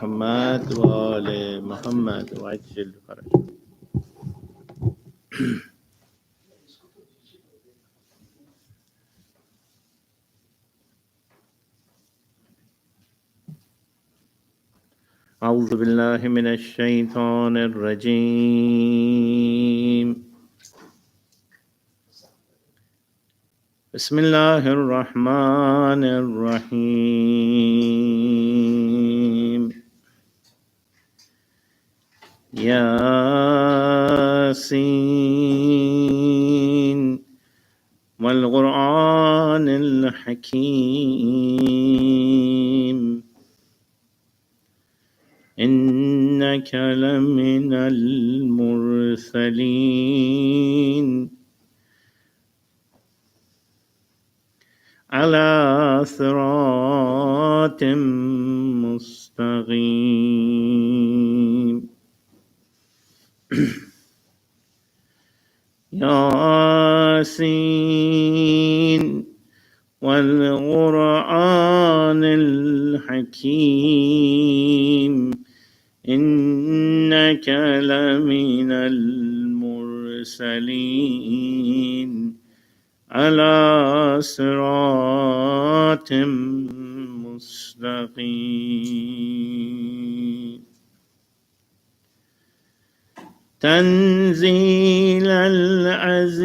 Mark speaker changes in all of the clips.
Speaker 1: محمد وآل محمد وعجل فرجهم. أعوذ بالله من الشيطان الرجيم. بسم الله الرحمن الرحيم. ياسين والقرآن الحكيم إنك لمن المرسلين على صراط مستقيم. ياسين والقرآن الحكيم إنك لمن المرسلين على صراط مستقيم. تنزيل العزيز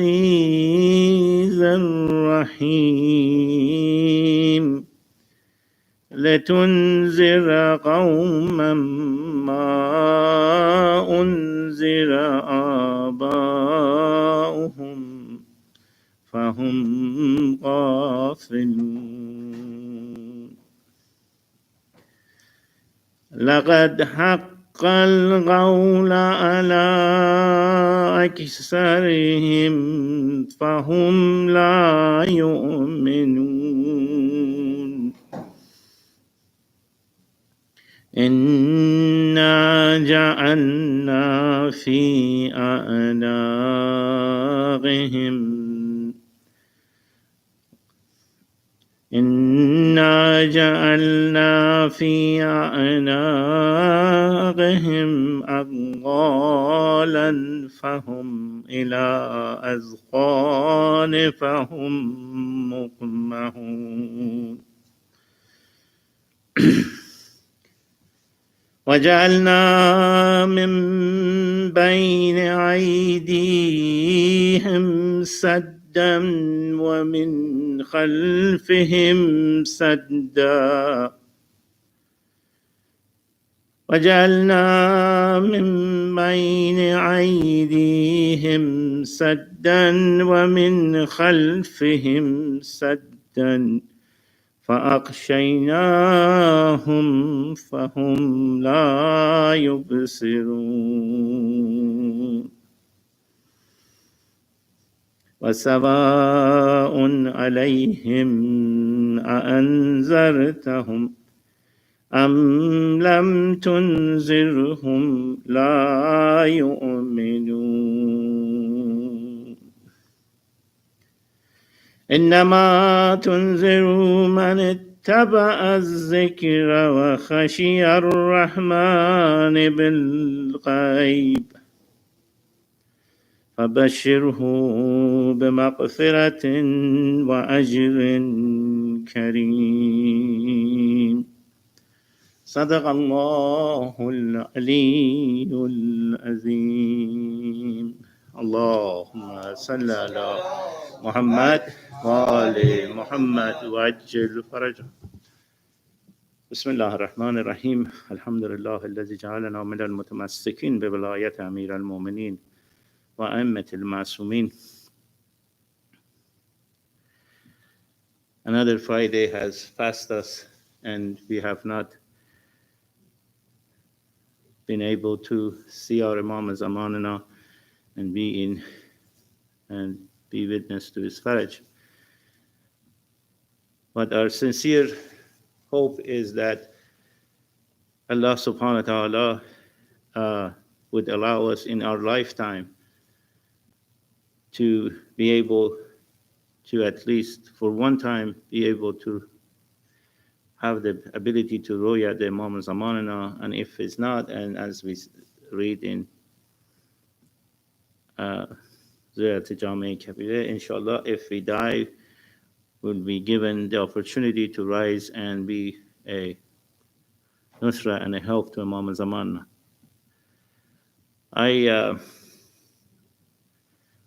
Speaker 1: الرحيم لتنذر قوما ما أنذر آباؤهم فهم غافلون. لقد حق القول على أكثرهم فهم لا يؤمنون. إنا جعلنا في أعناقهم أغلالا فهم إلى أذقان فهم مقمحون. وجعلنا من بين أيديهم سدا ومن خلفهم سدا وجعلنا من بين أيديهم سدا ومن خلفهم سدا فأغشيناهم فهم لا يبصرون. وسواء عليهم أأنذرتهم أم لم تنذرهم لا يؤمنون. إنما تنذر من اتبع الذكر وخشي الرحمن بالغيب فبشره بمغفرة وأجر كريم. صدق الله العلي العظيم. اللهم صل على محمد وآل محمد وعجل فرجهم. بسم الله الرحمن الرحيم. الحمد لله الذي جعلنا من المتمسكين بولاية أمير المؤمنين وأئمة المعصومين. Another Friday has passed us and we have not been able to see our Imam Zamanana and be witness to his faraj. But our sincere hope is that Allah subhanahu wa ta'ala would allow us in our lifetime to be able to at least for one time be able to have the ability to ruya the Imam Zamanana, and if it's not, and as we read in Ziyarat Jami Kabira, inshallah, if we die, we'll be given the opportunity to rise and be a nusra and a help to Imam Zamanana. I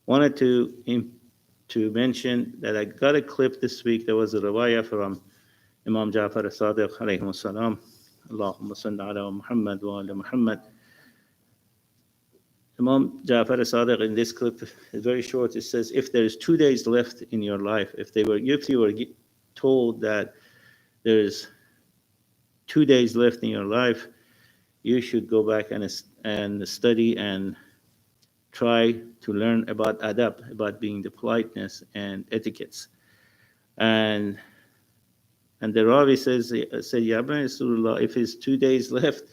Speaker 1: wanted to mention that I got a clip this week. There was a riwayah from Imam Ja'far as-Sadiq alayhi salam. Allahumma salli ala Muhammad wa ala Muhammad. Imam Ja'far as-Sadiq in this clip is very short. It says, if there is 2 days left in your life, if you were told that there's 2 days left in your life, you should go back and study and try to learn about adab, about being the politeness and etiquettes. And the Ravi said, Ya Ibn Rasulullah, if it's 2 days left,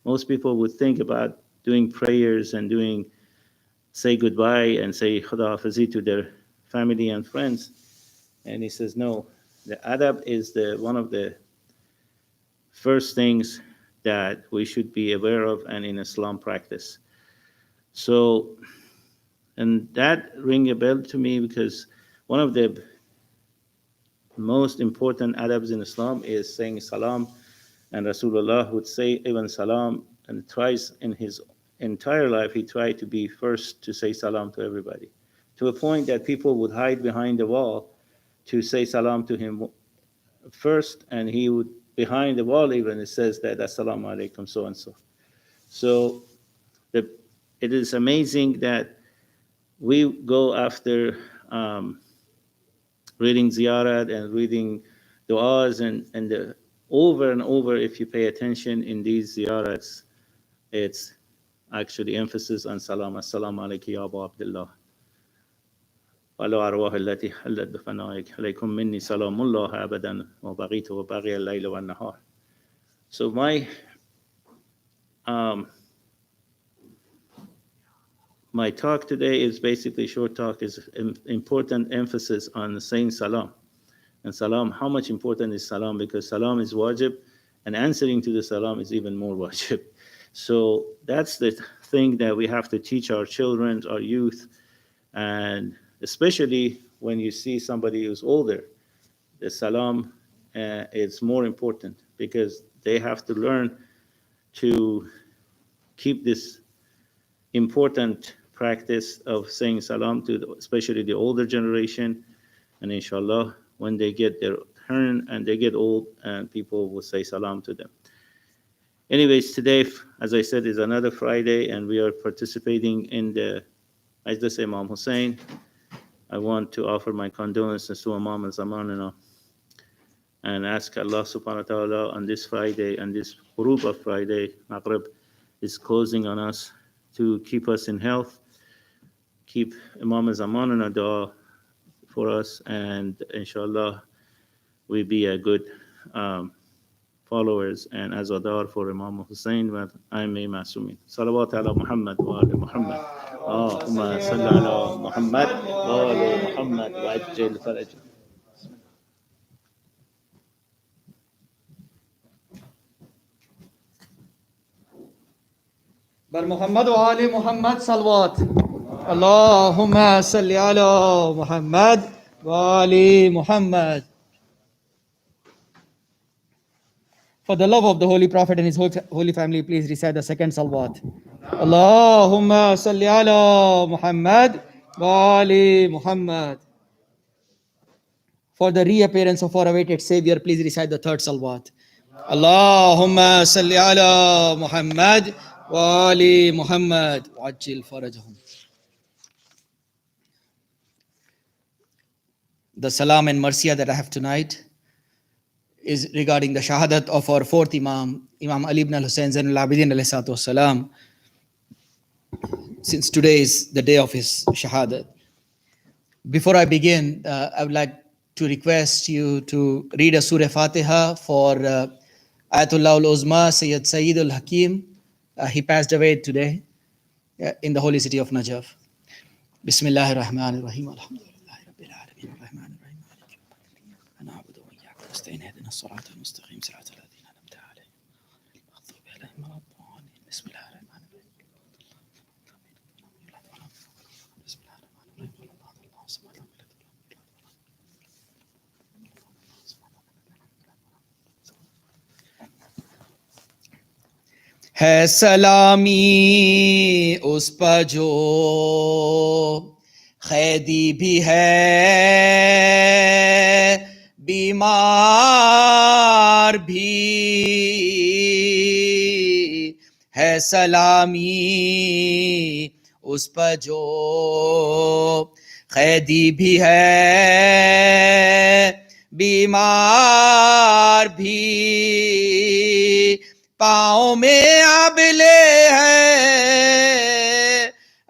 Speaker 1: most people would think about doing prayers and say goodbye and say Khuda Hafizi to their family and friends. And he says, no, the adab is one of the first things that we should be aware of and in Islam practice. So, and that rang a bell to me because one of the most important adabs in Islam is saying salam, and Rasulullah would say even salam, and twice in his entire life he tried to be first to say salam to everybody, to a point that people would hide behind the wall to say salam to him first, and he would, behind the wall even, it says that assalamu alaikum so and so. So it is amazing that we go after reading ziyarat and reading du'as and over and over, if you pay attention in these ziyarats, it's actually emphasis on salam. Assalamu alaykum ya Abu Abdullah. وعلى أرواح التي حلت بفنائك عليكم مني سلام الله أبدا وبقيت وبقي الليل والنهار. So my talk today is basically short talk, is important emphasis on saying salam. And salam, how much important is salam? Because salam is wajib, and answering to the salam is even more wajib. So that's the thing that we have to teach our children, our youth, and especially when you see somebody who's older, the salam is more important because they have to learn to keep this important practice of saying salam to especially the older generation. And inshallah, when they get their turn and they get old, and people will say salam to them. Anyways, today, as I said, is another Friday, and we are participating in the Majlis Imam Hussain. I want to offer my condolences to Imam Zamanana and ask Allah subhanahu wa ta'ala on this Friday, and this group of Friday, Maghrib is closing on us, to keep us in health, keep Imam Zamanana dua for us, and inshallah we be a good followers and azadar for Imam Hussain wa Aimee Masumin. Salawat ala Muhammad wa ala Muhammad. Allahumma salli ala Muhammad wa ala Muhammad wa ajil faraj.
Speaker 2: بر محمد و آل محمد صلوات. اللهم صل على محمد و آل محمد. For the love of the Holy Prophet and his holy family, please recite the second salawat. Allahumma salli ala Muhammad wa ali Muhammad. For the reappearance of our awaited Savior, please recite the third salawat. Allahumma salli ala Muhammad wa ali Muhammad. Wajil farajahum. The salam and marsiya that I have tonight is regarding the shahadat of our fourth Imam, Imam Ali ibn al-Hussain Zainul Abidin alayhi salatu wassalam. Since today is the day of his shahadat. Before I begin, I would like to request you to read a Surah Fatiha for Ayatollah al-Uzma Sayyid Saeed al-Hakim. He passed away today in the holy city of Najaf. Bismillahir Rahmanir Rahim. Alhamdulillahi Rabbil Alamin. Ar-Rahmanir Rahim. Maliki yawmiddin. Na'budu wa iyyakum nasta'in. Ihdina الصراط المستقيم صراط الذين أنعمت عليهم غير المغضوب عليهم ولا الضالين. بسم الله الرحمن الرحيم. بسم الله الرحمن الرحيم. الله صمد لم يلد ولم ہے سلامی اس پر جو قیدی بھی ہے بیمار بھی ہے سلامی اس پر جو قیدی بھی ہے بیمار بھی پاؤں میں آبلے ہے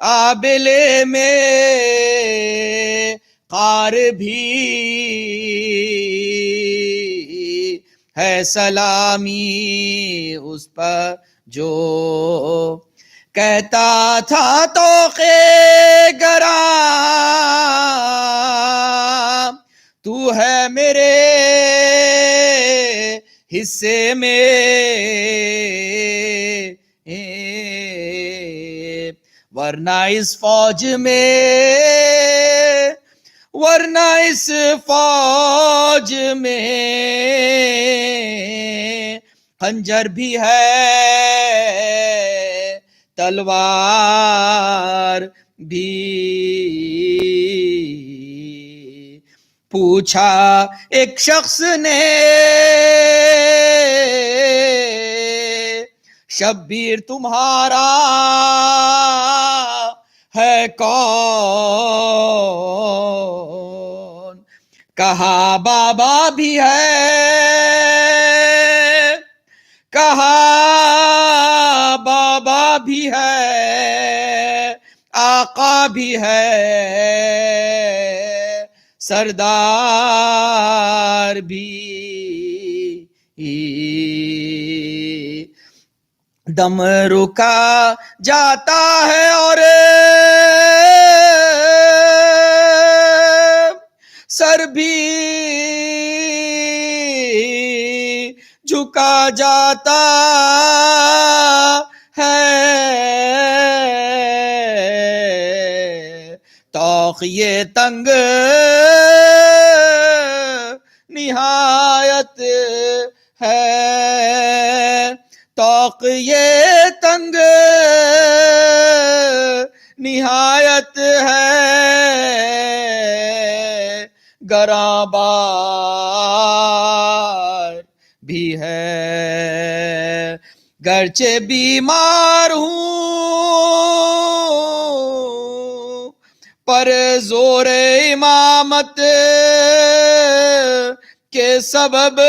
Speaker 2: آبلے میں قار بھی ہے سلامی اس پر جو کہتا تھا تو گراں تو ہے میرے حصے میں ورنہ اس فوج میں ورنہ اس فوج میں خنجر بھی ہے تلوار بھی پوچھا ایک شخص نے شبیر تمہارا ہے کون کہا بابا بھی ہے کہا بابا بھی ہے آقا بھی ہے سردار بھی دم رکا جاتا ہے اور سر بھی جھکا جاتا ہے توق یہ تنگ نہایت ہے توق یہ تنگ نہایت ہے گراں بار بھی ہے گرچہ بیمار ہوں پر زور امامت کے سبب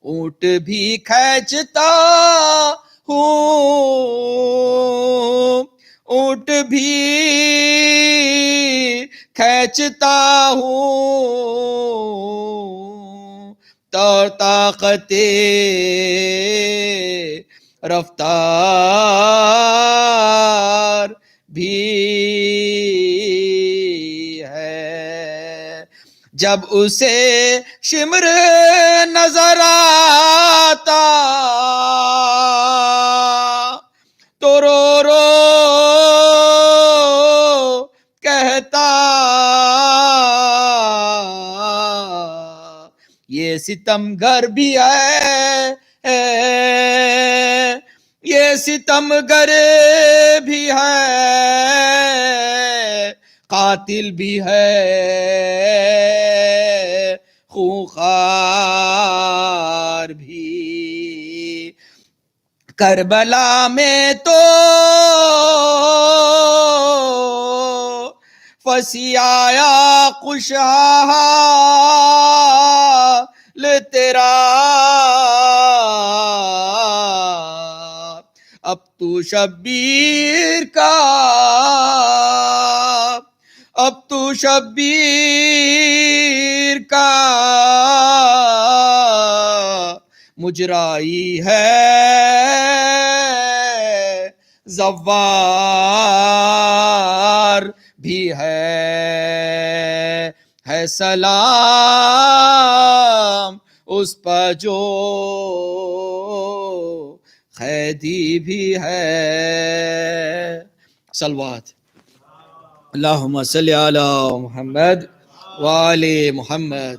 Speaker 2: اونٹ بھی کھینچتا ہوں اونٹ بھی کھینچتا ہوں تو طاقت رفتار بھی ہے جب اسے شمر نظر آتا تو رو رو کہتا یہ ستم گر بھی ہے یہ ستم گر بھی ہے قاتل بھی ہے خونخوار بھی کربلا میں تو پھنسی آیا خوشحال تیرا اب تو شبیر کا اب تو شبیر کا مجرائی ہے زوار بھی ہے ہے سلام اس پر جو قیدی بھی ہے. صلوات. اللہم صلی علی محمد وآل محمد.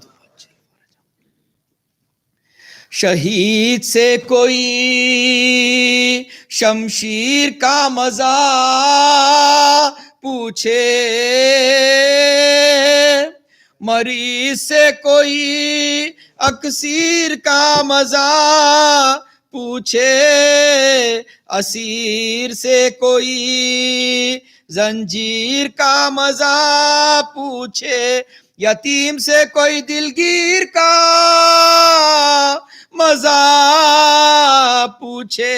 Speaker 2: شہید سے کوئی شمشیر کا مزہ پوچھے، مریض سے کوئی اکسیر کا مزہ پوچھے، اسیر سے کوئی زنجیر کا مزہ پوچھے، یتیم سے کوئی دلگیر کا مزہ پوچھے،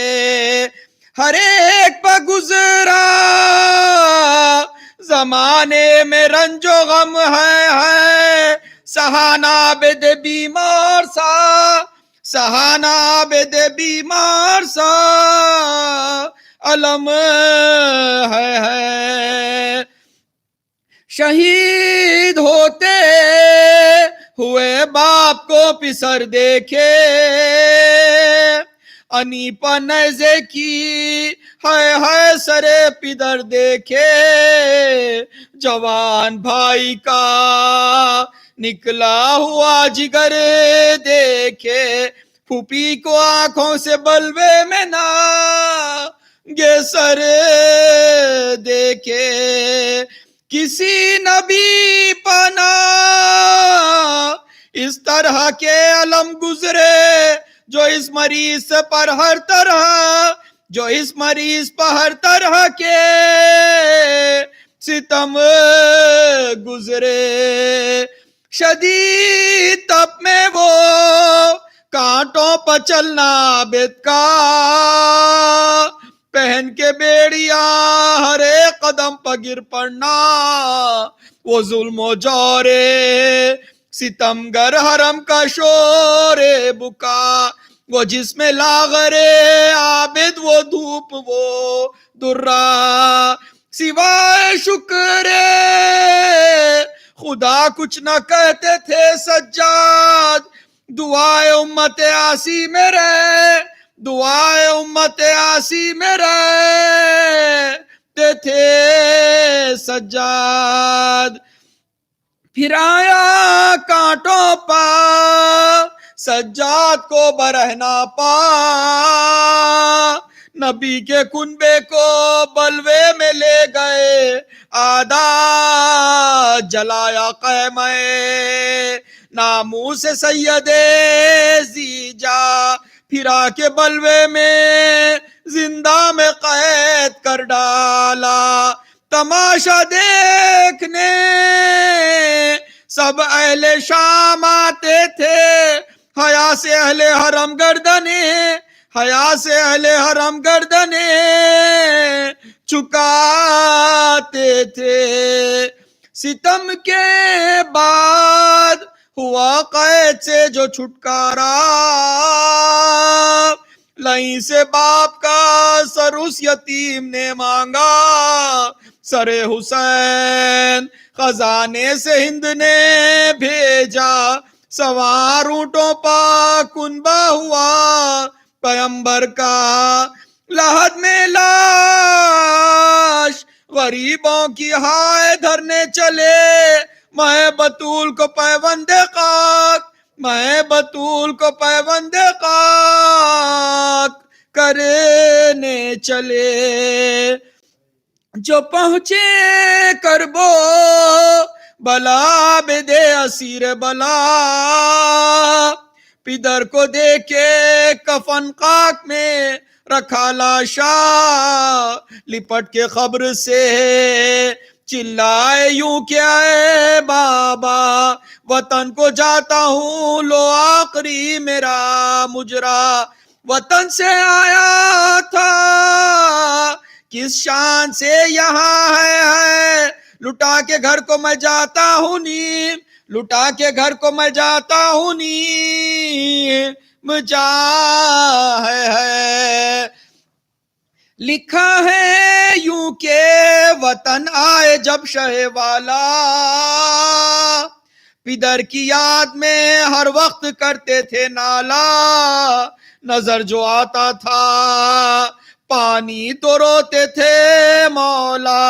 Speaker 2: ہر ایک پہ گزرا زمانے میں رنج و غم ہے، سہانا بد بیمار سا، سہانا بد بیمار سا علم ہے. شہید ہوتے ہوئے باپ کو پسر دیکھے، انی پہ نیزے کی ہے سرے پدر دیکھے، جوان بھائی کا نکلا ہوا جگر دیکھے، پھوپھی کو آنکھوں سے بلوے میں نہ گے سر دیکھے، کسی نبی پنا اس طرح کے علم گزرے، جو اس مریض پر ہر طرح، جو اس مریض پر ہر طرح کے ستم گزرے. شدید تپ میں وہ کانٹوں پر چلنا عابد کا، پہن کے بیڑیاں ہر ایک قدم پر گر پڑنا، وہ ظلم و جورے ستمگر حرم کا شور بکا، وہ جس میں لاغرے عابد وہ دھوپ وہ درہ، سوائے شکر خدا کچھ نہ کہتے تھے سجاد، دعائے امت آسی میں رہے، دعائے امت آسی میں رہتے تھے سجاد. پھر آیا کانٹوں پا سجاد کو برہنا پا، نبی کے کنبے کو بلوے میں لے گئے، آدھا جلایا خیمہ ناموس سید زیجا، پھرا کے بلوے میں زندہ میں قید کر ڈالا. تماشا دیکھنے سب اہل شام آتے تھے، حیا سے اہل حرم گردنے، حیا سے اہل حرم گردنے چکاتے تھے. ستم کے بعد ہوا قید سے جو چھٹکارا، لہیں سے باپ کا سر اس یتیم نے مانگا، سر حسین خزانے سے ہند نے بھیجا، سوار اونٹوں پا کنبا ہوا پیمبر کا، لحد میں لاش غریبوں کی ہائے دھرنے چلے، میں بطول کو پیوند خاک، میں بطول کو پیوند خاک کرنے چلے. جو پہنچے کربو بلا بدے اسیر بلا، پدر کو دیکھے کفن خاک میں رکھا لاشا، لپٹ کے خبر سے چلائے یوں کیا اے بابا، وطن کو جاتا ہوں لو آخری میرا مجرا، وطن سے آیا تھا کس شان سے یہاں ہے، لٹا کے گھر کو میں جاتا ہوں نیم، لٹا کے گھر کو میں جاتا ہوں نیم جا ہے. لکھا ہے یوں کہ وطن آئے جب شہ والا، پدر کی یاد میں ہر وقت کرتے تھے نالا، نظر جو آتا تھا پانی تو روتے تھے مولا،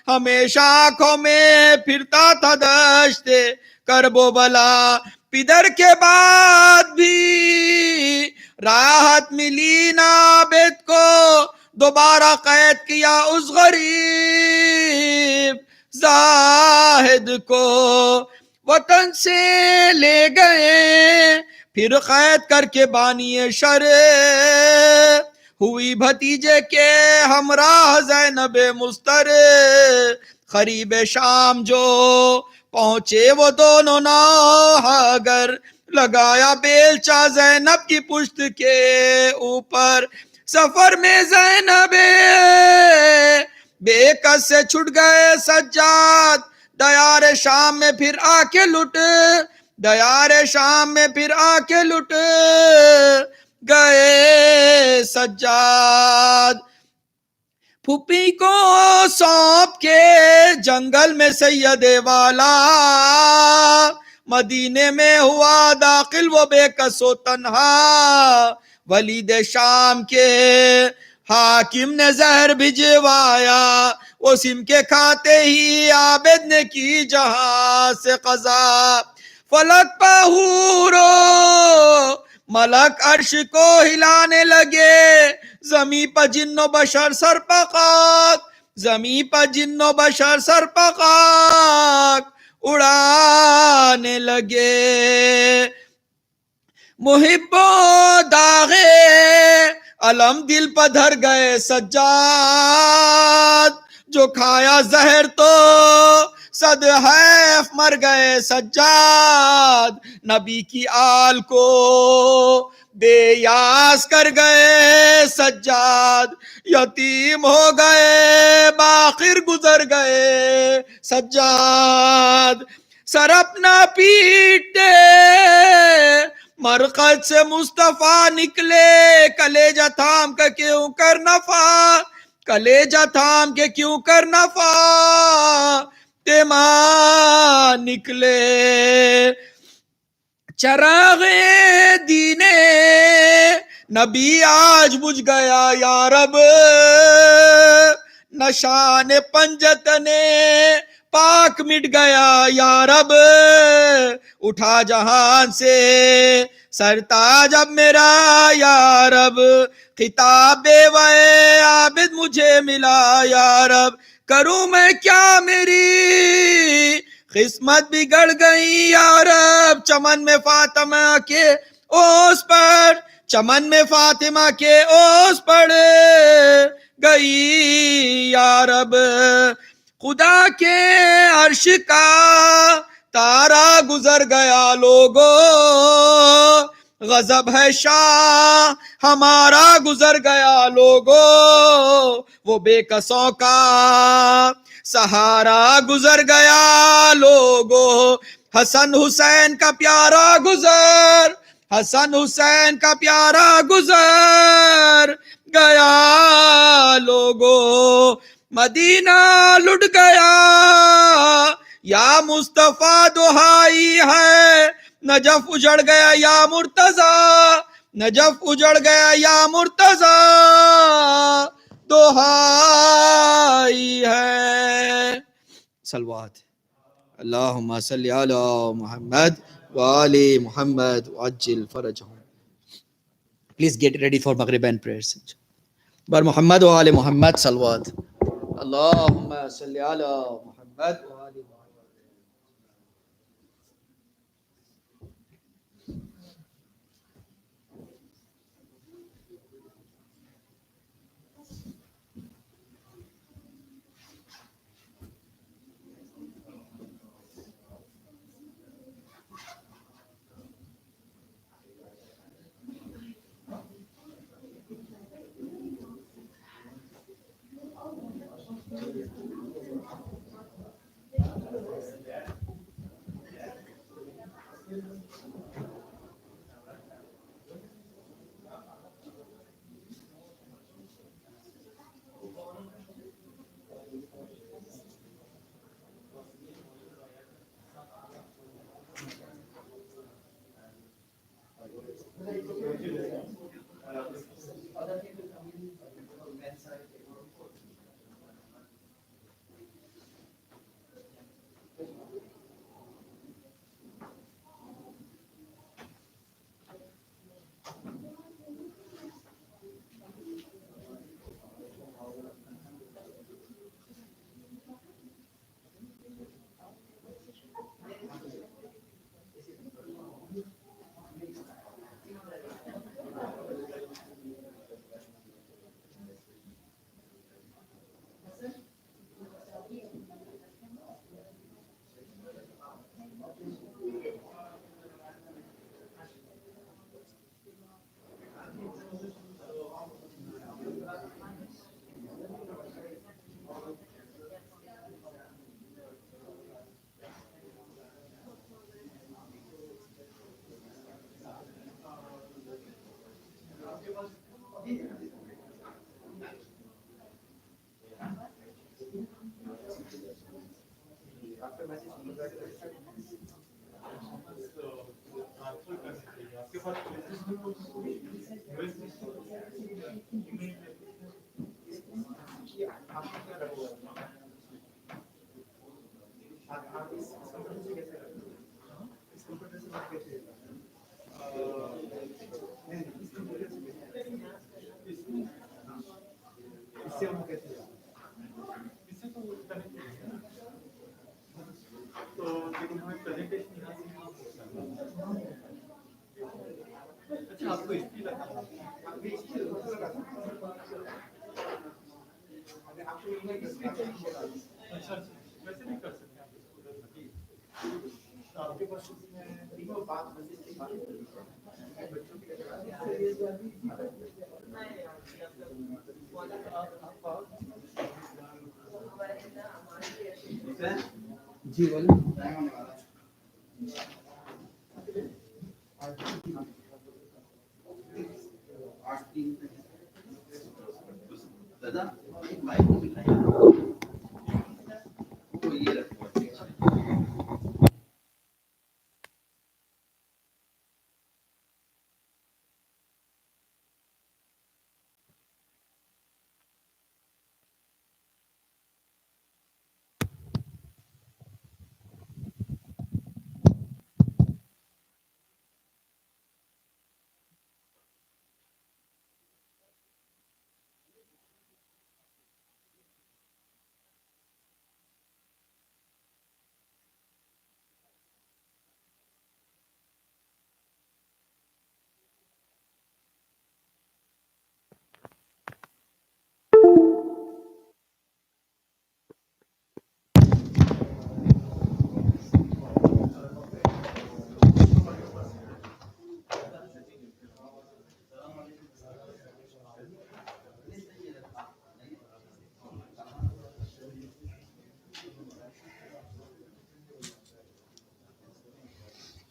Speaker 2: ہمیشہ آنکھوں میں پھرتا تھا دشت کرب و بلا، پدر کے بعد بھی راحت ملی نہ عابد کو، دوبارہ قید کیا اس غریب زاہد کو، وطن سے لے گئے پھر قید کر کے بانی شرع، ہوئی بھتیجے کے ہمراہ زینب مستر، قریب شام جو پہنچے وہ دونوں نوحاگر، لگایا بیلچہ زینب کی پشت کے اوپر، سفر میں زینب بے کس سے چھٹ گئے سجاد، دیار شام میں پھر آ کے لٹ، دیار شام میں پھر آ کے لٹ گئے سجاد، پھوپھی کو سونپ کے جنگل میں سید والا، مدینے میں ہوا داخل وہ بے کس و تنہا، ولید شام کے حاکم نے زہر بھجوایا، وہ سم کے کھاتے ہی عابد نے کی جہاں سے قضا، فلک پہورو ملک عرش کو ہلانے لگے، زمیں پر جن و بشر سرپخاک، زمیں پر جن و بشر سرپخاک اڑانے لگے، محب و داغے علم دل پر دھر گئے سجاد، جو کھایا زہر تو صد حیف مر گئے سجاد، نبی کی آل کو بے یاس کر گئے سجاد، یتیم ہو گئے باخر گزر گئے سجاد، سر اپنا پیٹے مرقد سے مصطفیٰ نکلے، کلیجہ تھام کے کیوں کر نفع، کلیجہ تھام کے کیوں کر نفع تیمار نکلے، چراغ دین نبی آج بجھ گیا یا رب، نشان پنجتن پاک مٹ گیا یا رب، اٹھا جہان سے سرتاج اب میرا یا رب، خطاب بے وے عابد مجھے ملا یا رب، کروں میں کیا میری قسمت بگڑ گئی یا رب، چمن میں فاطمہ کے اوس پر، چمن میں فاطمہ کے اوس پڑ گئی یا رب، خدا کے عرش کا تارا گزر گیا لوگو، غضب ہے شاہ ہمارا گزر گیا لوگو، وہ بے کسوں کا سہارا گزر گیا لوگو، حسن حسین کا پیارا گزر، حسن حسین کا پیارا گزر گیا لوگو، مدینہ لٹ گیا یا مصطفیٰ دہائی ہے، نجف اجڑ گیا یا مرتضیٰ، نجف اجڑ گیا یا مرتضیٰ دہائی ہے، صلوات اللہم صلی علی محمد وآل محمد وعجل فرجہم. Please get ready for Maghrib and prayers. بر محمد وآل محمد صلوات اللہم صلی علی محمد وآل محمد.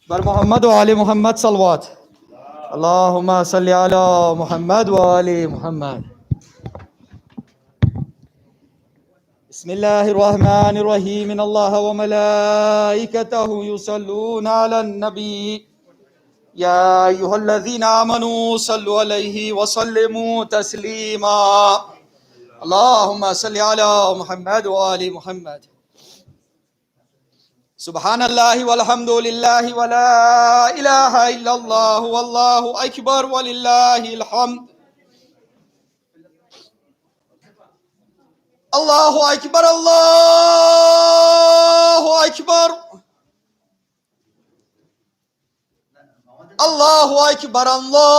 Speaker 2: بر محمد و آل محمد صلوات. اللهم صل على محمد و آل محمد. بسم الله الرحمن الرحيم. إن الله وملائكته يصلون على النبي يا أيها الذين آمنوا صلوا عليه وسلموا تسليما. اللهم صل على محمد وآل محمد. سبحان الله والحمد لله ولا إله إلا الله والله أكبر ولله الحمد. الله أكبر الله أكبر الله أكبر الله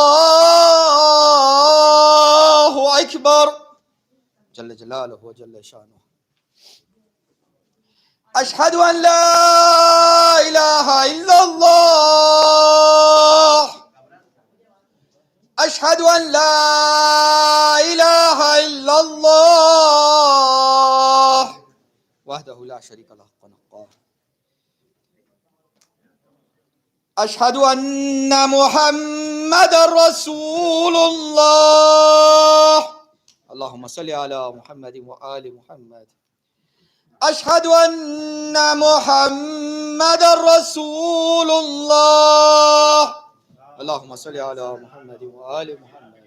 Speaker 2: أكبر جل جلاله وجل شانه. أشهد أن لا إله إلا الله. أشهد أن لا إله إلا الله وحده لا شريك له ونقاه. أشهد أن محمد رسول الله. اللهم صل على محمد وآل محمد. أشهد أن محمد رسول الله. اللهم صل على محمد وآل محمد.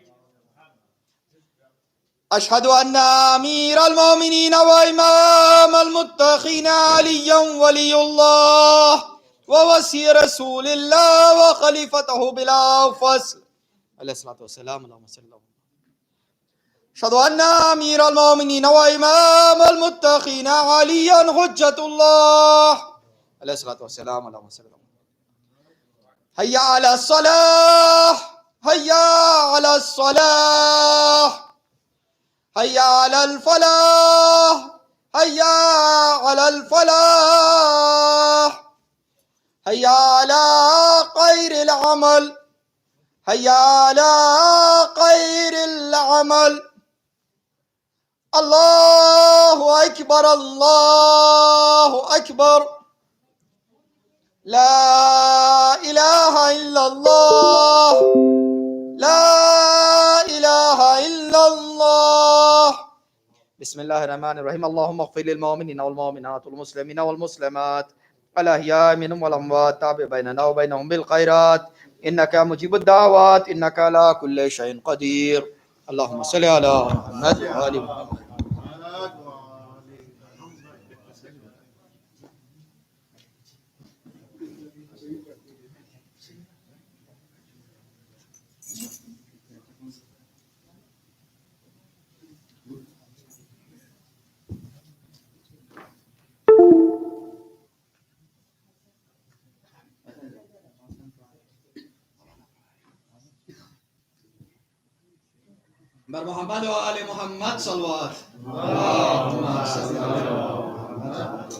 Speaker 2: أشهد أن أمير المؤمنين وإمام المتقين عليا ولي الله ووصي رسول الله وخليفته بلا فصل عليه الصلاة والسلام. اللهم صل على محمد. أشهد أن أمير المؤمنين وإمام المتقين عليا حجة الله عليه الصلاة والسلام. اللهم صل على محمد. هيا على الصلاة هيا على الصلاة هيا على الفلاح هيا على الفلاح هيا على خير العمل هيا على خير العمل. الله أكبر الله أكبر. لا إله إلا الله لا إله إلا الله. بسم الله الرحمن الرحيم. اللهم اغفر للمؤمنين والمؤمنات والمسلمين والمسلمات
Speaker 3: الأحياء منهم والأموات تابع بيننا وبينهم بالخيرات إنك مجيب الدعوات إنك على كل شيء قدير اللهم صل على محمد وآل محمد.
Speaker 2: بر محمد و آل محمد صلوات. اللهم صل على محمد.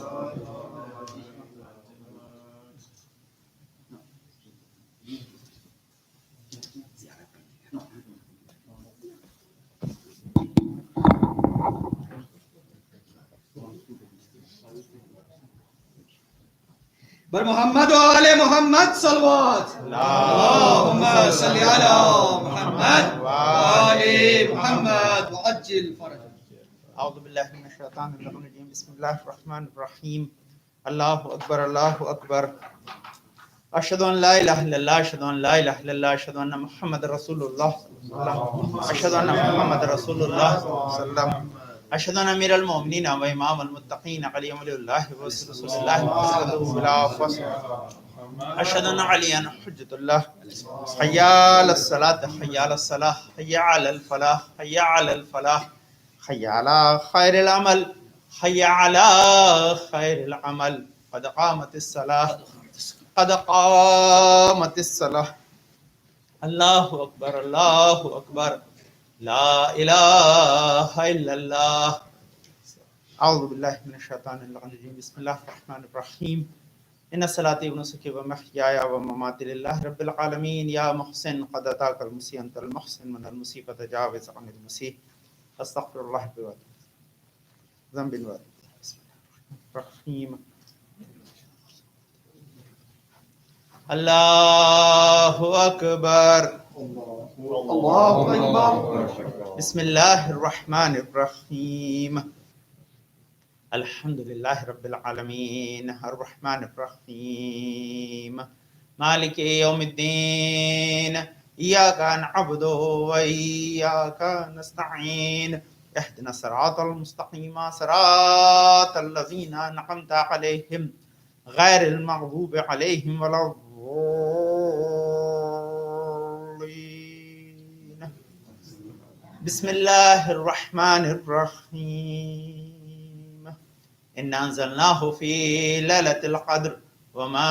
Speaker 2: بر محمد و آل محمد صلوات. اللهم صل على محمد و آل محمد وعجل فرجه.
Speaker 3: أعوذ بالله من الشيطان الرجيم بسم الله الرحمن الرحيم الله أكبر الله أكبر أشهد أن لا إله إلا الله أشهد أن لا إله إلا الله أشهد أن محمد رسول الله أشهد أن محمد رسول الله صلى الله عليه وسلم أشهد أن أمير المؤمنين وإمام المتقين علي ولي الله ورسول الله وصحبه بلا فصل أشهد أن عليا حجة الله حي على الصلاة حي على الصلاة حي على الفلاح حي على الفلاح حي على خير العمل حي على خير العمل قد قامت الصلاة قد قامت الصلاة الله أكبر الله أكبر لا إله إلا الله. أعوذ بالله من الشيطان الرجيم بسم الله الرحمن الرحيم إن صلاتي ونسكي ومحياي ومماتي لله رب العالمين يا محسن قد أتاك المسيء أنت المحسن من المسيء فتجاوز عن المسيء أستغفر الله ذنب الوالد. بسم الله الرحمن الرحيم الله أكبر الله أكبر بسم الله الرحمن الرحيم الحمد لله رب العالمين الرحمن الرحيم مالك يوم الدين إياك نعبد وإياك نستعين اهدنا الصراط المستقيم صراط الذين أنعمت عليهم غير المغضوب عليهم ولا الضالين. بسم الله الرحمن الرحيم إنا أنزلناه في ليلة القدر وما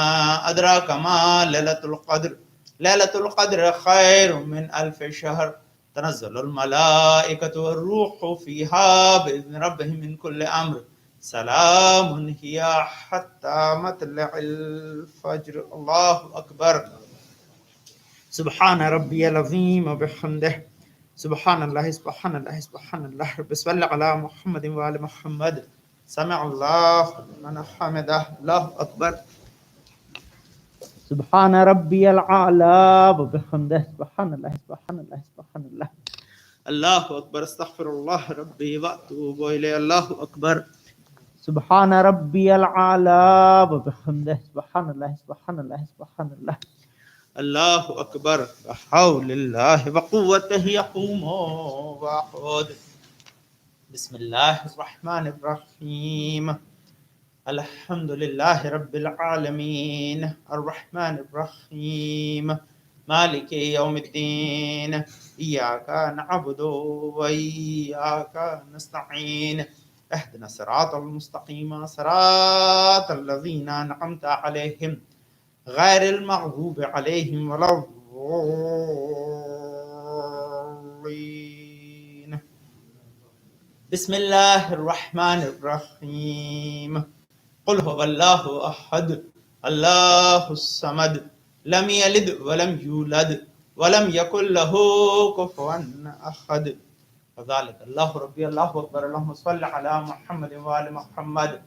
Speaker 3: أدراك ما ليلة القدر ليلة القدر خير من 1000 شهر تنزل الملائكة والروح فيها بإذن ربهم من كل أمر سلام هي حتى مطلع الفجر. الله أكبر سبحان ربي العظيم وبحمده سبحان الله سبحان الله سبحان الله رب صل على محمد وآل محمد سمع الله لمن حمده. الله أكبر سبحان ربي الأعلى وبحمده سبحان الله سبحان الله سبحان الله. الله أكبر استغفر الله ربي وأتوب إليه. الله أكبر سبحان ربي الأعلى وبحمده سبحان الله سبحان الله سبحان الله. الله أكبر بحول الله وقوته يقوم وأقعد. بسم الله الرحمن الرحيم الحمد لله رب العالمين الرحمن الرحيم مالك يوم الدين إياك نعبد وإياك نستعين اهدنا الصراط المستقيم صراط الذين أنعمت عليهم غير المغضوب عليهم ولا الضالين. بسم الله الرحمن الرحيم قل هو الله أحد الله الصمد لم يلد ولم يولد ولم يكن له كفوا أحد. وذلك الله ربي الله أكبر. اللهم صل على محمد وآل محمد.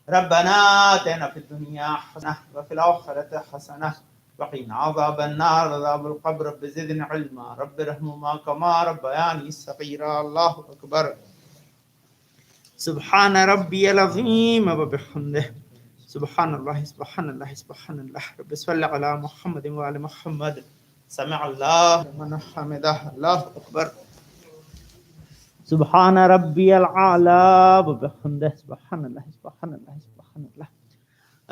Speaker 3: ربنا آتنا في الدنيا حسنة وفي الآخرة حسنة وقنا عذاب النار عذاب القبر. رب زدنا علما رب ارحمهما كما ربياني صغيرا. الله أكبر سبحان ربي العظيم وبحمده سبحان الله سبحان الله سبحان الله. رب صل على محمد وعلى محمد. سمع الله لمن حمده. الله أكبر. سبحان ربي الأعلى وبحمده. سبحان الله سبحان الله سبحان الله.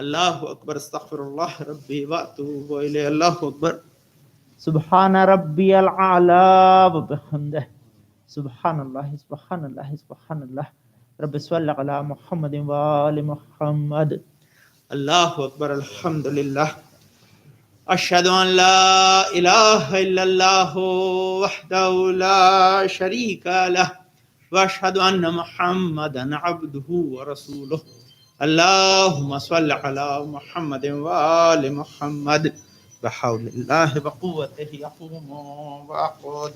Speaker 3: الله أكبر. استغفر الله ربي وأتوب إليه. الله أكبر. سبحان ربي الأعلى وبحمده. سبحان الله سبحان الله سبحان الله. رب صل على محمد وآل محمد. الله أكبر. الحمد لله. أشهد أن لا إله إلا الله وحده لا شريك له وأشهد أن محمدا عبده ورسوله. اللهم صل على محمد وآل محمد. بحول الله وقوته يقوم وأقعد.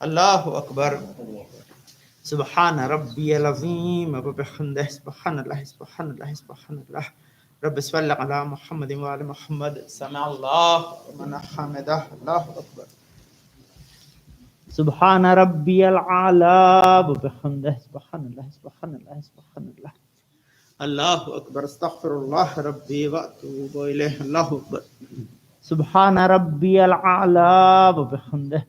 Speaker 3: الله أكبر. سبحان ربي العظيم وبحمده. سبحان الله سبحان الله سبحان الله. رب صل على محمد وعلى محمد. سمع الله لمن حمده. الله أكبر. سبحان ربي الأعلى وبحمده. سبحان الله سبحان الله سبحان الله. الله أكبر. استغفر الله ربي وأتوب إليه. الله أكبر. سبحان ربي الأعلى وبحمده.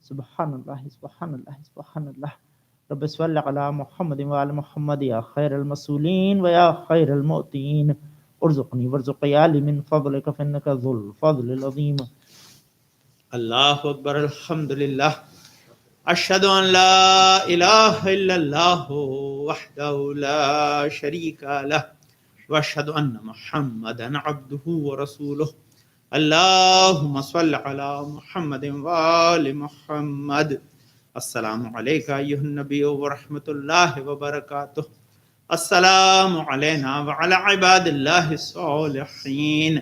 Speaker 3: سبحان الله سبحان الله سبحان الله. رب صل على محمد وعلى محمد. يا خير المسؤولين ويا خير المؤتين ارزقني وارزق عيالي من فضلك فإنك ذو الفضل العظيم. الله أكبر. الحمد لله. أشهد أن لا إله إلا الله وحده لا شريك له وأشهد أن محمدا عبده ورسوله. اللهم صل على محمد وآل محمد. السلام عليك أيها النبي ورحمة الله وبركاته. السلام علينا وعلى عباد الله الصالحين.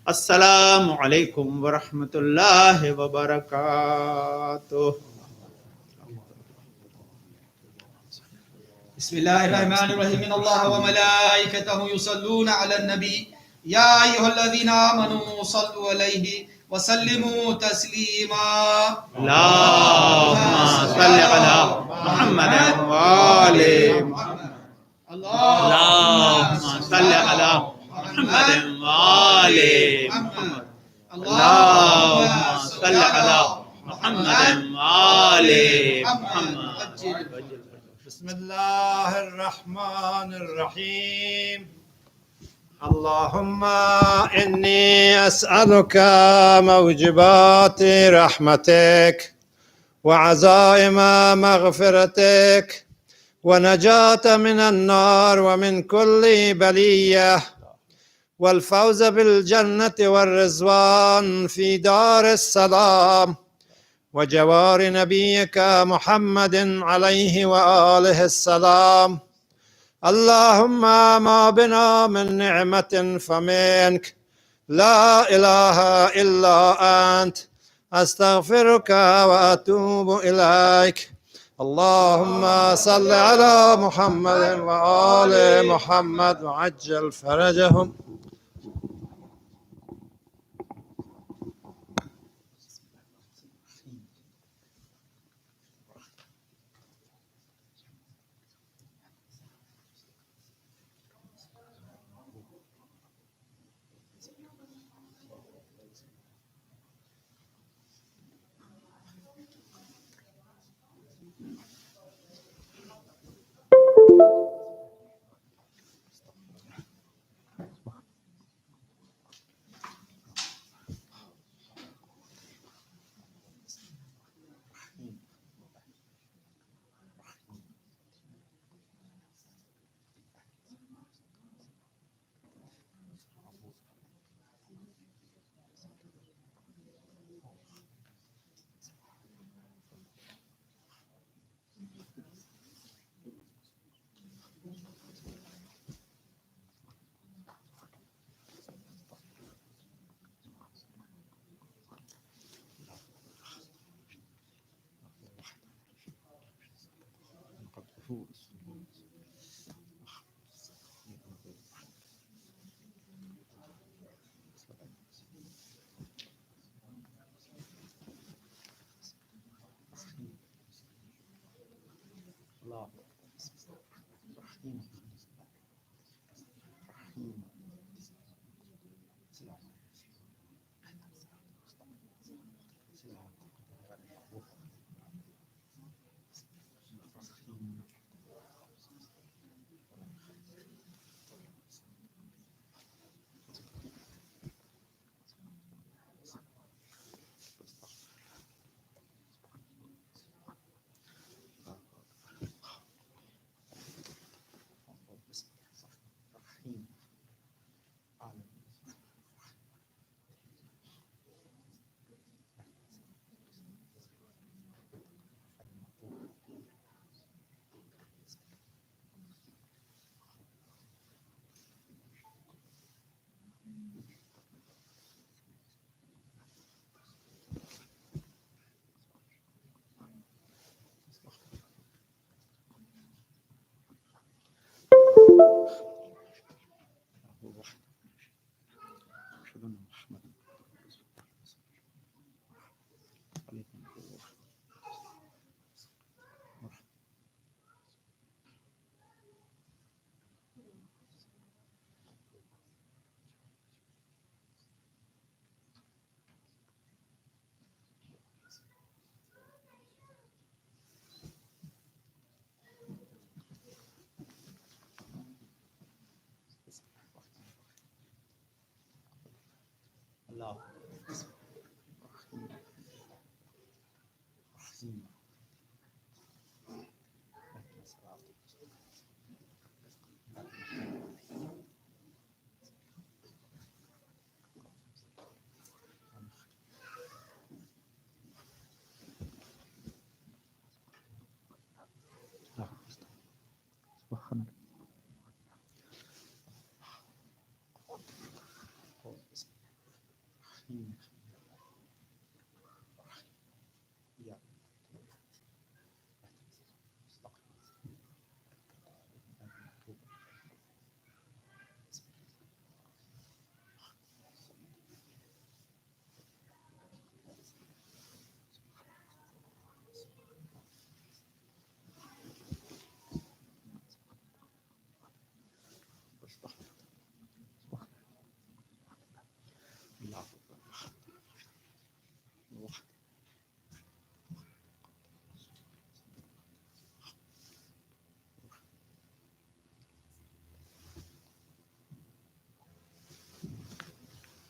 Speaker 3: السلام عليكم ورحمة الله وبركاته.
Speaker 4: بسم الله الرحمن الرحيم. إن الله وملائكته يصلون على النبي يا أيها الذين آمنوا صلوا عليه وسلموا تسليما.
Speaker 3: اللهم صل على محمد وآل محمد. اللهم صل على محمد وآل محمد. اللهم صل على محمد وآل محمد.
Speaker 5: بسم الله الرحمن الرحيم. اللهم إني أسألك موجبات رحمتك وعزائم مغفرتك ونجاة من النار ومن كل بلية والفوز بالجنة والرضوان في دار السلام وجوار نبيك محمد عليه وآله السلام. اللهم ما بنا من نعمة فمنك لا إله إلا أنت. أستغفرك وأتوب إليك. اللهم صل على محمد وآل محمد وعجل فرجهم.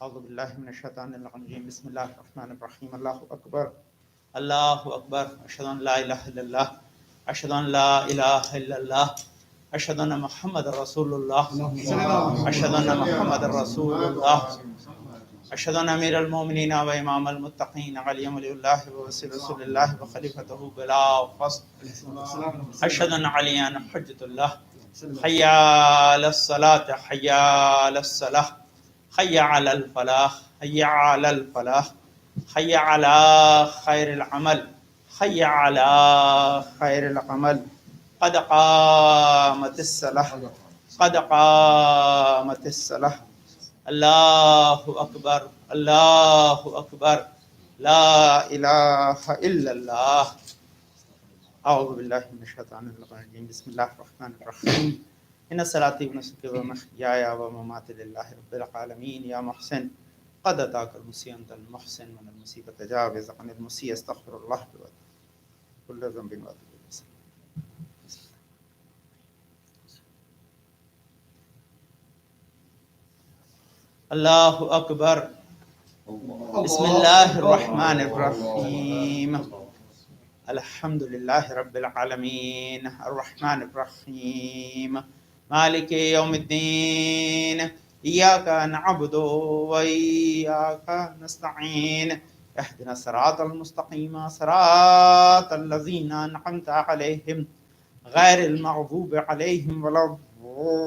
Speaker 3: اعوذ باللہ من الشیطان الرجیم بسم اللہ الرحمن الرحیم اللہ اکبر اللہ اکبر اشہد ان لا الہ الا اللہ اشہد ان لا الہ الا اللہ اشہد ان محمد رسول اللہ اشہد ان محمد رسول اللہ اشہد ان امیر المومنین و امام المتقین علی ولی اللہ و وسیل رسول اللہ و خلیفتہ بلا فصل اشہد ان علی حجۃ اللہ حی علی الصلاۃ حی علی الصلاۃ حی علی الفلاح حی علی الفلاح حی علی خیر العمل حی علی خیر العمل قد قامت الصلاح قد قامت الصلاح اللہ اکبر اللہ اکبر لا الہ الا اللہ اعوذ باللہ من الشیطان الرجیم بسم اللہ الرحمن الرحیم ان صلاتی و نسکی و محیای و مماتی للہ رب العالمین یا محسن قد اتاک المسیح انت المحسن من المسیح تجاوز عن المسیح استغفر اللہ کل ذنب و اتوب الیہ. اللہ اکبر بسم اللہ الرحمن الرحیم الحمد للہ رب العالمین الرحمن الرحیم مالک یوم الدین ایاک نعبد و ایاک نستعین اهدنا الصراط المستقیم صراط الذین انعمت علیہم غیر المغضوب علیہم ولا الضالین.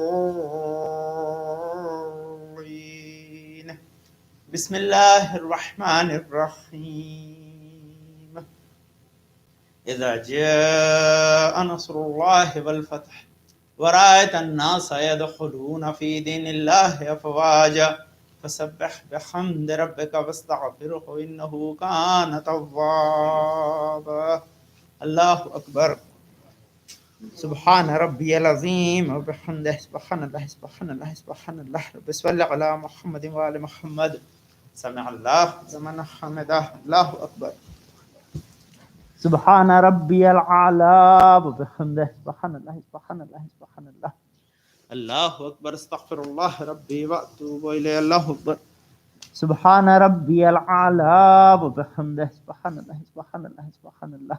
Speaker 3: بسم اللہ الرحمن الرحیم اذا جاء نصر اللہ والفتح ورأيت الناس يدخلون في دين الله أفواجا فسبح بحمد ربك واستغفره إنه كان توابا. الله أكبر سبحان ربي العظيم وبحمده سبحان الله سبحان الله سبحان الله رب صل على محمد وآل محمد سمع الله لمن حمده الله أكبر سبحان ربي الأعلى وبحمده سبحان الله سبحان الله سبحان الله الله أكبر استغفر الله ربي وأتوب إليه الله أكبر سبحان ربي الأعلى وبحمده سبحان الله سبحان الله سبحان الله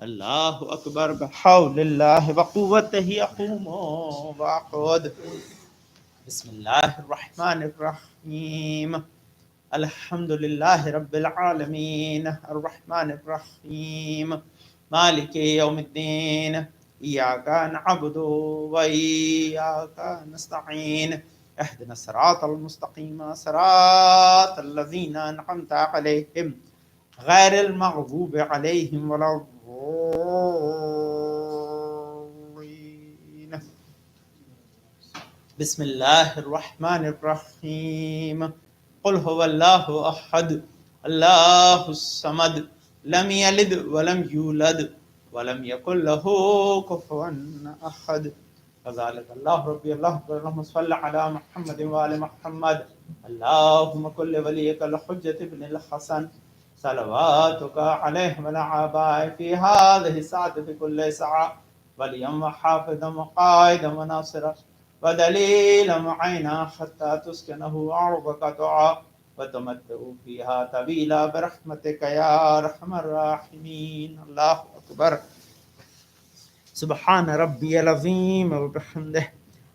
Speaker 3: الله أكبر بحول الله وقوته أقوم وأقعد بسم الله الرحمن الرحيم الحمد لله رب العالمين الرحمن الرحيم مالك يوم الدين إياك نعبد وإياك نستعين اهدنا الصراط المستقيم صراط الذين أنعمت عليهم غير المغضوب عليهم ولا الضالين بسم الله الرحمن الرحيم قل هو الله أحد الله الصمد لم يلد ولم يولد ولم يكن له كفوا أحد كذلك الله ربي الله أكبر اللهم صل على محمد وآل محمد اللهم كل وليك الحجة بن الحسن صلواتك عليه وعلى آبائه في هذه الساعة في كل ساعة وليا وحافظا وقائدا وناصرا ودليلا معينا حتى تسكنه أرضك طوعا وتمتع فيها طويلا برحمتك يا أرحم الراحمين الله أكبر سبحان ربي العظيم وبحمده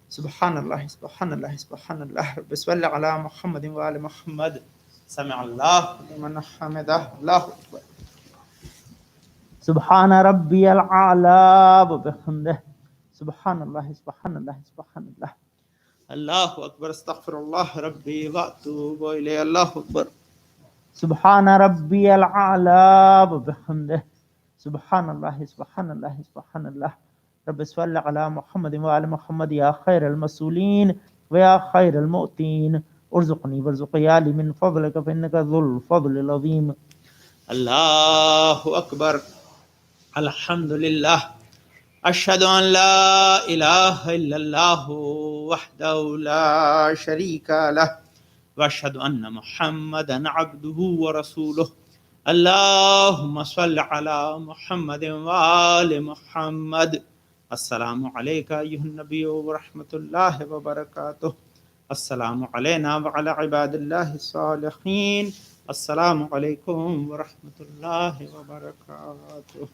Speaker 3: سبحان الله سبحان الله سبحان الله رب صل على محمد وآل محمد سمع الله لمن حمده الله أكبر سبحان ربي الأعلى وبحمده سبحان الله سبحان الله سبحان الله الله أكبر استغفر الله ربي وأتوب إليه الله أكبر سبحان ربي الأعلى وبحمده سبحان الله سبحان الله سبحان الله رب صل على محمد وآل محمد يا خير المسؤولين ويا خير المؤتين ارزقني وارزق عيالي من فضلك فإنك ذو الفضل العظيم الله أكبر الحمد لله أشهد أن لا إله إلا الله وحده لا شريك له وأشهد أن محمدا عبده ورسوله اللهم صل على محمد وآل محمد السلام عليك أيها النبي ورحمة الله وبركاته السلام علينا وعلى عباد الله الصالحين السلام عليكم ورحمة الله وبركاته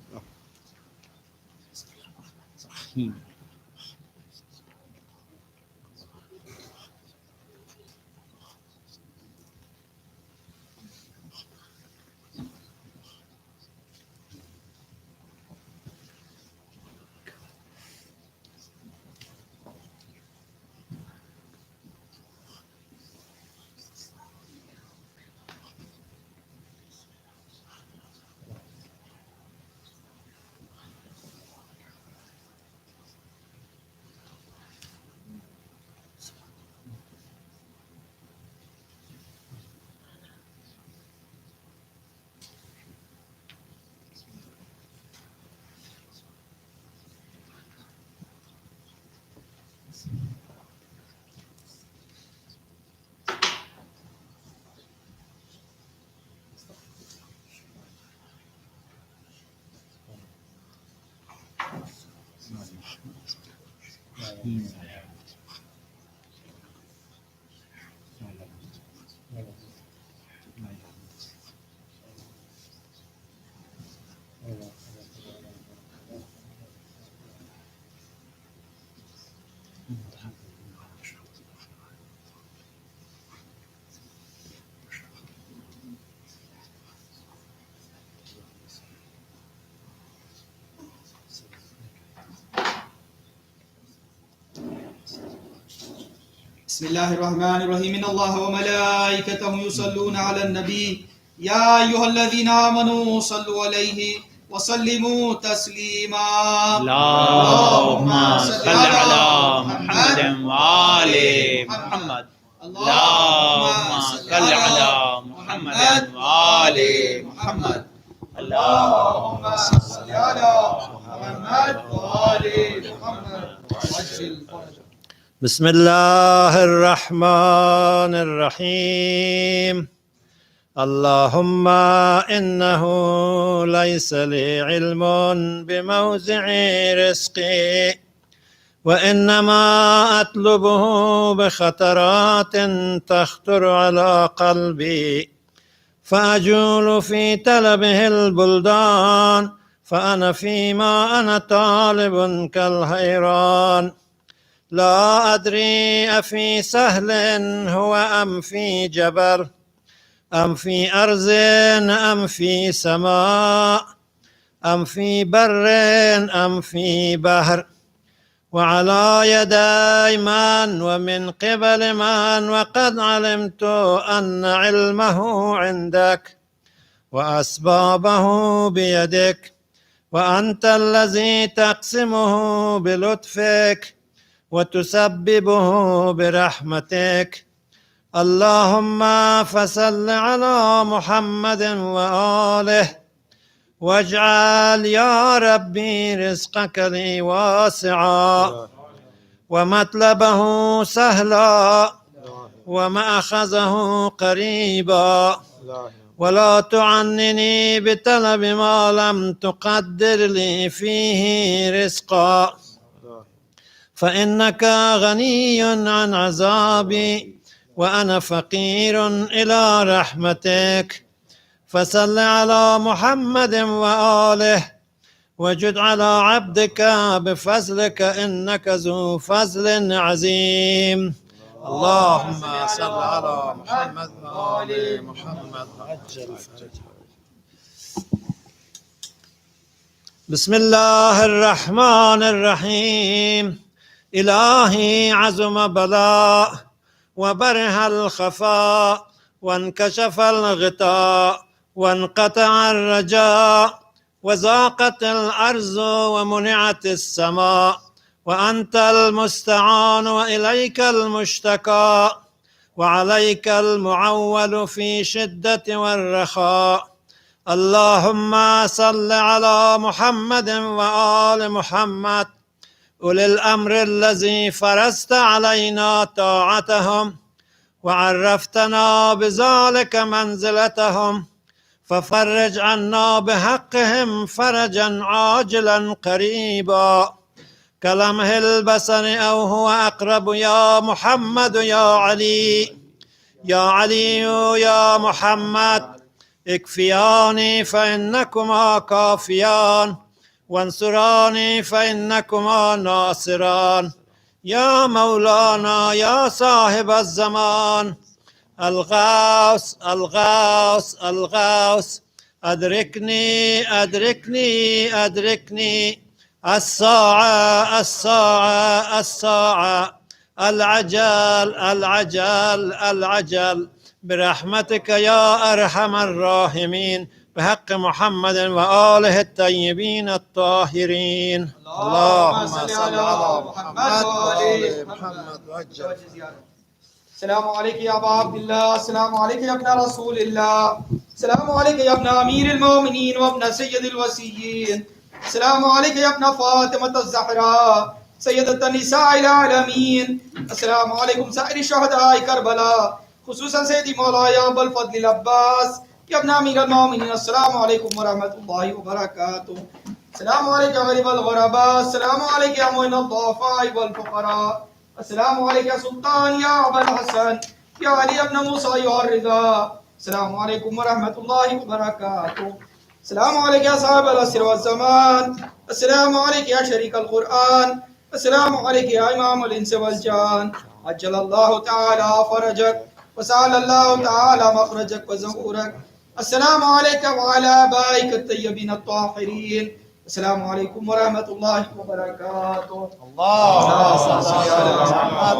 Speaker 4: بسم الله الرحمن الرحيم إن الله وملائكته يصلون على النبي يا أيها الذين آمنوا صلوا عليه وسلموا تسليما
Speaker 3: اللهم صل على محمد وآل محمد اللهم صل على محمد وآل محمد
Speaker 4: اللهم صل على محمد
Speaker 5: بسم الله الرحمن الرحيم. اللهم إنه ليس لي علم بموزع رزقي، وإنما أطلبه بخطرات تخطر على قلبي، فأجول في طلبه البلدان، فأنا فيما أنا طالب كالحيران. لا أدري أفي سهل هو أم في جبل، أم في أرض أم في سماء، أم في بر أم في بحر، وعلى يدي من ومن قبل من، وقد علمت أن علمه عندك وأسبابه بيدك، وأنت الذي تقسمه بلطفك وتسببه برحمتك. اللهم فصل على محمد وآله، واجعل يا ربي رزقك لي واسعا، ومطلبه سهلا، ومأخذه قريبا، ولا تعنني بطلب ما لم تقدر لي فيه رزقا، فإنك غني عن عذابي، وأنا فقير إلى رحمتك. فصل على محمد وآله، وجد على عبدك بفضلك، إنك ذو فضل عظيم. اللهم صل على محمد وآل محمد عجل فرجه. بسم الله الرحمن الرحيم. إلهي عزم بلاء، وبرها الخفاء، وانكشف الغطاء، وانقطع الرجاء، وزاقت الأرض ومنعت السماء، وأنت المستعان وإليك المشتكى، وعليك المعول في شدة والرخاء. اللهم صل على محمد وآل محمد أولي الأمر الذي فرضت علينا طاعتهم، وعرفتنا بذلك منزلتهم، ففرج عنا بحقهم فرجا عاجلا قريبا كلمح البصر أو هو أقرب. يا محمد يا علي، يا علي يا محمد، اكفياني فإنكما كافيان، وانصراني فإنكما ناصران. يا مولانا يا صاحب الزمان، الغوث الغوث الغوث، أدركني أدركني أدركني، الساعة الساعة الساعة، العجل العجل العجل، برحمتك يا أرحم الراحمين، بحق محمد وآله الطيبين الطاهرين. اللهم صل على محمد وآل محمد وعجل.
Speaker 4: السلام عليك يا أبا عبد الله، السلام عليك يا ابن رسول الله، السلام عليك يا ابن أمير المؤمنين وابن سيد الوصيين، السلام عليك يا ابن فاطمة الزهراء سيدة النساء العالمين، السلام عليكم سائر شهداء كربلاء، خصوصا سيدي مولاي أبا الفضل العباس يا ابن أمير المؤمنين. السلام عليكم ورحمة الله وبركاته. السلام عليك يا غريب الغرباء، السلام عليك يا معين الضعفاء والفقراء، السلام عليك يا سلطان يا أبا الحسن يا علي بن موسى يا الرضا. السلام عليكم ورحمة الله وبركاته. السلام عليك يا صاحب العصر والزمان، السلام عليك يا شريك القرآن، السلام عليك يا إمام الإنس والجان. عجل الله تعالى فرجك، وسأل الله تعالى مخرجك وزهورك. السلام عليك وعلى آبائك الطيبين الطاهرين. السلام عليكم ورحمة الله وبركاته.
Speaker 5: اللهم صل على محمد.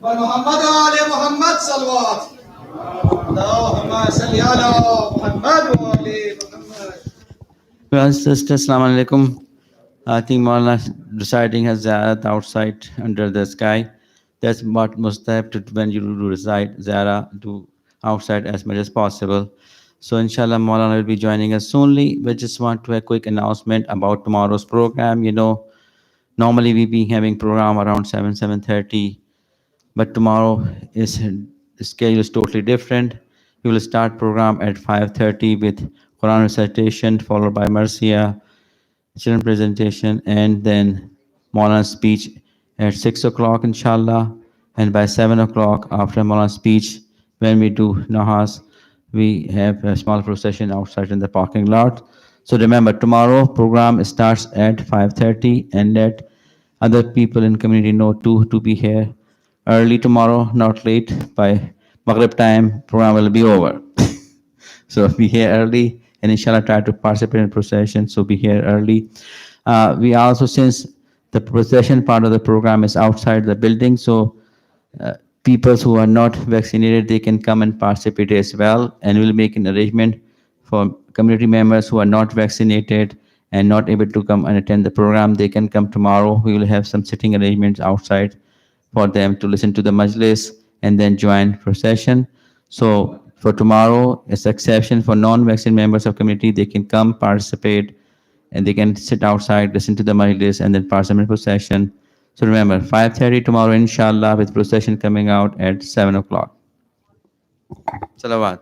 Speaker 4: ومحمد وآل محمد صلوات اللهم صل على محمد وآل محمد.
Speaker 6: Brothers and sisters, Assalamu alaikum. I think Maulana reciting has ziyarat outside under the sky. That's what mustahab to when you do recite ziyarah, do outside as much as possible. So inshallah Maulana will be joining us soonly. We just want to have a quick announcement about tomorrow's program. You know, normally we be having program around 7:30, but tomorrow is the schedule is totally different. We will start program at 5:30 with Quran recitation, followed by Marcia, children presentation, and then Maulana's speech at 6 o'clock, inshallah. And by 7 o'clock, after Maulana's speech, when we do Nahas, we have a small procession outside in the parking lot. So remember, tomorrow program starts at 5:30, and let other people in community know to be here early tomorrow, not late. By Maghrib time, program will be over. So be here early, and inshallah try to participate in procession. So be here early. We also, since the procession part of the program is outside the building, so people who are not vaccinated, they can come and participate as well. And we'll make an arrangement for community members who are not vaccinated and not able to come and attend the program. They can come tomorrow. We will have some sitting arrangements outside for them to listen to the Majlis and then join procession. So for tomorrow, it's exception for non-vaccinated members of community. They can come, participate, and they can sit outside, listen to the Majlis, and then participate in procession. So remember, 5:30 tomorrow, inshallah, with procession coming out at 7 o'clock. Salawat.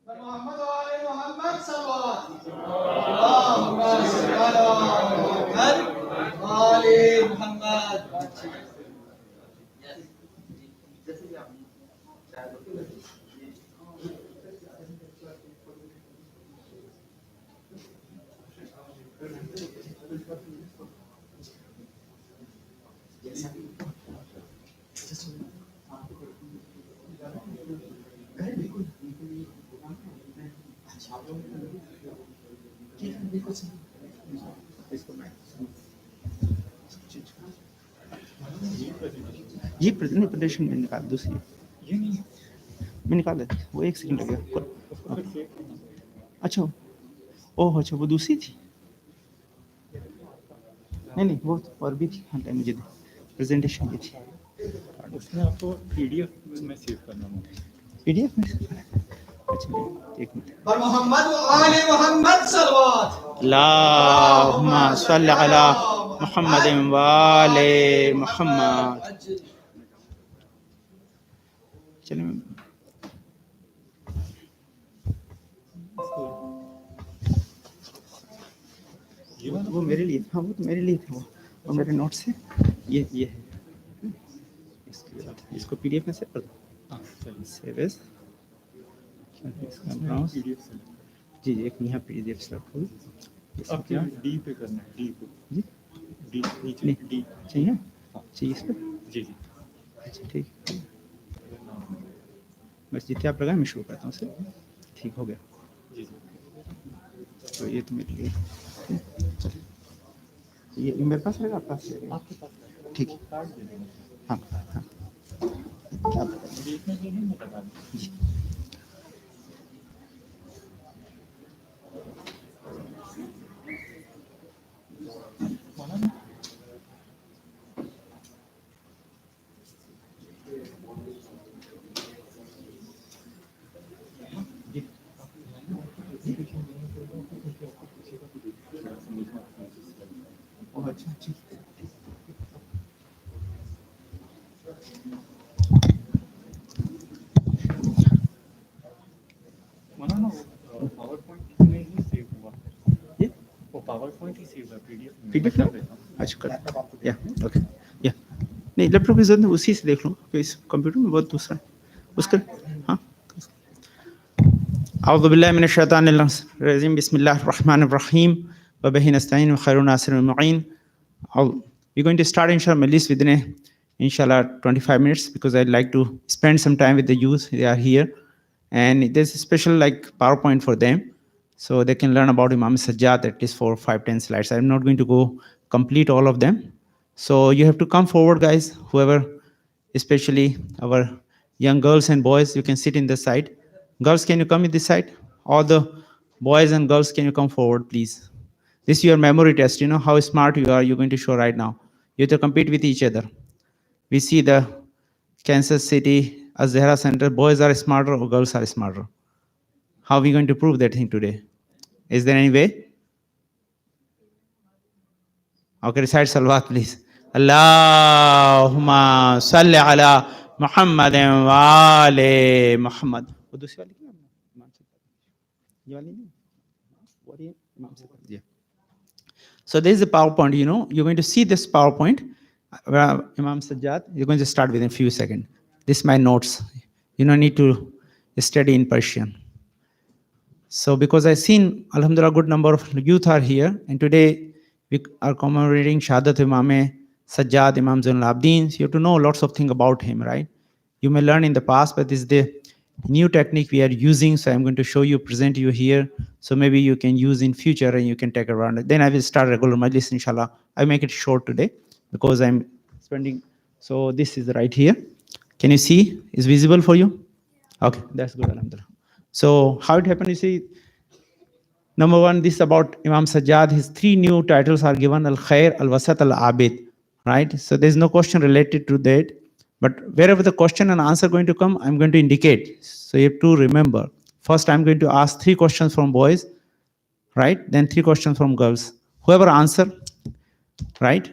Speaker 4: ومحمد وآل محمد صلوات اللهم صل على محمد وآل محمد.
Speaker 3: ये presentation में निकाल दूसरी मैं निकाल देता वो 1 सेकंड लगेगा अच्छा ओह अच्छा वो दूसरी थी नहीं वो और भी थी हाँ टाइम मुझे दे प्रेजेंटेशन की थी
Speaker 7: उसमें आपको पीडीएफ में सेव करना होगा
Speaker 3: पीडीएफ में अच्छा एक मिनट
Speaker 4: पर मोहम्मद व आले मोहम्मद सलवात
Speaker 3: अल्लाहुम्मा सल्लि अला मुहम्मदिन व आले मुहम्मद चलिए वो मेरे लिए हाँ वो तो मेरे लिए था वो मेरे नोट्स है ये है इसके बाद इसको पीडीएफ में सेव कर दो
Speaker 7: हाँ चलिए
Speaker 3: सेव एज इसका ब्राउज
Speaker 7: पीडीएफ से
Speaker 3: जी एक यहाँ पीडीएफ सेलेक्ट करो
Speaker 7: अब क्या डी पे करना है डी पे
Speaker 3: जी
Speaker 7: डी नीचे
Speaker 3: नहीं
Speaker 7: डी
Speaker 3: चाहिए चाहिए इस पर
Speaker 7: जी जी
Speaker 3: अच्छा ठीक बस जितने आप लगाए मैं शुरू करता हूँ सर ठीक हो गया
Speaker 7: जी जी
Speaker 3: तो ये तो मेरे लिए चलिए ये मेरे पास रहेगा आपके पास रहेगा
Speaker 7: आपके पास
Speaker 3: ठीक है
Speaker 7: कार्ड दे देंगे
Speaker 3: हाँ हाँ आप बताइए
Speaker 7: देखने के लिए मैं लगा दूँ
Speaker 3: जी
Speaker 7: मौलाना
Speaker 3: ओह अच्छा ठीक
Speaker 7: मौलाना वो पावर पॉइंट में ही सेव हुआ
Speaker 3: ये
Speaker 7: वो पावर पॉइंट ही सेव है पीडीएफ में
Speaker 3: पीडीएफ
Speaker 7: मैं
Speaker 3: में
Speaker 7: कर देता हूँ
Speaker 3: अच्छा कर या ओके या नहीं लैपटॉप की जरूरत नहीं उसी से देख लो कि इस कंप्यूटर में बहुत दूसरा है उसका हाँ अऊज़ु बिल्लाहि मिनश शैतानिर रजीम बिस्मिल्लाहिर रहमानिर रहीम व बिही नस्तईन व Khairun Nasirul Mueen we're going to start inshallah Majlis within inshallah 25 minutes because I'd like to spend some time with the youth. They are here and there's a special like PowerPoint for them so they can learn about Imam Sajjad at least 4, 5, 10 slides. I'm not going to go complete all of them. So you have to come forward guys, whoever, especially our young girls and boys, you can sit in this side. Girls, can you come in this side? All the boys and girls, can you come forward please? This is your memory test, you know how smart you are, you're going to show right now. You have to compete with each other. We see the Kansas City, Az-Zahra Center, boys are smarter or girls are smarter. How are we going to prove that thing today? Is there any way? Okay, recite Salawat please. Allahumma salli ala Muhammadin wa ali Muhammad. वो दूसरी वाली क्या है? ये वाली नहीं? What is it? Yeah. So there is a PowerPoint, you know, you're going to see this PowerPoint. Imam Sajjad, you're going to start within a few seconds. This is my notes. You don't need to study in Persian. So because I've seen, alhamdulillah, good number of youth are here. And today we are commemorating Shahadat Imam Sajjad, Imam Zainul Abidin. So you have to know lots of things about him, right? You may learn in the past, but this is the new technique we are using. So I'm going to show you, present you here. So maybe you can use in future and you can take around it. Then I will start regular Majlis, inshallah. I make it short today because I'm spending. So this is right here. Can you see? Is visible for you? Okay, that's good, alhamdulillah. So how it happened, you see, number one, this is about Imam Sajjad. His 3 new titles are given, Al-Khair, Al-Wasat, Al-Abid, right? So there's no question related to that. But wherever the question and answer going to come, I'm going to indicate. So you have to remember. First, I'm going to ask 3 questions from boys, right? Then 3 questions from girls. Whoever answer, right?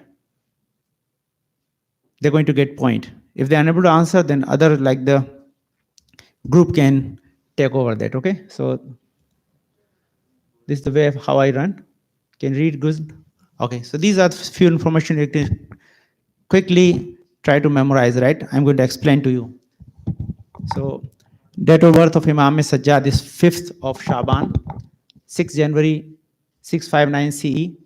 Speaker 3: They're going to get point. If they're unable to answer, then other like the group can take over that, okay? So this is the way of how I run. Can read good? Okay, so these are few information you can quickly try to memorize, right? I'm going to explain to you. So date of birth of Imam Sajjad is 5th of Shaban, 6 January 659 CE.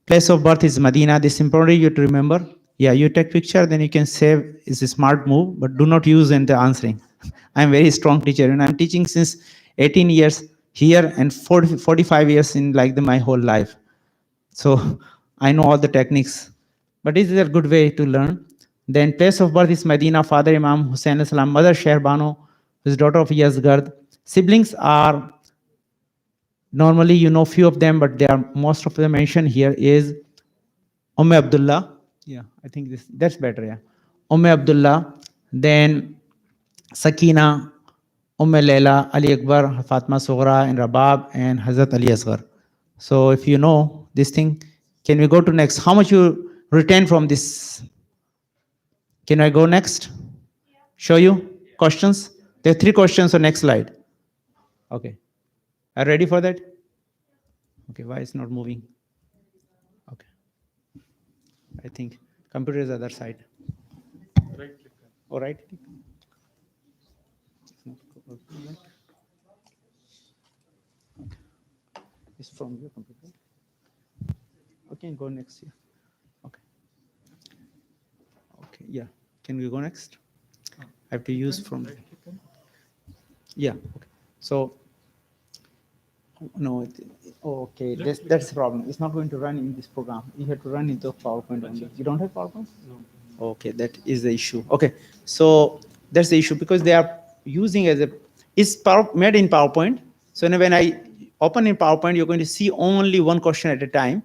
Speaker 3: Place of birth is Medina. This is important you to remember. Yeah, you take picture, then you can save. It's a smart move, but do not use in the answering. I'm very strong teacher, and I'm teaching since 18 years here and 45 years in like my whole life. So I know all the techniques, but this is a good way to learn. Then place of birth is Medina. Father Imam Hussain salam, mother Sherbano, his daughter of Yazgard. Siblings are normally few of them, but they are most of them mentioned here is Abdullah. Yeah, I think that's better. Yeah, Abdullah. Then Sakina, Layla, Ali Akbar, Fatma Sughra, and Rabab, and Hazrat Ali Asghar. So if you know this thing, can we go to next? How much you retain from this? Can I go next? Show you questions? There are 3 questions on next slide. Okay. Are you ready for that? Okay, why it's not moving? Okay. I think computer is other side.
Speaker 7: Right click.
Speaker 3: All right. It's from your computer. Okay, go next here. Okay. Okay, yeah. Can we go next? I have to use from.
Speaker 7: Right click on.
Speaker 3: Yeah. Okay. So. No. Okay. That's the problem. It's not going to run in this program. You have to run into PowerPoint only. You don't have PowerPoint?
Speaker 7: No.
Speaker 3: Okay, that is the issue. Okay, so that's the issue because they are using it's made in PowerPoint. So when I open in PowerPoint, you're going to see only one question at a time,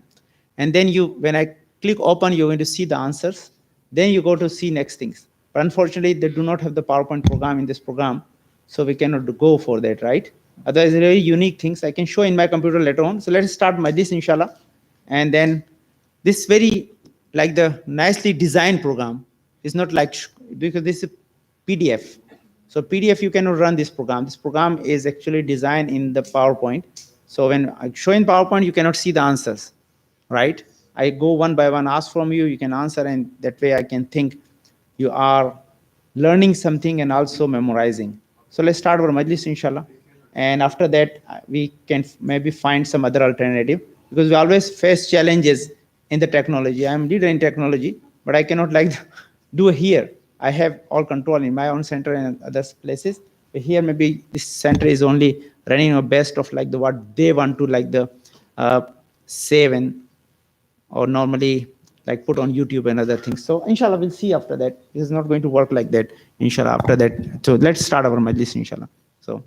Speaker 3: and then when I click open, you're going to see the answers. Then you go to see next things. But unfortunately, they do not have the PowerPoint program in this program, so we cannot go for that, right? Otherwise, very unique things I can show in my computer later on. So let's start Majlis, inshallah, and then this very like the nicely designed program. It's not like, because this is PDF. So PDF, you cannot run this program. This program is actually designed in the PowerPoint. So when I show in PowerPoint, you cannot see the answers, right? I go one by one, ask from you, you can answer, and that way I can think you are learning something and also memorizing. So let's start our Majlis, inshallah. And after that, we can maybe find some other alternative, because we always face challenges in the technology. I'm leader in technology, but I cannot do here. I have all control in my own center and other places. But here, maybe this center is only running a best of what they want to save or normally put on YouTube and other things. So inshallah, we'll see after that. It's not going to work like that, inshallah, after that. So let's start our majlis, inshallah. So.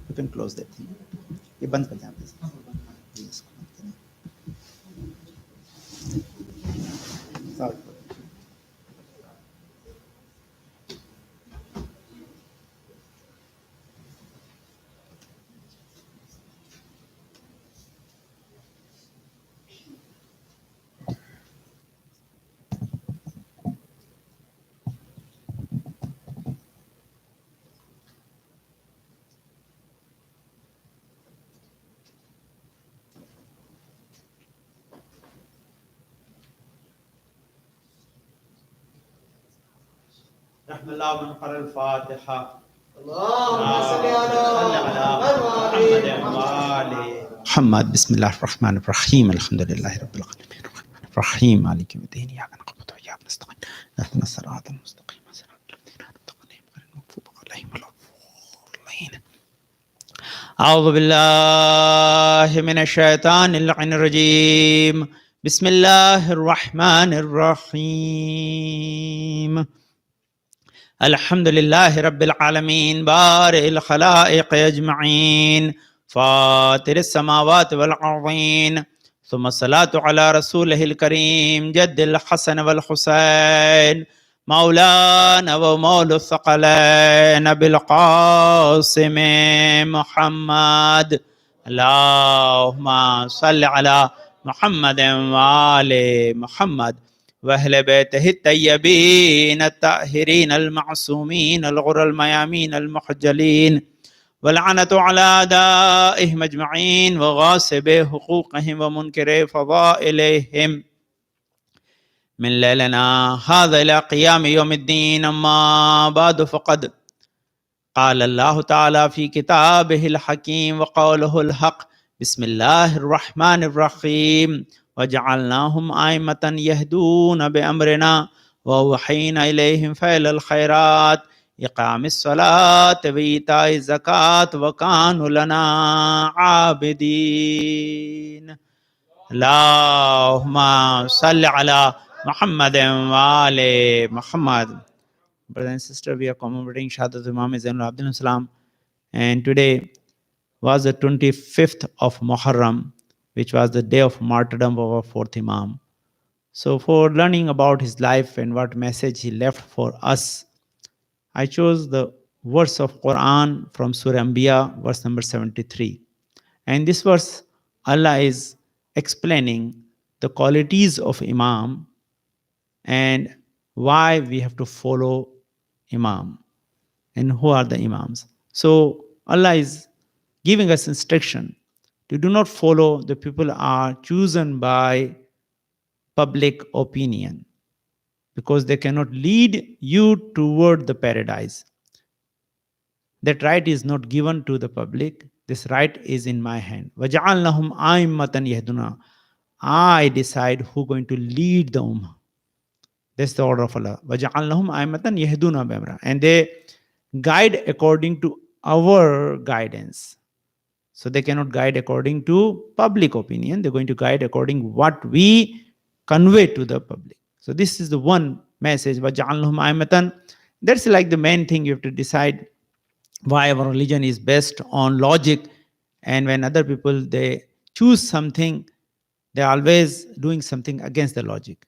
Speaker 3: You can close that thing. ये बंद कर दें आप इसको. Sorry. رحم الله من قرأ الفاتحة. اللهم صل على محمد. بسم الله الرحمن الرحيم. الحمد لله رب العالمين الرحمن الرحيم مالك يوم الدين إياك نعبد وإياك نستعين اهدنا الصراط المستقيم صراط الذين أنعمت عليهم غير المغضوب عليهم ولا الضالين. أعوذ بالله من الشيطان اللعين الرجيم. بسم الله الرحمن الرحيم. الحمد لله رب العالمين بارئ الخلائق أجمعين فاطر السماوات والأرضين ثم الصلاة على رسوله الكريم جد الحسن والحسين مولانا ومولى الثقلين بالقاسم محمد. اللهم صل على محمد وآل محمد وأهل بيته الطيبين الطاهرين المعصومين الغر الميامين المحجلين والعنة على أعدائهم أجمعين وغاصبي حقوقهم ومنكري فضائلهم من ليلنا هذا إلى قيام يوم الدين. أما بعد فقد قال الله تعالى في كتابه الحكيم وقوله الحق. بسم الله الرحمن الرحيم. وجعلناهم أئمة يهدون بأمرنا وأوحينا إليهم فعل الخيرات إقام الصلاة وإيتاء الزكاة وكانوا لنا عابدين. اللهم صل على Muhammad وآل Muhammad. Brothers and sisters, we are commemorating Shahadat Imam Zainul Abidin Salam, and today was the 25th of Muharram, which was the day of martyrdom of our fourth Imam. So for learning about his life and what message he left for us, I chose the verse of Quran from Surah Anbiya, verse number 73. And this verse, Allah is explaining the qualities of Imam and why we have to follow Imam and who are the Imams. So Allah is giving us instruction to do not follow the people who are chosen by public opinion, because they cannot lead you toward the paradise. That right is not given to the public. This right is in my hand. وَجَعَلْنَهُمْ آئِمَّةً يَهْدُونَ. I decide who going to lead the ummah. That's the order of Allah. وَجَعَلْنَهُمْ آئِمَّةً يَهْدُونَ بِأَمْرِنَا. And they guide according to our guidance. So they cannot guide according to public opinion. They're going to guide according what we convey to the public. So this is the one message. وَجَعَلْنَهُمْ آئِمَّةً. That's like the main thing you have to decide why our religion is based on logic. And when other people, they choose something, they're always doing something against the logic.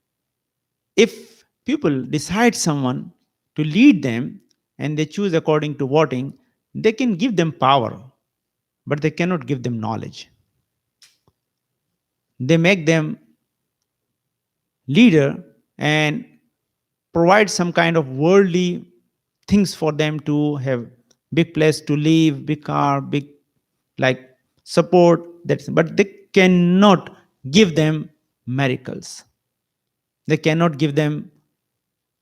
Speaker 3: If people decide someone to lead them and they choose according to voting, they can give them power, but they cannot give them knowledge. They make them leader and provide some kind of worldly things for them to have big place to live, big car, big like support, but they cannot give them miracles. They cannot give them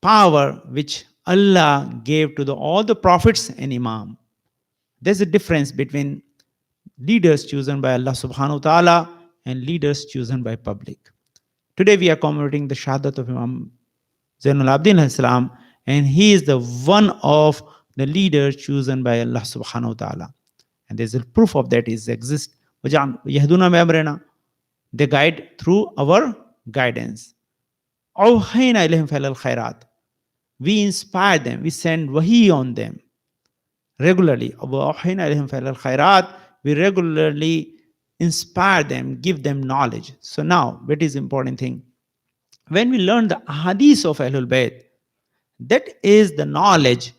Speaker 3: power which Allah gave to all the prophets and Imam. There's a difference between leaders chosen by Allah subhanahu wa ta'ala and leaders chosen by public. Today we are commemorating the Shahadat of Imam Zainul Abidin Salam, and he is the one of the leaders chosen by Allah subhanahu wa ta'ala. And there's a proof of that is exist. They guide through our guidance. We inspire them, we send wahi on them regularly. We regularly inspire them, give them knowledge. So now, what is the important thing? When we learn the hadith of Ahlul Bayt, that is the knowledge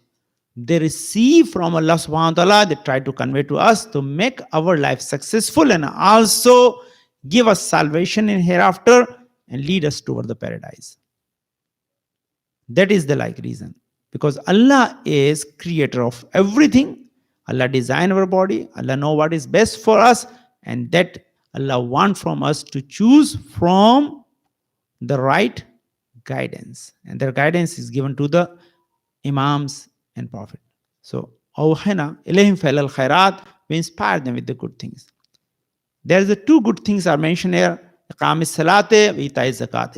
Speaker 3: they receive from Allah subhanahu wa ta'ala, they try to convey to us to make our life successful and also give us salvation in hereafter and lead us toward the paradise. That is the reason. Because Allah is creator of everything. Allah designed our body. Allah knows what is best for us. And that Allah wants from us to choose from the right guidance. And their guidance is given to the Imams and Prophet. So, awhana ilayhim fa'al khairat, we inspire them with the good things. There's the two good things are mentioned here. Iqam salate wa ita'i zakat.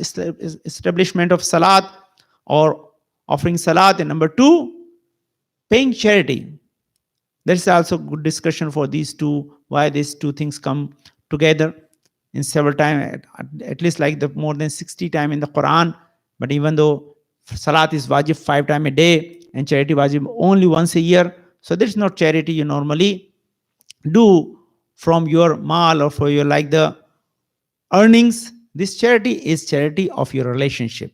Speaker 3: Establishment of salat or offering salat. And number two, paying charity. There's also good discussion for these two, why these two things come together in several times, at least more than 60 times in the Quran. But even though salat is wajib 5 times a day and charity wajib only once a year, so there's no charity you normally do from your mal or for your the earnings. This charity is charity of your relationship.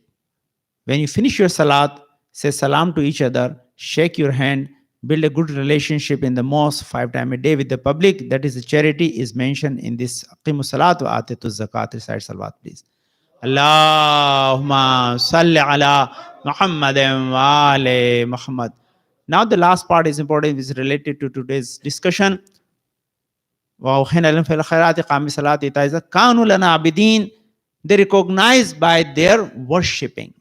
Speaker 3: When you finish your salat, say salam to each other, shake your hand, build a good relationship in the mosque 5 times a day with the public. That is the charity is mentioned in this Aqimu Salat wa Atitu Zakat. Recite Salawat, please. Allahumma salli ala Muhammadin wa ali Muhammad. Now the last part is important, is related to today's discussion. وَأَوْحَيْنَا إِلَيْهِمْ فِي الْخَيْرَاتِ قَامِ الصَّلَاةِ وَإِيتَاءِ الزَّكَاةِ كَانُوا لَنَا عَابِدِينَ. They recognize by their worshipping.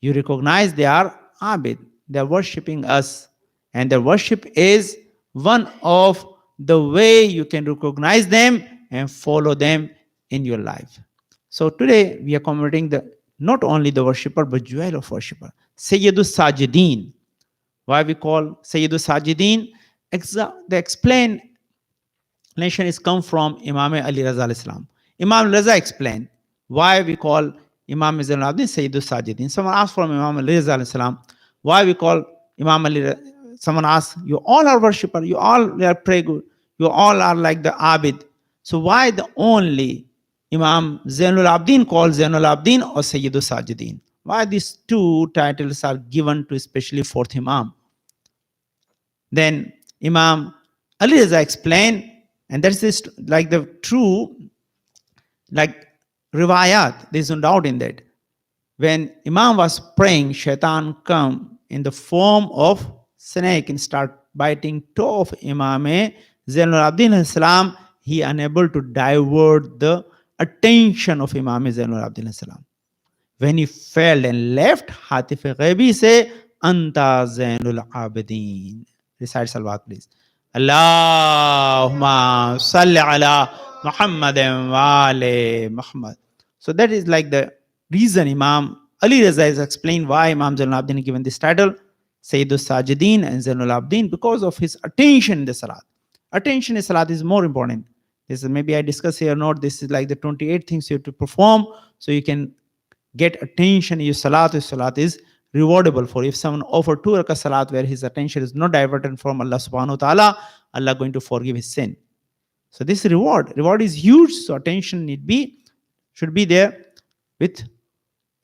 Speaker 3: You recognize they are abid. They are worshipping us. And their worship is one of the way you can recognize them and follow them in your life. So today we are commemorating not only the worshipper, but jewel of worshipper, Sayyidus Sajideen. Why we call Sayyidus Sajideen? The explanation is come from Imam Ali Raza alayhi salam. Imam Raza explained why we call Imam Zainul Abidin Sayyidus Sajideen. Someone asked from Imam Ali Raza alayhi salam, why we call Imam Ali. Someone asked, you all are worshipper, you all are pray good, you all are like the Abid. So why the only Imam Zainul Abidin called Zainul Abidin or Sayyidus Sajideen? Why these two titles are given to especially fourth Imam? Then Imam Ali Raza explained, and that's this like the true like riwayat, there's no doubt in that. When Imam was praying, Shaitan come in the form of snake and start biting toe of Imam Zainul Abidin Islam. He unable to divert the attention of Imam Zainul Abidin Islam. When he fell and left, Hatif Ghaibi say, Anta Zainul Abidin. Recite Salawat, please. Allahumma salli ala Muhammadin wa ali Muhammad. So that is like the reason Imam Ali Raza has explained why Imam Zainul Abidin given this title, Sayyidus Sajideen and Zainul Abidin, because of his attention in the Salat. Attention in Salat is more important. This is maybe I discuss here or not. This is like the 28 things you have to perform so you can get attention in your Salat. Your Salat is rewardable for. If someone offer 2 rakah Salat where his attention is not diverted from Allah subhanahu wa ta'ala, Allah going to forgive his sin. So this reward is huge. So attention should be there with,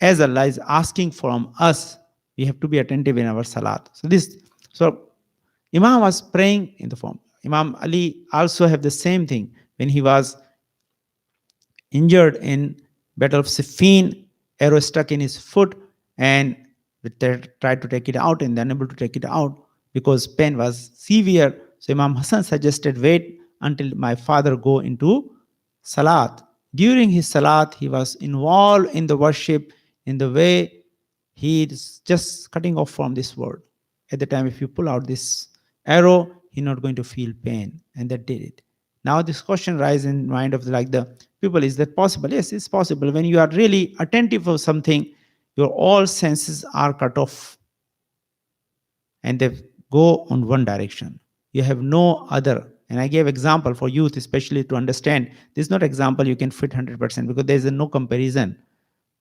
Speaker 3: as Allah is asking from us, we have to be attentive in our Salat. So Imam was praying in the form. Imam Ali also have the same thing. When he was injured in Battle of Siffin, arrow stuck in his foot, and they tried to take it out and they're unable to take it out because pain was severe. So Imam Hussain suggested, wait until my father go into Salat. During his Salat, he was involved in the worship in the way he is just cutting off from this world. At the time, if you pull out this arrow, he's not going to feel pain. And that did it. Now this question rises in mind of the people, is that possible? Yes, it's possible. When you are really attentive of something, your all senses are cut off. And they go on one direction. You have no other. And I gave example for youth, especially to understand. This is not example you can fit 100% because there is no comparison.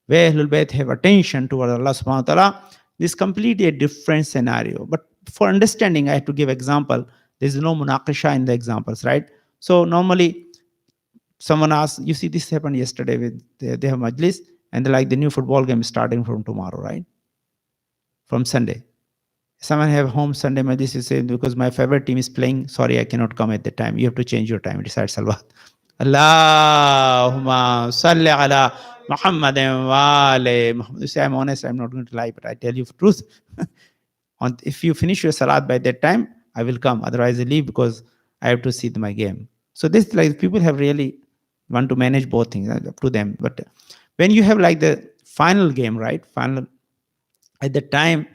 Speaker 3: Where Ahlul Bayt have attention toward Allah subhanahu wa ta'ala, this is completely a different scenario. But for understanding, I have to give example. There is no munaqisha in the examples, right? So normally, someone asks, you see this happened yesterday with, they have Majlis, and they're like, the new football game is starting from tomorrow, right? From Sunday. Someone have home Sunday Majlis, you say, because my favorite team is playing, sorry, I cannot come at the time. You have to change your time. Recite Salawat. Allahumma salli ala Muhammadin wa ali Muhammad. You say, I'm honest, I'm not going to lie, but I tell you the truth. If you finish your Salat by that time, I will come. Otherwise, I leave because I have to see my game. So this, like, people have really want to manage both things, up to them. But when you have like the final game, right? Final, at the time,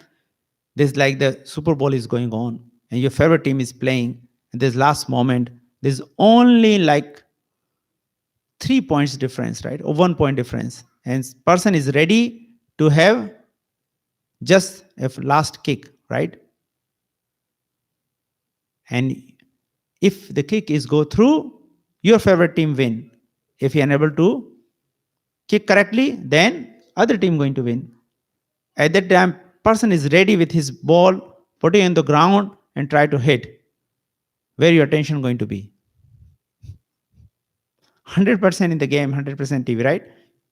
Speaker 3: there's like the Super Bowl is going on and your favorite team is playing, and there's last moment, there's only like 3 points difference, right? Or 1 point difference. And person is ready to have just a last kick, right? And if the kick is go through, your favorite team win. If you're unable to kick correctly, then other team going to win. At that time, person is ready with his ball, putting it on the ground and try to hit. Where your attention going to be? 100% in the game, 100% TV, right?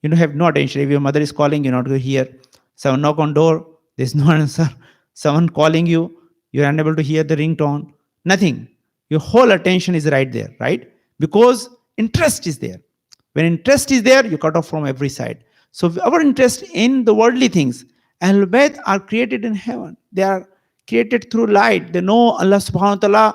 Speaker 3: You don't have no attention. If your mother is calling, you're not going to hear. Someone knock on door, there's no answer. Someone calling you, you're unable to hear the ringtone. Nothing. Your whole attention is right there, right? Because interest is there. When interest is there, you cut off from every side. So our interest in the worldly things, Ahlul Bayt are created in heaven. They are created through light. They know Allah subhanahu wa ta'ala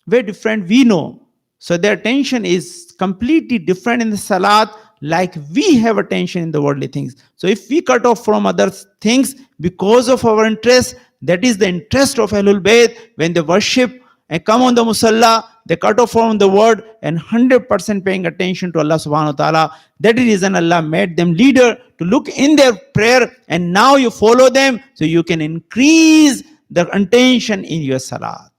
Speaker 3: very different we know. So their attention is completely different in the salat, like we have attention in the worldly things. So if we cut off from other things because of our interest, that is the interest of Ahlul Bayt. When they worship and come on the musalla, they cut off from the word and 100% paying attention to Allah subhanahu wa ta'ala. That is the reason Allah made them leader to look in their prayer, and now you follow them so you can increase the attention in your salat.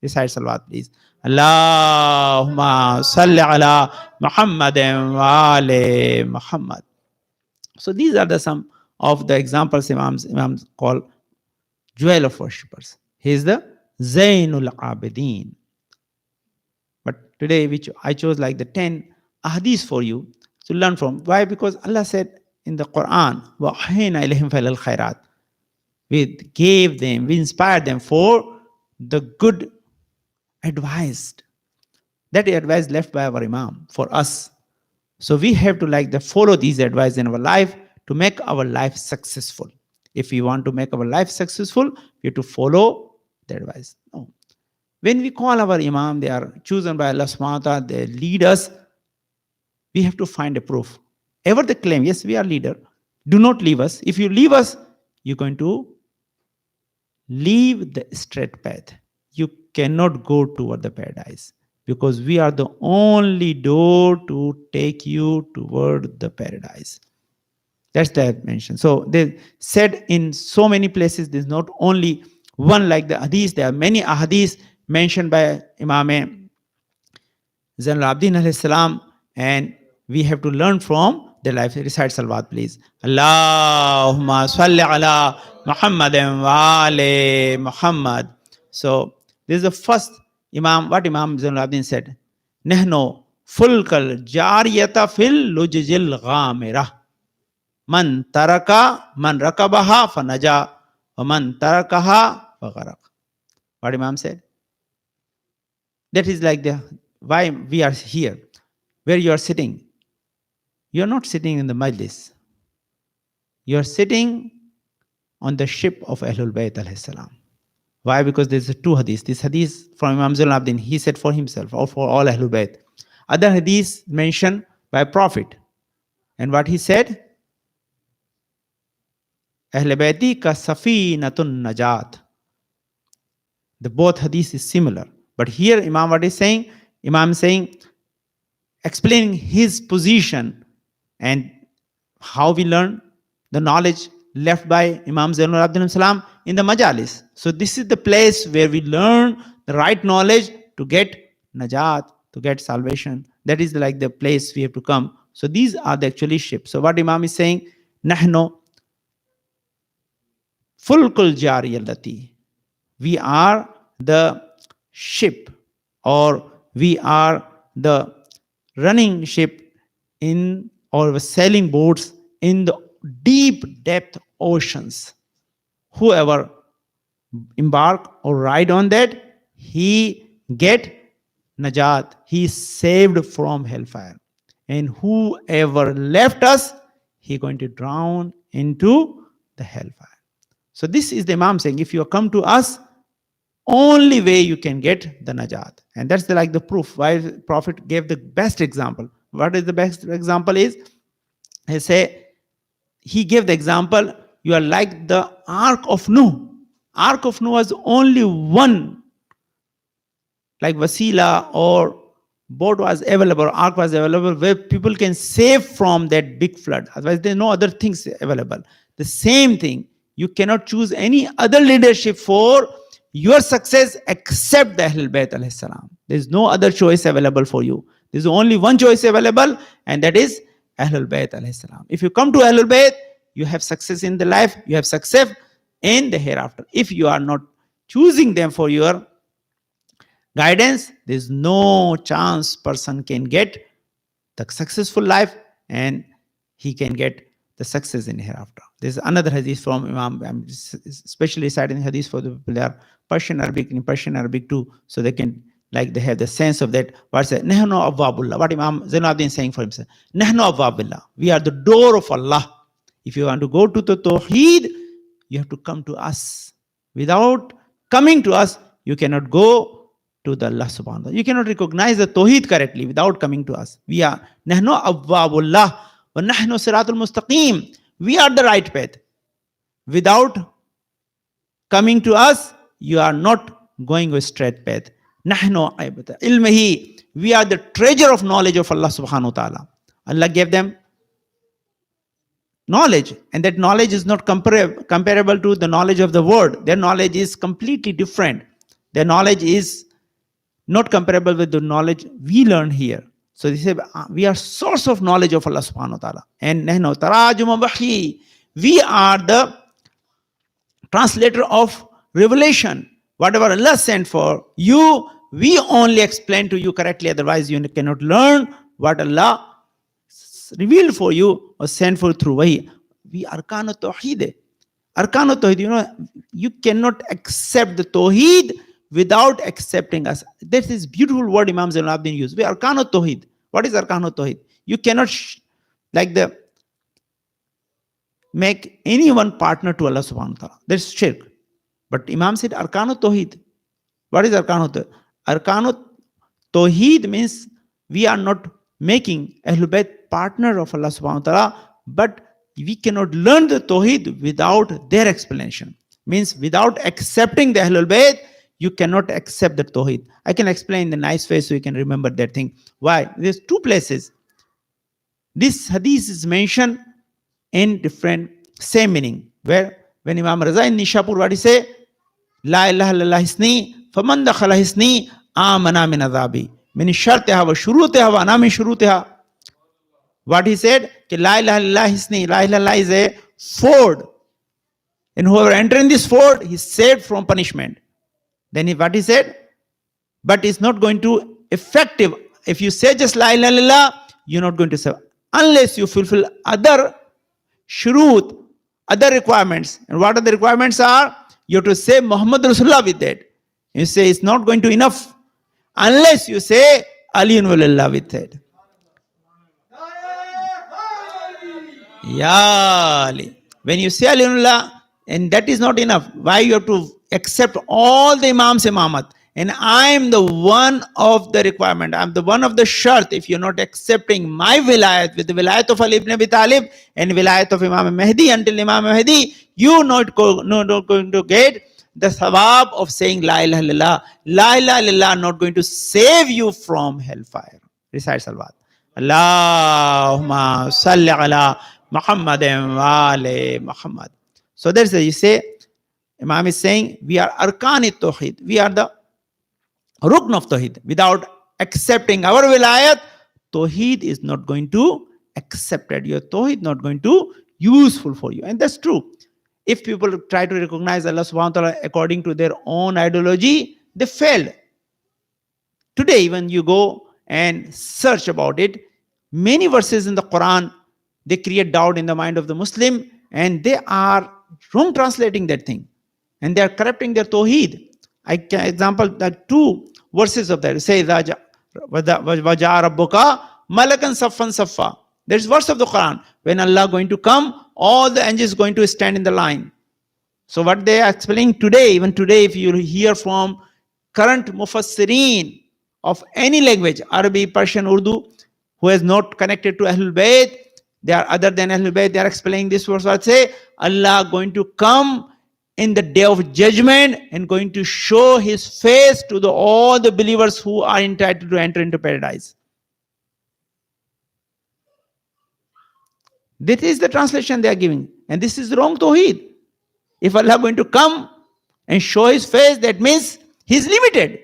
Speaker 3: Recite salawat, please. Allahumma salli ala Muhammadin wa ali Muhammad. So these are some of the examples Imams call jewel of worshippers. He is the Zainul Abidin. But today, which I chose like the 10 ahadith for you to learn from. Why? Because Allah said in the Quran, وَأَحْيَيْنَا إِلَيْهِمْ فَإِلَى الْخَيْرَاتِ. We gave them, we inspired them for the good advised. That advice left by our Imam for us. So we have to follow these advice in our life to make our life successful. If we want to make our life successful, we have to follow the advice. No. When we call our Imam, they are chosen by Allah subhanahu wa ta'ala, they lead us, we have to find a proof. Ever they claim, yes, we are leader, do not leave us. If you leave us, you're going to leave the straight path. You cannot go toward the paradise, because we are the only door to take you toward the paradise. That's the mention. So they said in so many places, there's not only one like the hadith, there are many ahadith mentioned by Imam Zainul Abidin alayhi salam, and we have to learn from their life. Recite salawat, please. Allahumma salli ala Muhammadin wa ali Muhammad. So this is the first Imam, what Imam Zainul Abidin said. Nehno fulkal jariyata fil lujjil ghamira. Man taraka, man rakabaha fanaja, wa man tarakaha fagharaq. What Imam said? That is like the why we are here. Where you are sitting. You are not sitting in the Majlis. You are sitting on the ship of Ahlul Bayt alayhi salam. Why? Because there is two hadiths. This hadith from Imam Zainul Abidin, he said for himself or for all Ahlul Bayt. Other hadiths mentioned by Prophet. And what he said? Ahlul Bayti ka safinatun najat. The both hadiths is similar. But here Imam what is saying? Imam saying, explaining his position and how we learn the knowledge left by Imam Zainul Abidin salam in the Majlis. So this is the place where we learn the right knowledge to get najat, to get salvation. That is like the place we have to come. So these are the actually ships. So what Imam is saying, Nahno fulkul jariyallati. We are the ship, or we are the running ship in, or sailing boats in the deep depth oceans. Whoever embark or ride on that, he get najat, he is saved from hellfire. And whoever left us, he going to drown into the hellfire. So this is the Imam saying, if you come to us, only way you can get the najat. And that's like the proof why the Prophet gave the best example. What is the best example is? He gave the example, you are like the Ark of Noah. Ark of Noah was only one, like wasila or boat was available, ark was available, where people can save from that big flood. Otherwise, there are no other things available. The same thing, you cannot choose any other leadership for your success except the Ahlul Bayt alayhi salam. There is no other choice available for you. There is only one choice available, and that is Ahlul Bayt alayhi salam. If you come to Ahlul Bayt, you have success in the life, you have success in the hereafter. If you are not choosing them for your guidance, there is no chance person can get the successful life and he can get the success in hereafter. There's another hadith from Imam, I'm especially citing hadith for the people that are Persian Arabic, in Persian Arabic too, so they can, like they have the sense of that. What's that? Nahnu abwabullah. What Imam Zainul Abidin is saying for himself. Nahnu abwabillah. We are the door of Allah. If you want to go to the Tawheed, you have to come to us. Without coming to us, you cannot go to the Allah subhanahu wa ta'ala. You cannot recognize the Tawheed correctly without coming to us. We are Nahnu Awwabullah wa Nahnu Siratul Mustaqim. We are the right path. Without coming to us, you are not going a straight path. Nahnu ilmihi. We are the treasure of knowledge of Allah subhanahu wa ta'ala. Allah gave them knowledge, and that knowledge is not comparable to the knowledge of the world. Their knowledge is completely different. Their knowledge is not comparable with the knowledge we learn here. So they say we are source of knowledge of Allah subhanahu wa ta'ala. And nahnu tarajum wahyi. We are the translator of revelation. Whatever Allah sent for you, we only explain to you correctly. Otherwise, you cannot learn what Allah revealed for you or sent for through wahi. We arkanu tawheed. Arkanu tawheed, you cannot accept the tawheed without accepting us. This is beautiful word Imam Zainul Abidin used. We arkanu tawheed. What is arkanu tawheed? You cannot make anyone partner to Allah subhanahu wa ta'ala. That's shirk. But Imam said arkanu tawheed. What is arkanu tawheed? Arkanu tawheed means we are not making Ahlul Bayt partner of Allah subhanahu wa ta'ala, but we cannot learn the Tawheed without their explanation. Means without accepting the Ahlul Bayt, you cannot accept the Tawheed. I can explain in a nice way so you can remember that thing. Why? There's two places. This hadith is mentioned in different, same meaning. Where when Imam Raza in Nishapur, what he say? La ilaha illallah hisni, faman dakhala hisni, amana min adhabi. Min shartiha wa shurutiha wa ana min shurutiha. What he said? La ilaha illallah hisni. La ilaha illallah is a ford. And whoever enters in this ford, he's saved from punishment. Then what he said? But it's not going to effective. If you say just la ilaha illallah, you're not going to save. Unless you fulfill other shurut, other requirements. And what are the requirements are? You have to say Muhammad Rasulullah with that. You say it's not going to enough. Unless you say Aliyun Walillah with that. Ya Ali. When you say Aliyullah, and that is not enough. Why you have to accept all the Imams Imamat? And I am the one of the requirement. I am the one of the shart. If you're not accepting my wilayat with the wilayat of Ali ibn Abi Talib and wilayat of Imam Mahdi until Imam Mahdi, you not going to get the thawab of saying La ilaha illallah. La ilaha illallah not going to save you from hellfire. Recite salawat. Allahumma salli ala Muhammadin wa ali Muhammad. So that's it. You say, Imam is saying, we are arkan tawheed. We are the rukn of tawheed. Without accepting our wilayat, tawheed is not going to accept it. Your tawheed not going to useful for you. And that's true. If people try to recognize Allah subhanahu wa ta'ala according to their own ideology, they failed. Today, when you go and search about it, many verses in the Quran, they create doubt in the mind of the Muslim, and they are wrong translating that thing. And they are corrupting their tawheed. I can example that two verses of that. Say, Waja Rabbuka Malakan Saffan Saffa. There's verse of the Quran. When Allah going to come, all the angels going to stand in the line. So what they are explaining today, even today, if you hear from current mufassirin of any language, Arabic, Persian, Urdu, who is not connected to Ahlul Bayt, they are other than Ahlul Bayt, they are explaining this verse. What say? Allah going to come in the day of judgment and going to show his face to all the believers who are entitled to enter into paradise. This is the translation they are giving. And this is wrong tawheed. If Allah going to come and show his face, that means he is limited.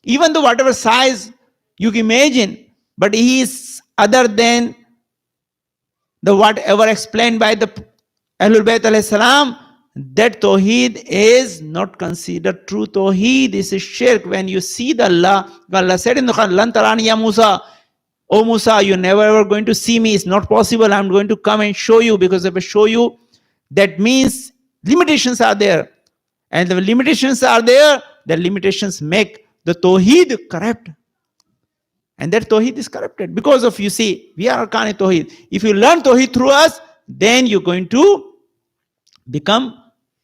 Speaker 3: Even though whatever size you can imagine, but he is other than the whatever explained by the Ahlul Bayt alayhi salam, that tawheed is not considered true tawheed. This is shirk. When you see the Allah said in the Quran, Lan tarani ya Musa, oh Musa, you're never ever going to see me. It's not possible. I'm going to come and show you, because if I show you, that means limitations are there. And the limitations are there, the limitations make the tawheed corrupt. And that tawheed is corrupted. Because of, you see, we are arkan tawheed. If you learn tawheed through us, then you're going to become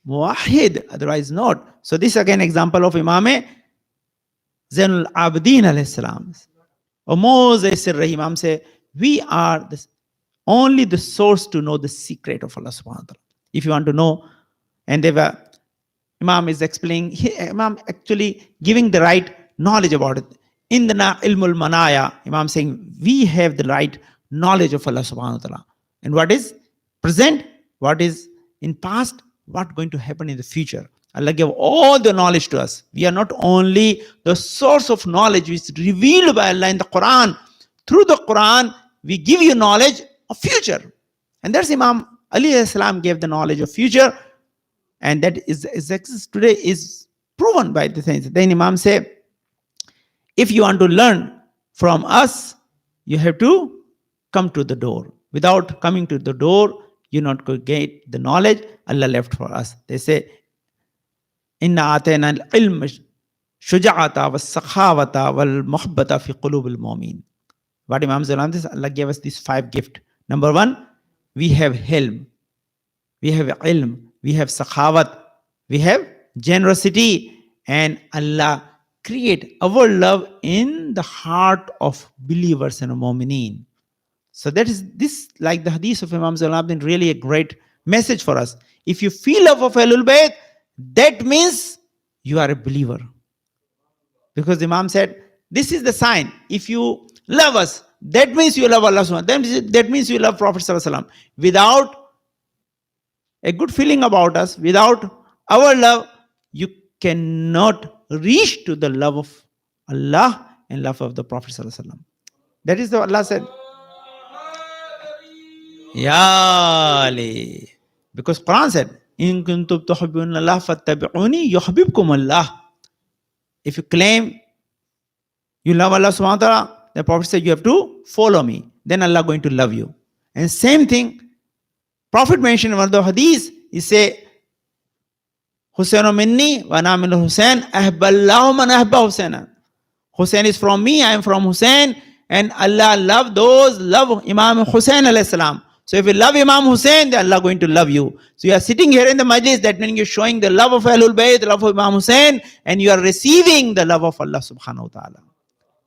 Speaker 3: muwahhid, otherwise not. So this again example of Imam Zainul Abidin alayhi salam. Or Moses Imam say, we are only the source to know the secret of Allah subhanahu wa ta'ala. If you want to know, and they were, Imam is explaining, Imam actually giving the right knowledge about it. In the Ilmul Manaya, Imam saying, we have the right knowledge of Allah subhanahu wa ta'ala. And what is present, what is in past, what going to happen in the future. Allah gave all the knowledge to us. We are not only the source of knowledge which is revealed by Allah in the Quran. Through the Quran, we give you knowledge of future. And that's Imam Ali alayhi salam gave the knowledge of future. And that is today is proven by the things. Then Imam say, if you want to learn from us, you have to come to the door. Without coming to the door, you're not going to get the knowledge Allah left for us. They say, Inna atayna al-ilm shuja'ata was-sakhawata wal-muhabbata fi qulub al-mu'min. What Imam Zalam says, Allah gave us these 5 gifts. Number 1, we have hilm, we have ilm, we have sakhawat, we have generosity, and Allah create our love in the heart of believers and mu'mineen. So that is this, like the hadith of Imam Zainul really a great message for us. If you feel love of Ahlul Bayt, that means you are a believer. Because Imam said, this is the sign. If you love us, that means you love Allah subhanahu wa ta'ala. That means you love Prophet sallallahu alaihi wasallam. Without a good feeling about us, without our love, you cannot reach to the love of Allah and love of the Prophet sallallahu alaihi wasallam. That is what Allah said. Ya Ali. Because Quran said, In kuntum tuhibbuna Allah fattabi'uni yuhibbukum Allah. If you claim you love Allah subhanahu wa ta'ala, the Prophet said you have to follow me. Then Allah going to love you. And same thing, Prophet mentioned in one of the hadith, he say, Hussain minni wa ana min Hussain, ahballahu man ahba Hussain. Hussain is from me, I am from Hussain, and Allah love Imam Hussain alayhi salam. So if you love Imam Hussain, then Allah going to love you. So you are sitting here in the majlis, that means you're showing the love of Ahlul Bayt, the love of Imam Hussain, and you are receiving the love of Allah subhanahu wa ta'ala.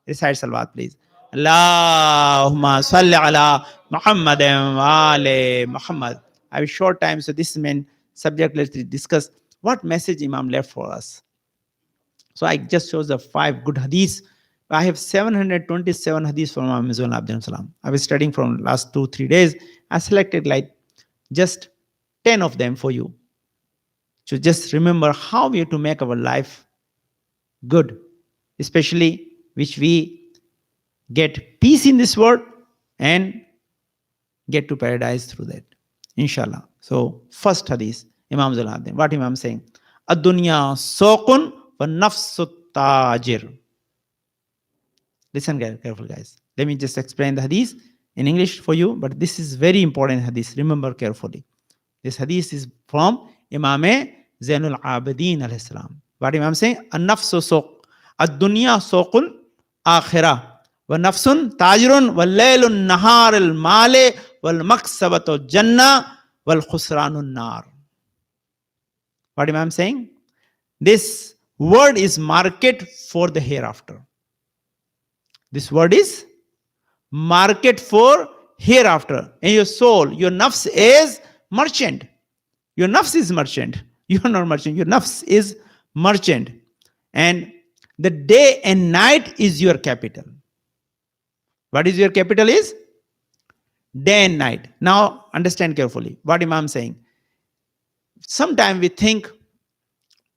Speaker 3: Recite salawat, please. Allahumma salli ala Muhammadin wa ali Muhammad. I have a short time, so this main subject, let's discuss what message Imam left for us. So I just chose the 5 good hadiths. I have 727 hadiths from Imam Zainul Abidin salam. I was studying from last 2-3 days. I selected like just 10 of them for you. So just remember how we have to make our life good, especially which we get peace in this world and get to paradise through that. Inshallah. So first hadith, Imam Zainul Abidin. What Imam saying? Ad-dunya suqun wa nafsu tajir. Listen careful, guys. Let me just explain the hadith in English for you, but this is very important hadith. Remember carefully. This hadith is from Imam Zainul Abidin alayhi salam. What Imam saying? An-nafsu suq. Ad-dunya suqul akhirah. Wa nafsun tajirun wal laylun nahar al male wal maksabatu jannah wal khusranun nar. What Imam saying? This word is market for the hereafter. This word is market for hereafter. And your soul, your nafs is merchant. Your nafs is merchant. You are not merchant. Your nafs is merchant. And the day and night is your capital. What is your capital is? Day and night. Now understand carefully what Imam is saying. Sometimes we think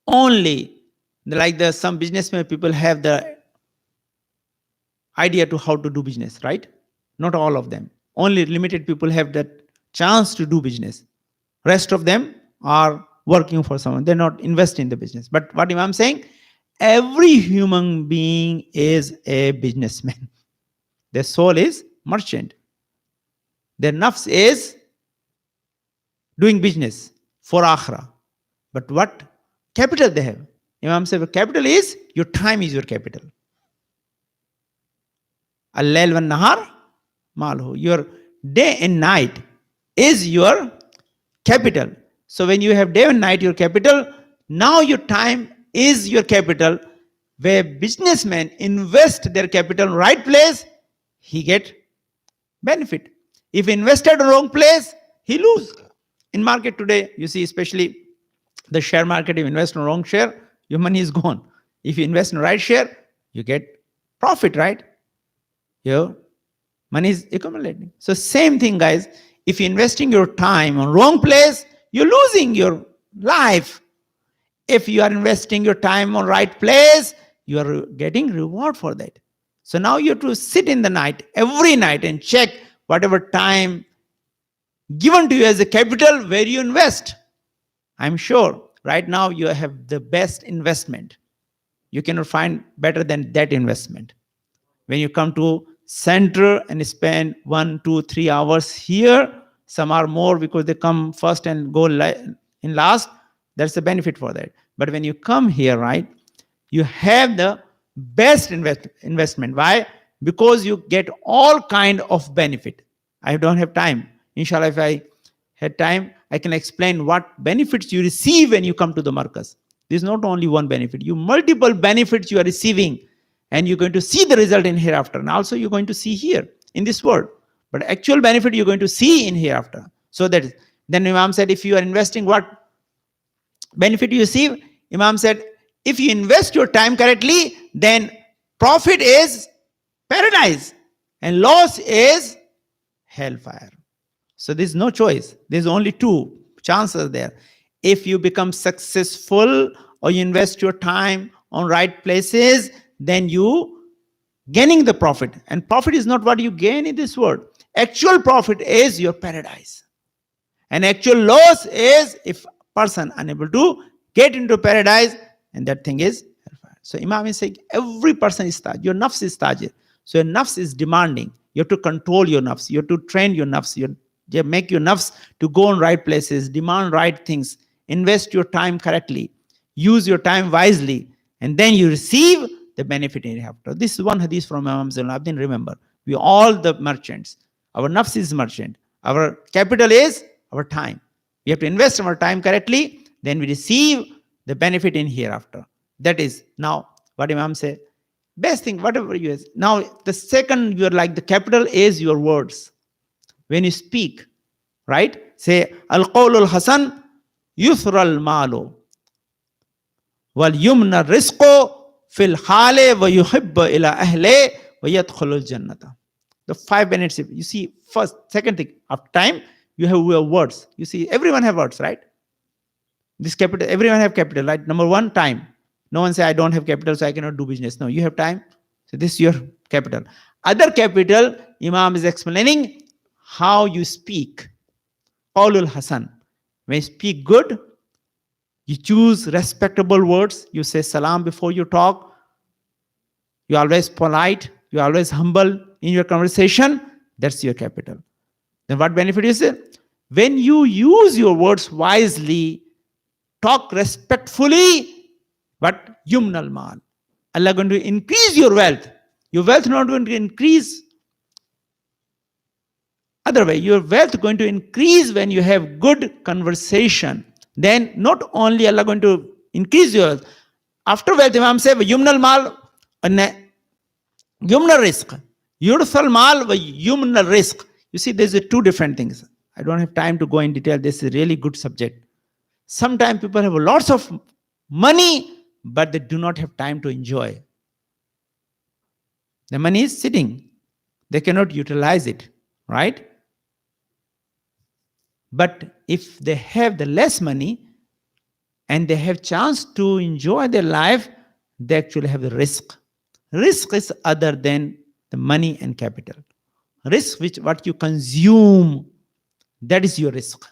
Speaker 3: only like some businessmen people have the idea to how to do business, right? Not all of them. Only limited people have that chance to do business. Rest of them are working for someone. They're not investing in the business. But what Imam is saying, every human being is a businessman. Their soul is merchant. Their nafs is doing business for akhirah. But what capital they have? Imam said, capital is, your time is your capital. Al-layl wa nahar malhu. Your day and night is your capital. So when you have day and night, your capital, now your time is your capital. Where businessmen invest their capital in right place, he get benefit. If invested in wrong place, he lose. In market today, you see, especially the share market, if you invest in wrong share, your money is gone. If you invest in right share, you get profit, right? Your money is accumulating. So same thing, guys. If you're investing your time on wrong place, you're losing your life. If you are investing your time on right place, you are getting reward for that. So now you have to sit in the night, every night, and check whatever time given to you as a capital where you invest. I'm sure right now you have the best investment. You cannot find better than that investment. When you come to center and spend 1, 2, 3 hours here, some are more because they come first and go in last. That's the benefit for that. But when you come here, right, you have the best investment. Why? Because you get all kind of benefit. I don't have time. Inshallah, if I had time, I can explain what benefits you receive when you come to the markaz. There's not only one benefit. You multiple benefits you are receiving, and you're going to see the result in hereafter. And also you're going to see here in this world. But actual benefit you're going to see in hereafter. So that then Imam said, if you are investing, what benefit you receive? Imam said, if you invest your time correctly, then profit is paradise and loss is hellfire. So there's no choice. There's only two chances there. If you become successful or you invest your time on right places, then you gaining the profit. And profit is not what you gain in this world. Actual profit is your paradise. And actual loss is if person unable to get into paradise, and that thing is hellfire. So Imam is saying every person is tajir. Your nafs is tajir. So your nafs is demanding. You have to control your nafs. You have to train your nafs. You make your nafs to go in right places, demand right things, invest your time correctly, use your time wisely, and then you receive the benefit in hereafter. This is one hadith from Imam Zainul Abidin. Remember, we are all the merchants. Our nafs is merchant. Our capital is our time. We have to invest our time correctly, then we receive the benefit in hereafter. That is now what Imam said. Best thing, whatever you have. Now, the second, you're like the capital is your words. When you speak, right? Say, Al-Qawlul Hasan, Yusra al-Malu, Wal Yumna Rizqo, Fil Hale, Wa Yuhibba ila Ahle, Wa Yadkhulul Jannata. The 5 minutes, you see, first, second thing, after time, you have your words. You see, everyone have words, right? This capital, everyone have capital, right? Number one, time. No one say, I don't have capital, so I cannot do business. No, you have time. So this is your capital. Other capital, Imam is explaining how you speak. Qawlul Hasan. When you speak good, you choose respectable words. You say salam before you talk. You're always polite. You're always humble in your conversation. That's your capital. Then what benefit is it? When you use your words wisely, talk respectfully, but yumnal mal. Allah going to increase your wealth. Your wealth not going to increase. Other way, your wealth going to increase when you have good conversation. Then not only Allah going to increase your wealth. After wealth, Imam said, yumnal mal, yumna rizq. Yursal mal, yumna rizq. You see, there's two different things. I don't have time to go in detail. This is a really good subject. Sometimes people have lots of money, but they do not have time to enjoy. The money is sitting. They cannot utilize it, right? But if they have the less money and they have chance to enjoy their life, they actually have the risk. Risk is other than the money and capital. Risk, which what you consume, that is your risk.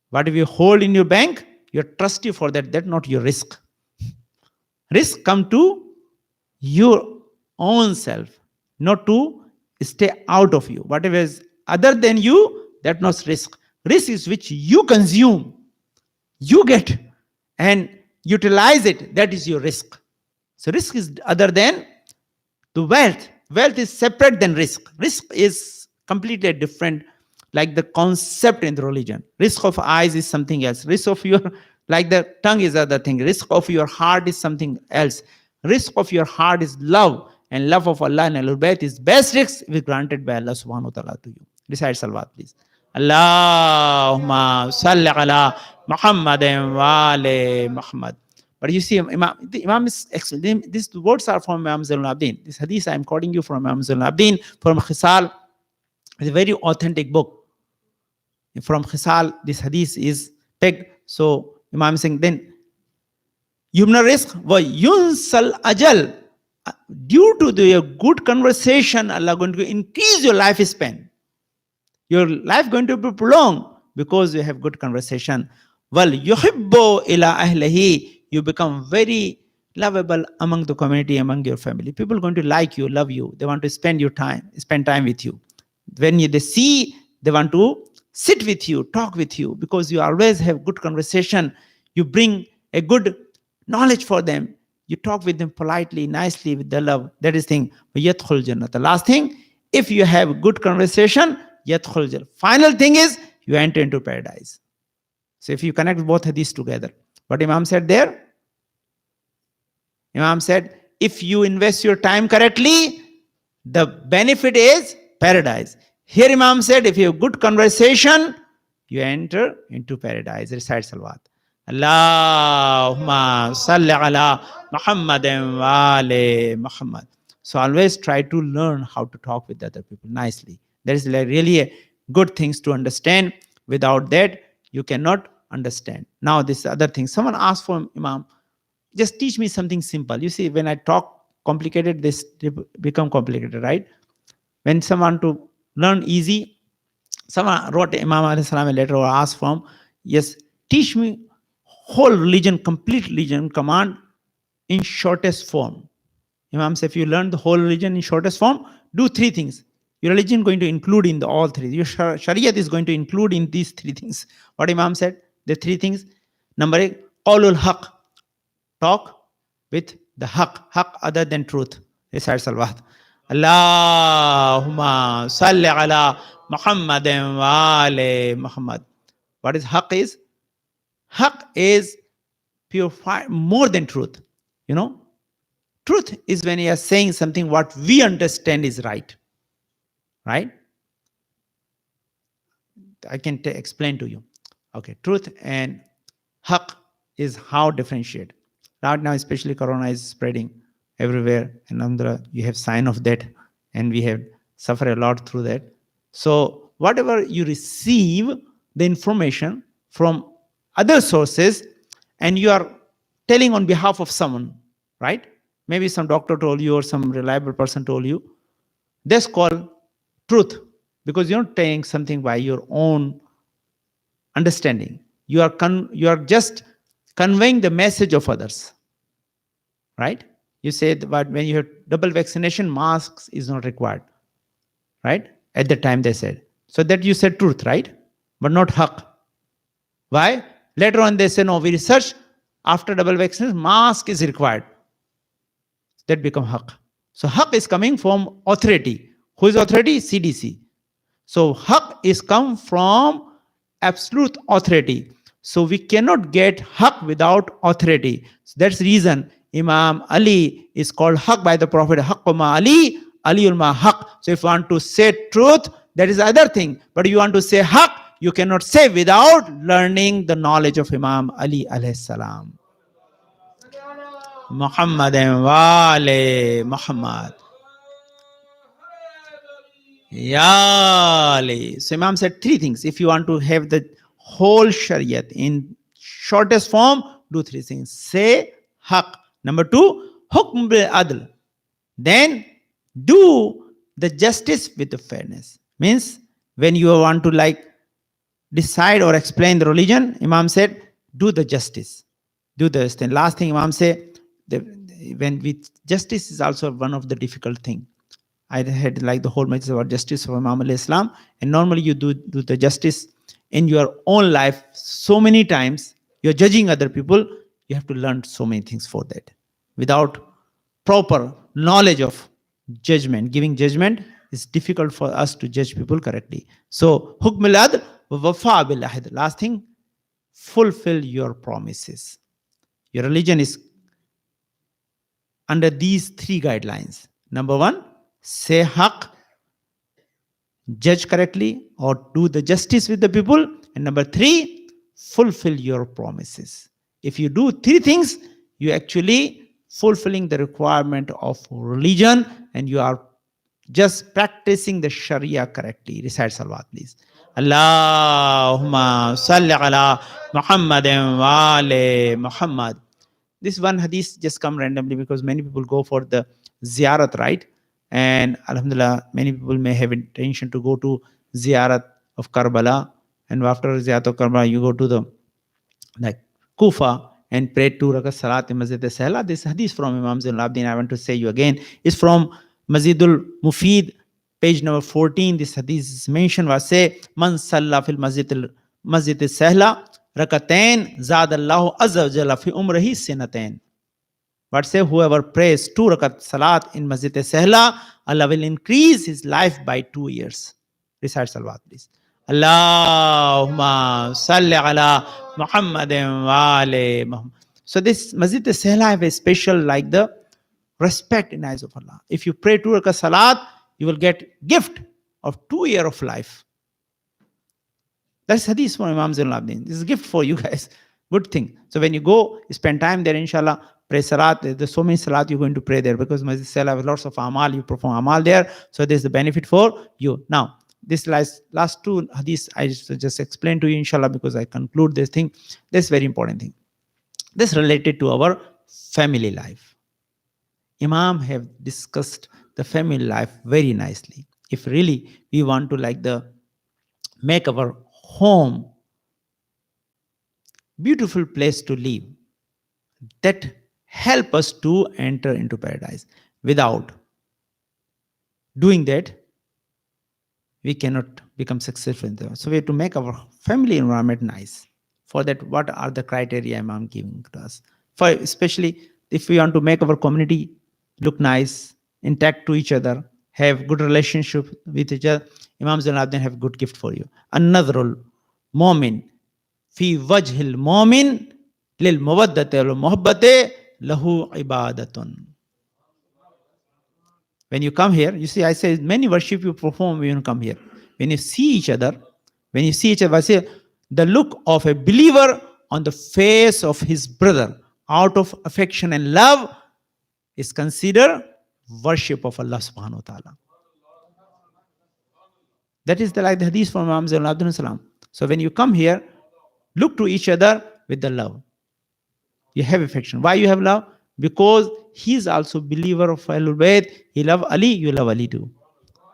Speaker 3: What if you hold in your bank, you're trusty for that. That's not your risk. Risk come to your own self, not to stay out of you. Whatever is other than you, that's not risk. Risk is which you consume, you get and utilize it. That is your risk. So risk is other than the wealth. Wealth is separate than risk. Risk is completely different like the concept in the religion. Risk of eyes is something else. Risk of your, like the tongue is other thing. Risk of your heart is something else. Risk of your heart is love, and love of Allah and Ahlul Bayt is best risk if granted by Allah subhanahu wa ta'ala to you. Recite salawat, please. Allahumma salli ala Muhammadin wa ali Muhammad. But you see, the Imam is explaining, these words are from Imam Zainul Abidin. This hadith I am quoting you from Imam Zainul Abidin, from Khisal. It's a very authentic book. From Khisal, this hadith is pegged. So Imam is saying, then, Yumna risk wa yunsal ajal. Due to the good conversation, Allah going to increase your lifespan. Your life going to be prolonged because you have good conversation. Wal yuhibbu ila ahlihi. You become very lovable among the community, among your family. People are going to like you, love you. They want to spend time with you. When they see, they want to sit with you, talk with you, because you always have good conversation. You bring a good knowledge for them. You talk with them politely, nicely, with the love. That is thing. Yadkhul Jannah. The last thing, if you have good conversation, yadkhul Jannah. Final thing is, you enter into paradise. So if you connect both of these together, what Imam said there? Imam said, if you invest your time correctly, the benefit is paradise. Here Imam said, if you have good conversation, you enter into paradise. Recite salawat. Allahumma salli ala Muhammadin wa ali Muhammad. So always try to learn how to talk with other people nicely. There is really a good things to understand. Without that, you cannot understand. Now this other thing. Someone asked for Imam, just teach me something simple. You see, when I talk complicated, this become complicated, right? When someone to learn easy, someone wrote Imam alayhi salam a letter or asked from, yes, teach me whole religion, complete religion command in shortest form. Imam said, if you learn the whole religion in shortest form, do three things. Your religion going to include in all three. Your Shariat is going to include in these three things. What Imam said, the three things. Number 1, qawlul haq. Talk with the haq other than truth. Recite salawat. Allahumma salli ala Muhammadin wa ali Muhammad. What is haq is? Haq is purify more than truth. You know, truth is when you are saying something what we understand is right. Right? I can explain to you. Okay, truth and haq is how differentiate. Right now, especially Corona is spreading everywhere, and you have sign of that, and we have suffered a lot through that. So whatever you receive the information from other sources, and you are telling on behalf of someone, right? Maybe some doctor told you or some reliable person told you. That's called truth, because you're not saying something by your own understanding. You are just conveying the message of others, right? You said that when you have double vaccination, masks is not required, right? At the time they said. So that you said truth, right? But not haq. Why? Later on they say, no, we research after double vaccination, mask is required. That become haq. So haq is coming from authority. Who is authority? CDC. So haq is come from absolute authority. So we cannot get haq without authority. So that's the reason Imam Ali is called haq by the Prophet. Haqquma Ali, Aliul ma haq. So if you want to say truth, that is other thing. But you want to say haq, you cannot say without learning the knowledge of Imam Ali alayhi salam. Muhammadin wa ali Muhammad. Ya Ali. So Imam said three things. If you want to have the whole Shariat in shortest form, do three things. Say haq. Number 2, hukm bil adl. Then do the justice with the fairness. Means when you want to decide or explain the religion, Imam said, do the justice. Do the thing. Last thing Imam said, justice is also one of the difficult thing. I had the whole majlis about justice of Imam alayhi salam, and normally you do the justice in your own life so many times. You're judging other people. You have to learn so many things for that. Without proper knowledge of judgment, giving judgment, It's difficult for us to judge people correctly. So, hukm al-adl wa wafa bil ahd. Last thing, fulfill your promises. Your religion is under these three guidelines. Number one, say haqq, judge correctly or do the justice with the people. And number three, fulfill your promises. If you do three things, you actually fulfilling the requirement of religion and you are just practicing the Sharia correctly. Recite salawat, please. Allahumma salli ala Muhammadin wa ali Muhammad. This one hadith just come randomly because many people go for the ziyarat, right? And alhamdulillah, many people may have intention to go to ziyarat of Karbala. And after ziyarat of Karbala, you go to the like Kufa and pray 2 rakat salat in Masjid al-Sahla. This hadith from Imam Zainul I want to say you again, is from Masjidul Mufid, page number 14. This hadith is mentioned was say, Man salla fil Masjid al-Sahla rakatain zad Allahu azza wa jalla fi umrihi sinatain. But say whoever prays 2 rakat salat in Masjid al-Sahla, Allah will increase his life by 2 years. Recite salawat, please. Allahumma salli ala Muhammadin wa ali Muhammad. So this Masjid al-Sahla have a special like the respect in eyes of Allah. If you pray 2 rakat salat, you will get gift of 2 years of life. That's hadith from Imam Zainul Abidin. This is a gift for you guys. Good thing. So when you go, spend time there, inshallah, pray salat. There's so many salat you're going to pray there because Masjid Salah has lots of amal. You perform amal there. So there's the benefit for you. Now, this last two hadiths I just explained to you, inshallah, because I conclude this thing. This very important thing. This related to our family life. Imam have discussed the family life very nicely. If really we want to like make our home beautiful place to live, that help us to enter into paradise. Without doing that, we cannot become successful in that. So we have to make our family environment nice. For that, what are the criteria Imam giving to us? For especially if we want to make our community look nice, intact to each other, have good relationship with each other, Imam Zainul Abidin have good gift for you. Another mu'min fi wajhil mu'min lil mawaddati wal muhabbati lahu ibadatun. When you come here, you see, I say many worship you perform when you come here. When you see each other, I say the look of a believer on the face of his brother out of affection and love is considered worship of Allah subhanahu wa ta'ala. That is the hadith from Imam Zainul Abidin. So when you come here, look to each other with the love. You have affection. Why you have love? Because he is also believer of Ahlul Bayt. He love Ali, you love Ali too.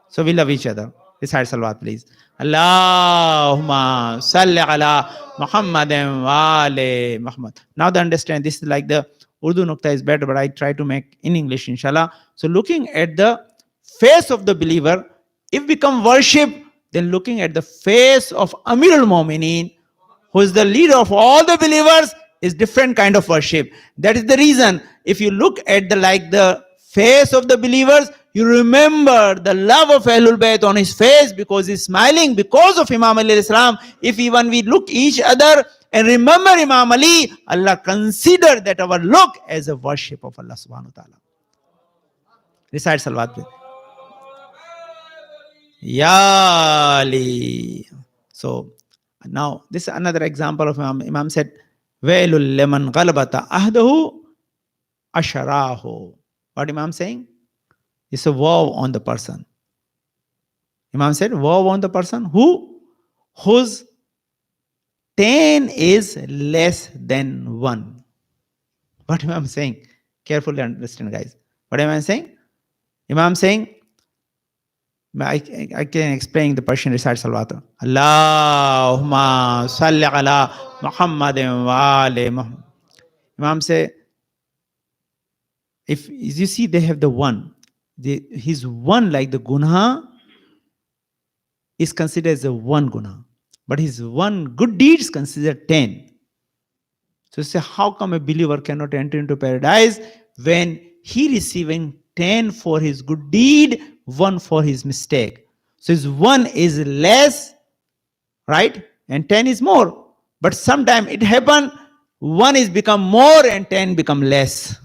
Speaker 3: So we love each other. Recite salawat, please. Allahumma salli ala Muhammadin wa ali Muhammad. Now to understand, this is like the Urdu nukta is better, but I try to make in English, inshallah. So looking at the face of the believer, if become worship, then looking at the face of Amir al-Mu'mineen, who is the leader of all the believers, is different kind of worship. That is the reason, if you look at the face of the believers, you remember the love of Ahlul Bayt on his face because he's smiling because of Imam Ali Islam. If even we look each other and remember Imam Ali, Allah consider that our look as a worship of Allah subhanahu wa ta'ala. Recite salawat, please. Ya Ali. So now this is another example of Imam. Imam said, Wailul liman ghalabata ahdahu asharahu. What Imam saying? It's a woe on the person. Imam said, woe on the person whose 10 is less than 1. What Imam saying? Carefully understand, guys. What Imam saying? Imam saying, I can explain the Persian recite salawat. Allahumma salli ala Muhammadin wa ali Muhammad. Imam say, if you see they have the 1, his 1 like the guna is considered as a 1 guna, but his 1 good deed is considered 10. So say, how come a believer cannot enter into paradise when he receiving 10 for his good deed, one for his mistake. So his 1 is less, right? And 10 is more. But sometimes it happen 1 is become more and 10 become less.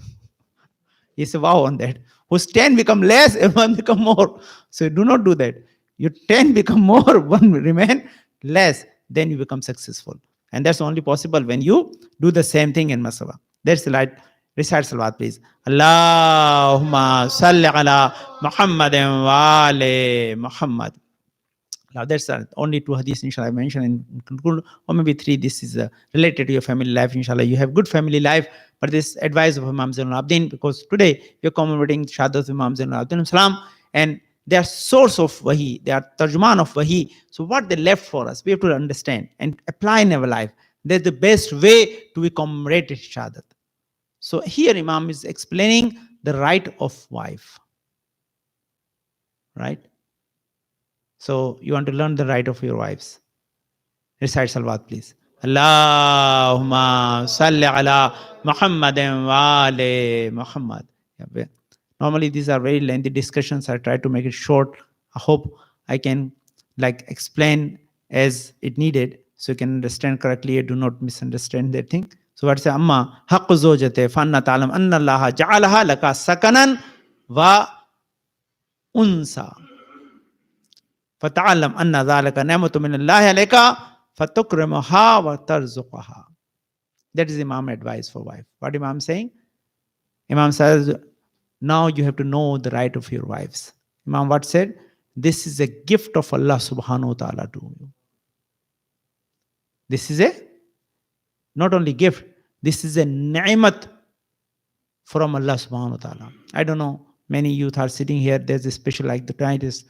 Speaker 3: He said, wow on that. Whose 10 become less and 1 become more. So do not do that. Your 10 become more, 1 will remain less. Then you become successful. And that's only possible when you do the same thing in Masala. That's the right. Recite Salawat, please. Allahumma salli ala Muhammadin wa ali Muhammad. Now that's only 2 hadiths, inshallah, I mentioned and conclude, or maybe 3. This is related to your family life, inshallah. You have good family life, but this advice of Imam Zainul Abidin, because today you're commemorating Shahadat of Imam Zainul Abidin Salam, and they are source of wahi, they are tarjuman of wahi. So what they left for us, we have to understand and apply in our life. That's the best way to commemorate Shahadat. So here Imam is explaining the right of wife, right? So you want to learn the right of your wives. Recite Salawat, please. Allahumma salli ala Muhammadin wa ali Muhammad. Normally these are very lengthy discussions. I try to make it short. I hope I can explain as it needed so you can understand correctly and do not misunderstand that thing. So what say Amma haqqu zawjati fanna ta'lam anna Allah ja'alaha laka sakanan wa unsa. فَتَعَلَّمْ أَنَّ ذَلِكَ نِعْمَةٌ مِنَ اللَّهِ عَلَيْكَ فَتُكْرِمُهَا وَتَرْزُقُهَا. That is Imam advice for wife. What Imam saying? Imam says, now you have to know the right of your wives. Imam what said? This is a gift of Allah subhanahu wa ta'ala to you. This is a not only gift, this is a ni'mat from Allah subhanahu wa ta'ala. I don't know, many youth are sitting here, there's a special like the tonight is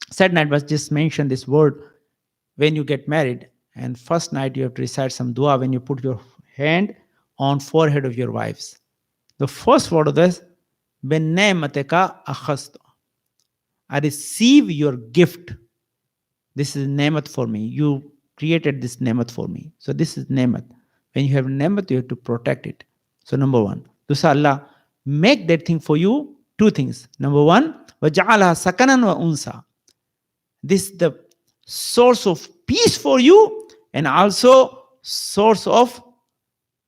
Speaker 3: Sad night was just mentioned this word when you get married, and first night you have to recite some dua when you put your hand on forehead of your wives. The first word of this, بِنِّعْمَتِكَ أَخَذْتُ. I receive your gift. This is nemat for me. You created this nemat for me. So this is nemat. When you have nemat, you have to protect it. So number 1, Dusa Allah, make that thing for you, 2 things. Number 1, وَجَعَلَهَا سَكَنًا وَأُنْسًا. This is the source of peace for you and also source of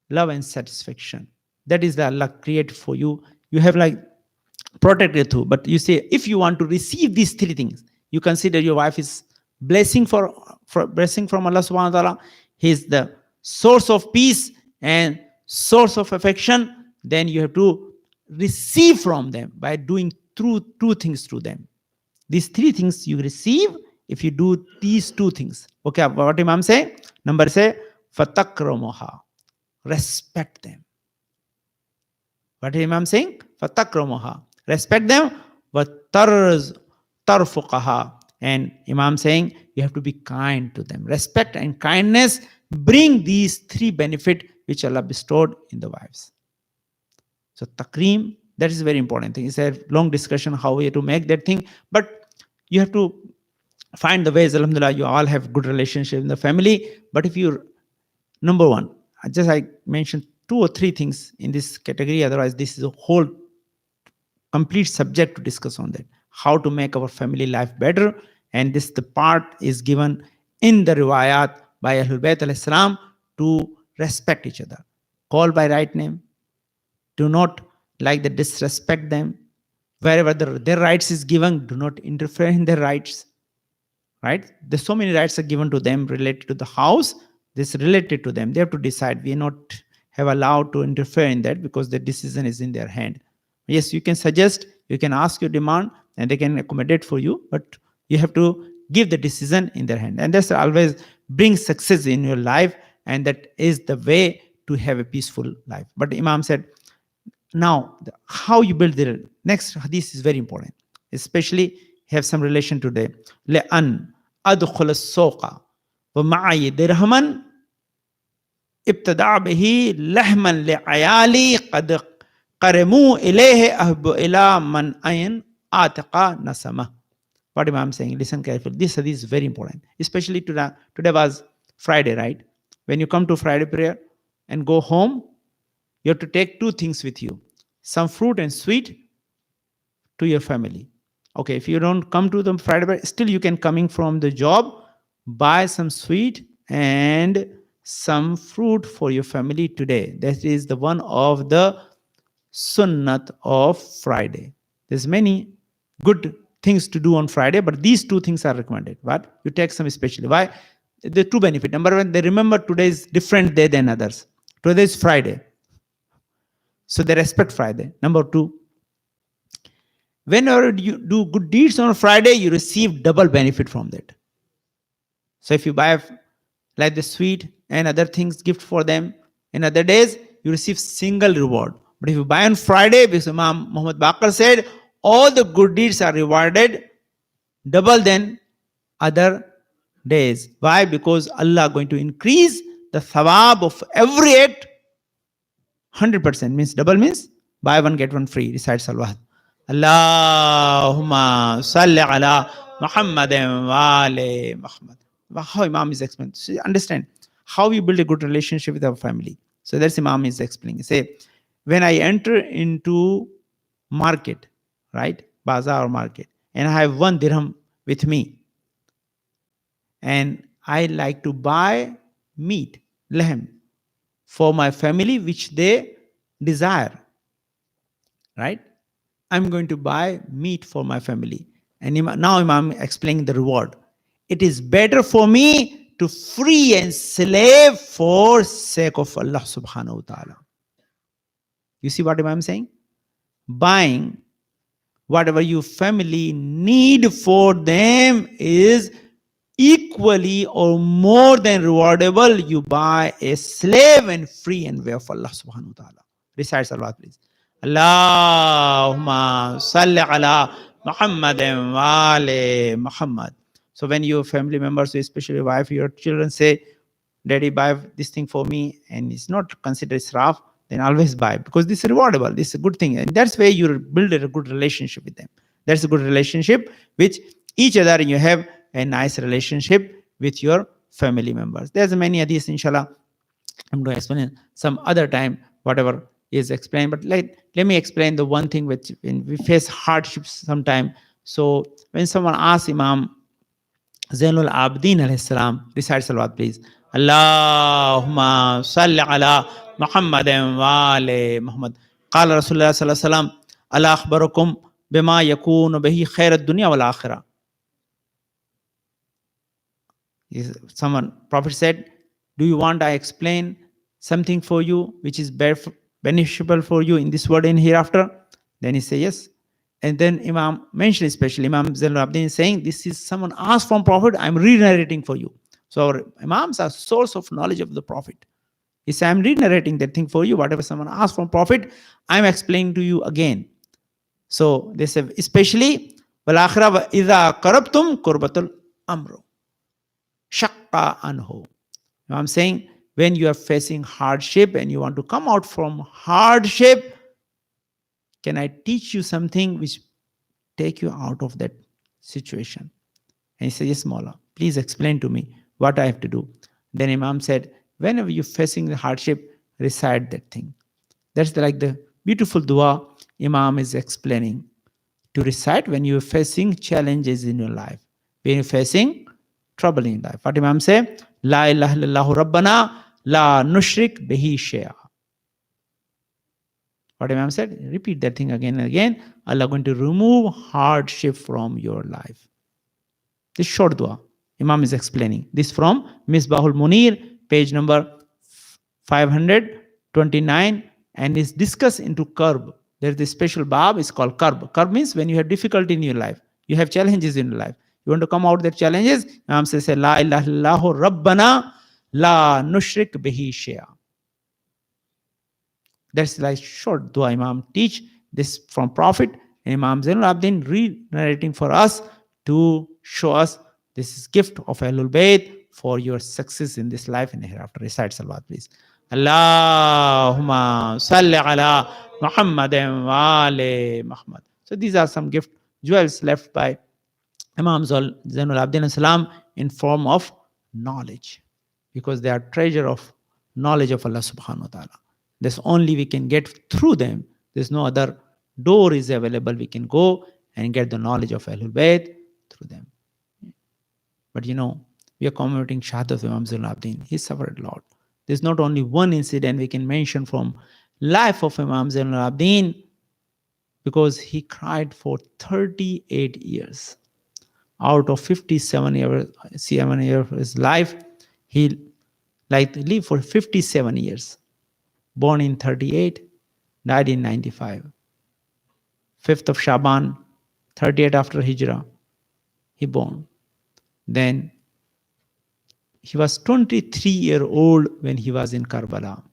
Speaker 3: love and satisfaction. That is the Allah created for you. You have protected too. But you say, if you want to receive these 3 things, you consider your wife is blessing for blessing from Allah subhanahu wa ta'ala. He is the source of peace and source of affection. Then you have to receive from them by doing 2 things through them. These 3 things you receive if you do these 2 things. Okay, what Imam say? Number say, فَتَكْرَمُهَا. Respect them. What is Imam saying? فَتَكْرَمُهَا. Respect them. وَتَرْفُقَهَا. And Imam saying, you have to be kind to them. Respect and kindness bring these 3 benefits which Allah bestowed in the wives. So takreem, that is a very important thing. It's a long discussion how we have to make that thing. But you have to find the ways. Alhamdulillah, you all have good relationship in the family. But if you, number 1, I mentioned 2 or 3 things in this category. Otherwise, this is a whole complete subject to discuss on that. How to make our family life better. And this the part is given in the riwayat by Ahlul Bayt alayhi salam to respect each other. Call by right name. Do not disrespect them. Wherever their rights is given, do not interfere in their rights. Right? There's so many rights are given to them related to the house. This related to them. They have to decide. We are not have allowed to interfere in that because the decision is in their hand. Yes, you can suggest, you can ask your demand, and they can accommodate for you, but you have to give the decision in their hand. And that's always brings success in your life, and that is the way to have a peaceful life. But Imam said, now, how you build the next hadith is very important, especially have some relation to the لأن أدخل السوق ومعي درهما ابتدع به لحما لعيالي قد قرموا إليه أهب إلى من أين آتق نسمه. What Imam saying? Listen carefully. This hadith is very important, especially today was Friday, right? When you come to Friday prayer and go home, you have to take 2 things with you. Some fruit and sweet to your family. Okay, if you don't come to the Friday prayer, still you can coming from the job, buy some sweet and some fruit for your family today. That is the one of the sunnat of Friday. There's many good things to do on Friday, but these two things are recommended. But you take some especially. Why? The two benefit. Number one, they remember today is different day than others. Today is Friday. So they respect Friday. Number two, whenever you do good deeds on Friday, you receive double benefit from that. So if you buy like the sweet and other things, gift for them in other days, you receive single reward. But if you buy on Friday, because Imam Muhammad Baqir said, all the good deeds are rewarded double than other days. Why? Because Allah going to increase the thawab of every act 100%. Means double means buy one get one free. Recite salawat. Allahumma salli ala Muhammadin wa ali Muhammad. How Imam is explaining. So understand how you build a good relationship with our family. So that's Imam is explaining. Say, when I enter into market, right, bazaar or market, and I have 1 dirham with me, and I like to buy meat, lahm, for my family, which they desire, right? I'm going to buy meat for my family. And now Imam explaining the reward. It is better for me to free and slave for sake of Allah subhanahu wa ta'ala. You see what Imam is saying? Buying whatever your family need for them is equally or more than rewardable. You buy a slave and free and way of Allah subhanahu wa ta'ala. Recite salawat, please. Allahumma salli ala Muhammadin wa ali Muhammad. So when your family members, especially your wife, your children say, Daddy, buy this thing for me, and it's not considered israf, then always buy, because this is rewardable. This is a good thing. And that's where you build a good relationship with them. That's a good relationship with each other, and you have a nice relationship with your family members. There's many hadiths, inshallah. I'm going to explain some other time, whatever is explained. But let me explain the one thing which when we face hardships sometime. So when someone asks Imam Zainul Abidin alayhi salam, recite salawat, please. Allahumma salli ala Muhammadin wa ali Muhammad. Qala Rasulullah sallallahu alayhi wa sallam, ala akhbarukum bima yakunu bihi khair ad-dunya wal akhirah. Someone, Prophet said, do you want I explain something for you which is beneficial for you in this world and hereafter? Then he said yes. And then Imam mentioned, especially Imam Zainul Abidin is saying, this is someone asked from Prophet, I'm re-narrating for you. So our Imams are source of knowledge of the Prophet. He said, I'm re-narrating that thing for you. Whatever someone asked from Prophet, I'm explaining to you again. So they say, especially, وَالْآخِرَةَ وَإِذَا قَرَبْتُمْ قُرْبَةُ الْأَمْرُ shaqqa anhu. I'm saying, when you are facing hardship and you want to come out from hardship, can I teach you something which take you out of that situation? And he said, yes, Mawla, please explain to me what I have to do. Then Imam said, whenever you're facing the hardship, recite that thing. That's like the beautiful dua Imam is explaining to recite when you're facing challenges in your life, when you're facing trouble in life. What Imam say? La ilaha illallah rabbana la nushrik bihi shay'a. What Imam said? Repeat that thing again and again. Allah going to remove hardship from your life. This short dua Imam is explaining. This from Misbahul Munir, page number 529, and is discussed into karb. There's this special bab, it's called karb. Karb means when you have difficulty in your life, you have challenges in your life. You want to come out of the challenges? Imam says, La ilaha illallah rabbana la nushrik bihi shay'a. That's like short dua Imam teach this from Prophet, and Imam Zainul Abidin re-narrating for us to show us this is gift of Ahlul Bayt for your success in this life and hereafter. Recite salawat, please. Allahumma salli ala Muhammadin wa ali Muhammad. So these are some gift jewels left by Imam Zainul Abidin salam in form of knowledge, because they are treasure of knowledge of Allah subhanahu wa ta'ala. This only we can get through them. There's no other door is available. We can go and get the knowledge of Ahlul Bayt through them. But you know, we are commemorating Shahadat of Imam Zainul Abidin. He suffered a lot. There's not only one incident we can mention from life of Imam Zainul Abidin, because he cried for 38 years. Out of 57 years of his life, he lived for 57 years. Born in 38, died in 95. 5th of Shaban, 38 after Hijrah, he born. Then he was 23-year-old when he was in Karbala.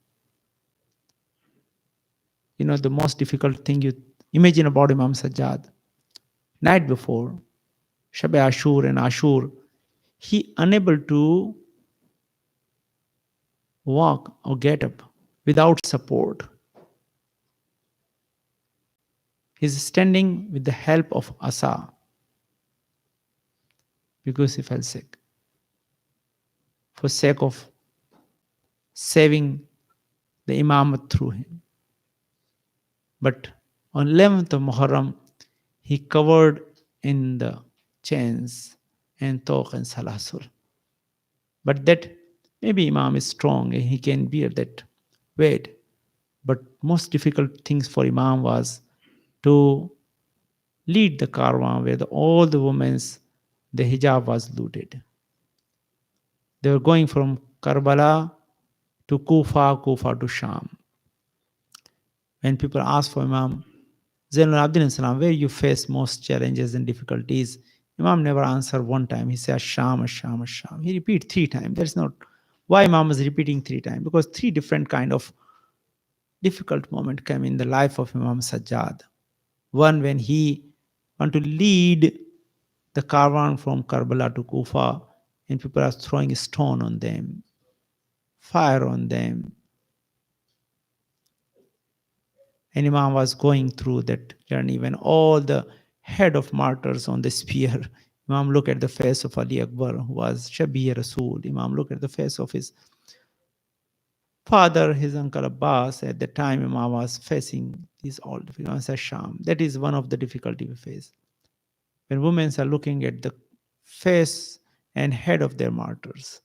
Speaker 3: You know, the most difficult thing you imagine about Imam Sajjad, night before, Shab Ashur and Ashur, he unable to walk or get up without support. He's standing with the help of Asa because he fell sick. For sake of saving the Imamate through him. But on 11th of Muharram, he covered in the chains and Tawq and Salasul. But that maybe Imam is strong and he can bear that weight. But most difficult things for Imam was to lead the caravan where all the women's, the hijab was looted. They were going from Karbala to Kufa, Kufa to Sham. When people ask for Imam Zainul Abidin Salam, where you face most challenges and difficulties, Imam never answered one time. He said, Sham, Sham, Sham. He repeated 3 times. That's not why Imam was repeating 3 times, because 3 different kind of difficult moment came in the life of Imam Sajjad. One, when he want to lead the caravan from Karbala to Kufa, and people are throwing a stone on them, fire on them. And Imam was going through that journey when all the head of martyrs on the spear, Imam looked at the face of Ali Akbar, who was Shabir Rasul. Imam looked at the face of his father, his uncle Abbas. At the time, Imam was facing these all difficulties. Sham. That is one of the difficulty we face. When women are looking at the face and head of their martyrs.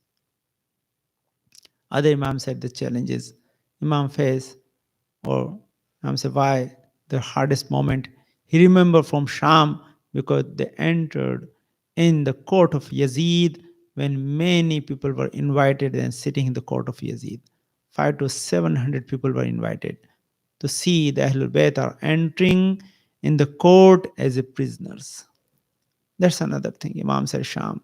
Speaker 3: Other Imam said the challenges Imam faced, or Imam said why the hardest moment. He remembered from Sham because they entered in the court of Yazid when many people were invited and sitting in the court of Yazid. 500 to 700 people were invited to see the Ahlul Bayt are entering in the court as a prisoners. That's another thing. Imam said Sham.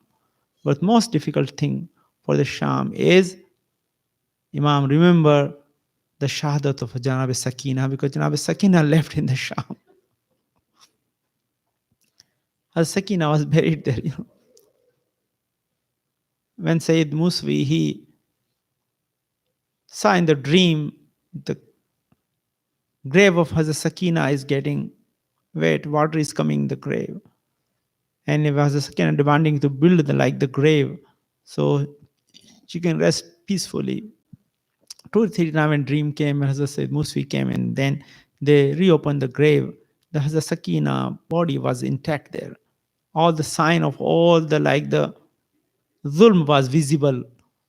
Speaker 3: But most difficult thing for the Sham is Imam remember the Shahadat of Janab Sakina, because Janab Sakina left in the Sham. As Sakina was buried there, you know. When Sayyid Muswi, he saw in the dream the grave of Hazrat Sakina is getting wet, water is coming in the grave. And Hazrat Sakina demanding to build the grave so she can rest peacefully. 2 or 3 times when dream came, Hazrat Sayyid Muswi came, and then they reopened the grave. The Hazrat Sakina body was intact there. All the sign of all the zulm was visible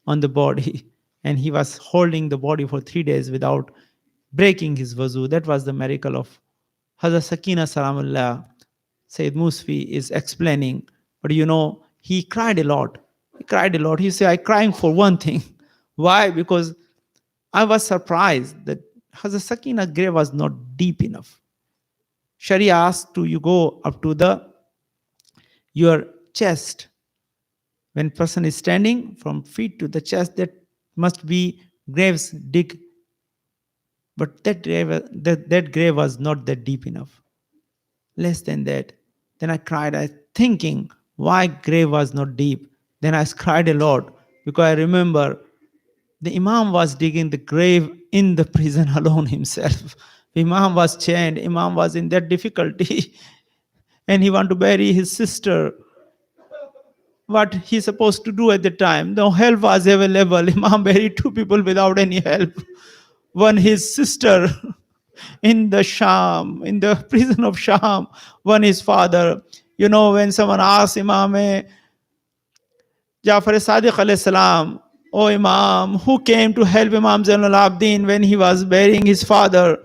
Speaker 3: on the body. And he was holding the body for 3 days without breaking his wuzu. That was the miracle of Hazrat Sakina Salamullah. Sayyid Muswi is explaining, but you know, he cried a lot. He said, I'm crying for one thing. Why? Because I was surprised that Hazrat Sakina's grave was not deep enough. Sharia asked you go up to your chest. When person is standing from feet to the chest, that must be graves dig. But that grave was not that deep enough. Less than that. Then I cried, I thinking why grave was not deep. Then I cried a lot because I remember the Imam was digging the grave in the prison alone himself. The Imam was chained. Imam was in that difficulty. And he wanted to bury his sister. What he's supposed to do at the time? No help was available. Imam buried 2 people without any help. One, his sister. in the Sham, in the prison of Sham, one his father. You know, when someone asks Imam Jafar Sadiq alayhi salam, "Oh Imam, who came to help Imam Zainul Abidin when he was burying his father?"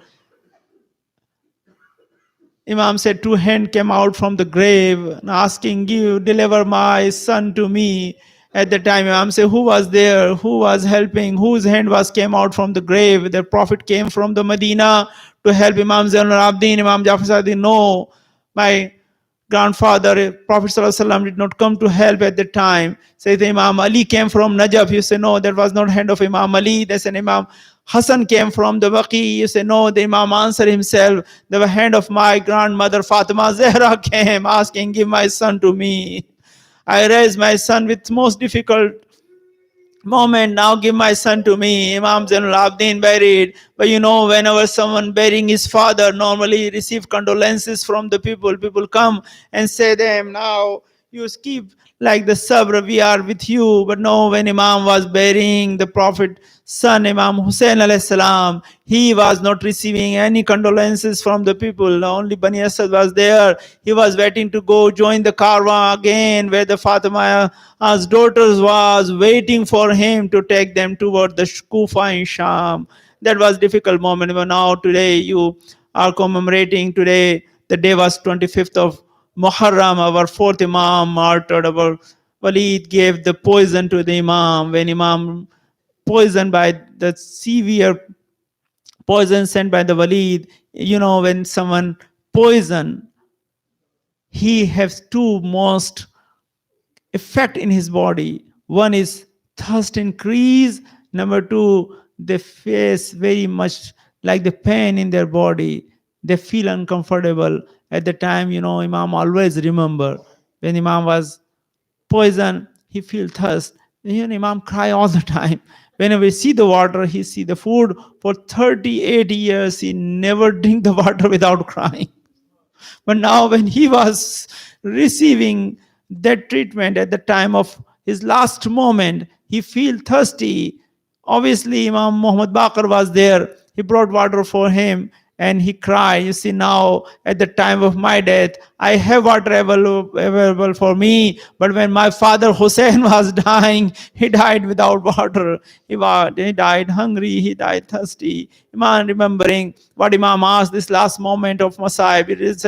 Speaker 3: Imam said, two hands came out from the grave asking, "Give, deliver my son to me." At the time, Imam said, who was there? Who was helping? Whose hand was came out from the grave? The Prophet came from the Medina to help Imam Zainul Abidin. Imam Jafar said, no, my grandfather, Prophet ﷺ did not come to help at the time. Say the Imam Ali came from Najaf. You say, no, that was not hand of Imam Ali. They said Imam Hassan came from the Waqi. You say, no, the Imam answered himself. The hand of my grandmother Fatima Zahra came asking, give my son to me. I raised my son with most difficult moment, now give my son to me. Imam Zainul Abidin buried. But you know, whenever someone burying his father, normally receive condolences from the people. People come and say them, now you keep like the sabr, we are with you. But no, when Imam was burying the Prophet son, Imam Hussain alayhi salam, he was not receiving any condolences from the people. Only Bani Asad was there. He was waiting to go join the caravan again, where the Fatima's daughters was waiting for him to take them toward the Kufa in Sham. That was difficult moment. But now today you are commemorating today. The day was 25th of Muharram, our fourth Imam martyred. Our Walid gave the poison to the Imam. When Imam poisoned by the severe poison sent by the Walid, you know, when someone poison, he has two most effect in his body. One is thirst increase. Number two, they face very much like the pain in their body. They feel uncomfortable. At the time, you know, Imam always remember when Imam was poisoned, he feel thirst. You know, Imam cry all the time. Whenever he see the water, he see the food. For 38 years, he never drink the water without crying. But now when he was receiving that treatment at the time of his last moment, he feel thirsty. Obviously, Imam Muhammad Baqir was there. He brought water for him and he cried. You see, now at the time of my death, I have water available for me. But when my father Hussain was dying, he died without water. He died hungry, he died thirsty. Imam remembering what Imam asked this last moment of Masai. It is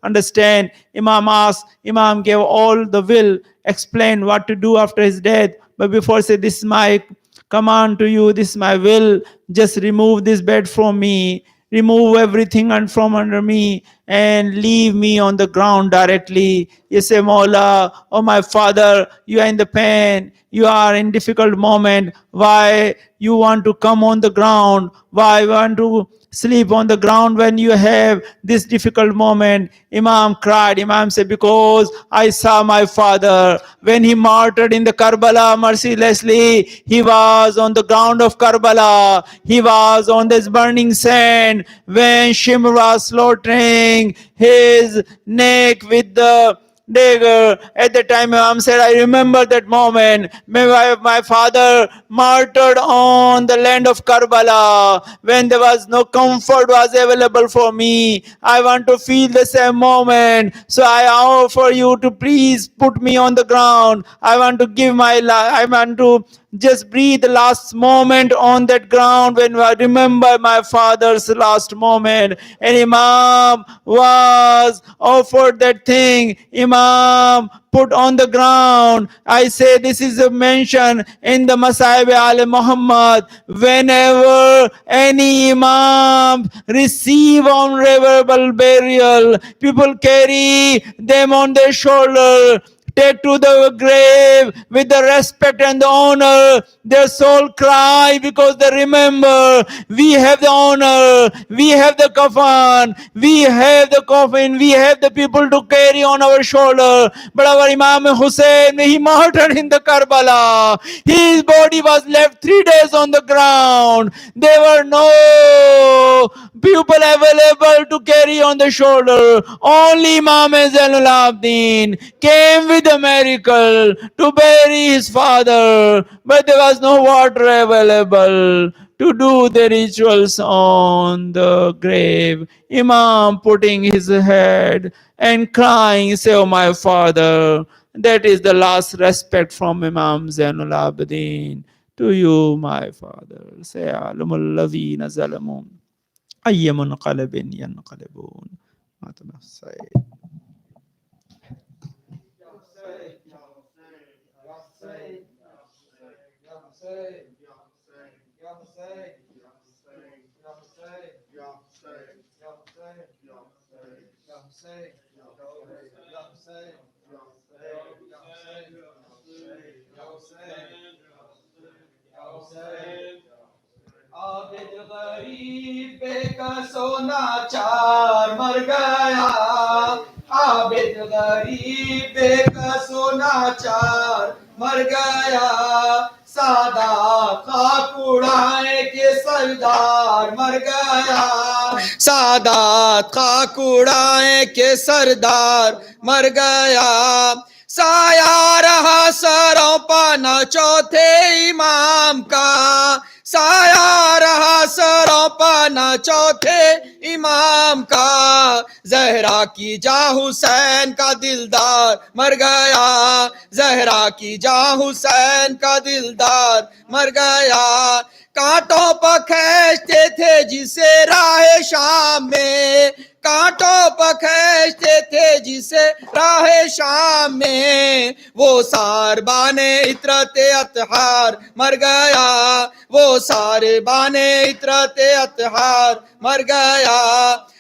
Speaker 3: understand. Imam asked, Imam gave all the will, explained what to do after his death. But before say, this is my command to you, this is my will, just remove this bed from me, remove everything and from under me and leave me on the ground directly. You say, Mawla, oh my father, you are in the pain, you are in difficult moment. Why you want to come on the ground? Why you want to sleep on the ground when you have this difficult moment? Imam cried. Imam said, because I saw my father when he martyred in the Karbala mercilessly. He was on the ground of Karbala. He was on this burning sand when Shimr was slaughtering his neck with the dagger. At the time, Imam said, I remember that moment. My father martyred on the land of Karbala when there was no comfort was available for me. I want to feel the same moment. So I offer you to please put me on the ground. I want to give my life. I want to just breathe the last moment on that ground when I remember my father's last moment. And Imam was offered that thing. Imam put on the ground. I say this is a mention in the Masahib al Muhammad. Whenever any Imam receive honorable burial, people carry them on their shoulder, take to the grave with the respect and the honor. Their soul cry because they remember we have the honor, we have the coffin, we have the coffin, we have the people to carry on our shoulder. But our Imam Hussain, he martyred in the Karbala. His body was left 3 days on the ground. There were no
Speaker 8: people available to carry on the shoulder. Only Imam Zainul Abidin came with a miracle to bury his father, but there was no water available to do the rituals on the grave. Imam putting his head and crying, "Save my father." That is the last respect from Imam Zainul Abidin. To you, my father. Sayalumul ladhina zalamun. أي منقلب ينقلبون.
Speaker 4: عابد غریب بے کسو ناچار مر گیا، عابد غریب بے کسو ناچار مر گیا، سادات خاک اڑائے کے سردار مر گیا، سادات خاک اڑائے کے سردار مر گیا، سایہ رہا سروں پانا چوتھے امام کا، سایہ رہا سروں پانا چوتھے امام کا، زہرا کی جاں حسین کا دلدار مر گیا، زہرا کی جاں حسین کا دلدار مر گیا، کانٹوں پہ کھینچتے تھے جسے راہ شام میں، کانٹوں پہ کھینچتے تھے جسے راہ شام میں، وہ ساربان عطرت اطہار مر گیا، وہ ساربان عطرت اطہار مر گیا،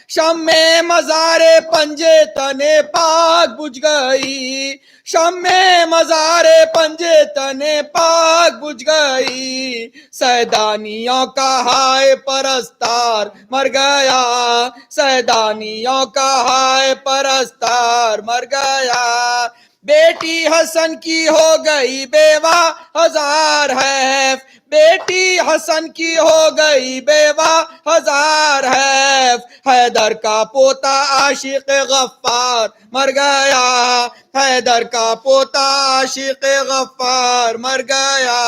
Speaker 4: شمع مزار پنجے تنے پاک بجھ گئی، شمع مزار پنجے تنے پاک بجھ گئی، سیدانیوں کا ہائے پرستار مر گیا، سیدانیوں کا ہائے پرستار مر گیا، بیٹی حسن کی ہو گئی بیوہ ہزار حیف، بیٹی حسن کی ہو گئی بیوہ ہزار حیف، حیدر کا پوتا عاشق غفار مر گیا، حیدر کا پوتا عاشق غفار مر گیا،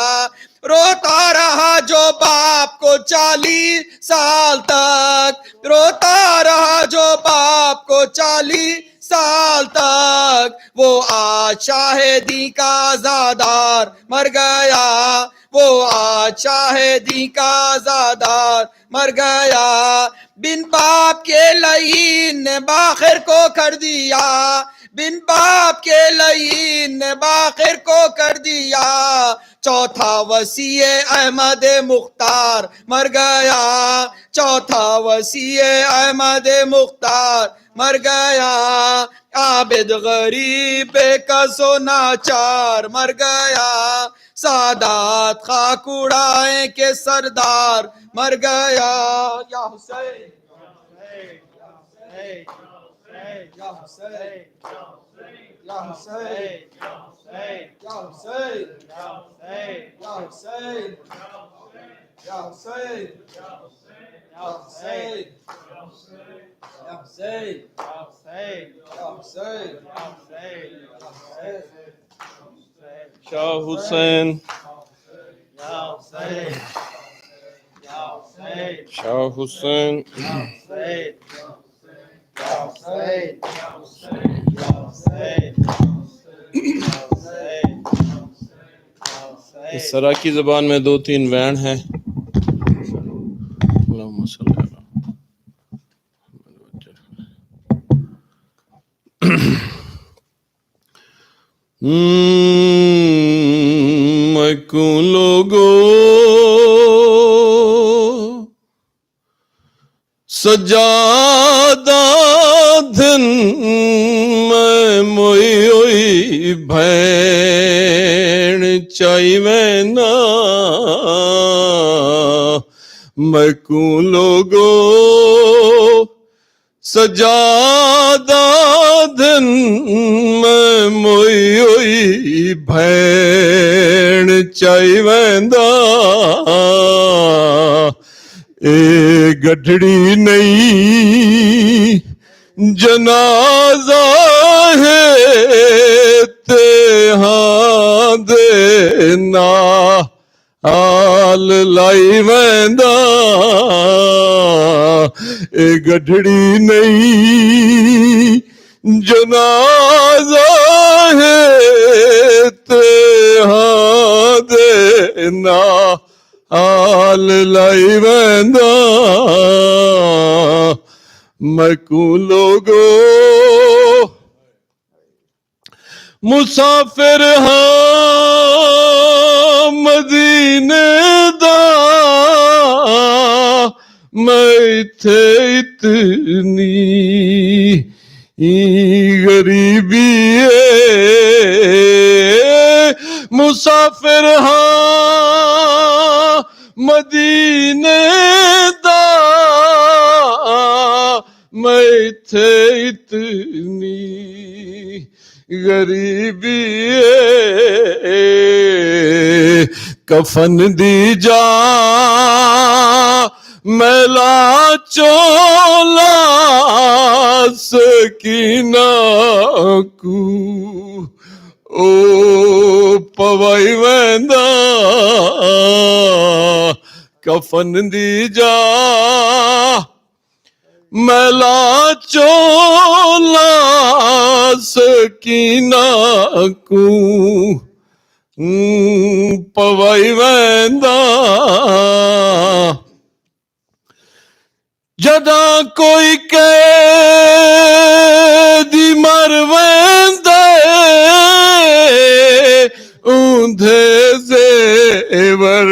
Speaker 4: روتا رہا جو باپ کو 40 سال تک، روتا رہا جو باپ کو 40 سال تک، وہ آج شاہدی کا عزادار مر گیا، وہ آج شاہدی کا عزادار مر گیا، بن باپ کے لعین نے باخر کو کر دیا، بن باپ کے لعین نے باخر کو کر دیا، چوتھا وصی احمد مختار مر گیا، چوتھا وصی احمد مختار مر گیا، عابد غریب بے کس و ناچار مر گیا، سادات خاک اڑائیں کے سردار مر گیا، یا حسین یا حسین یا حسین یا حسین یا حسین یا حسین یا حسین یا حسین یا حسین
Speaker 9: شاہ حسین شاہ حسین اس سراکی زبان میں 2-3 وین ہیں، اللہم صلی اللہ میں کیوں لوگوں سجادہ دن میں موئی ہوئی بھین چائی میں نا، میں کیوں لوگوں سجادہ دن میں موئی ہوئی بھین چائی ویندا، اے गठड़ी नहीं जनाजा है ते हाँ देना हाल लाई वैंदा ए गठड़ी नहीं जनाजा है ते हाँ देना हाल लाई वैंदा मैं को लोगो मुसाफिर हाँ मदीने दा मैं इत्थे इतनी गरीबी मुसाफिर हाँ मदीने दा मैं इत्थे इतनी गरीबी कफन दी जा मैला चोला सकीना को ओ पवाई वैंदा कफन दी जा मैला चोला सकीना को पवाई वैंदा जदा कोई कैदी मर वैंदे ऊंधे जेवर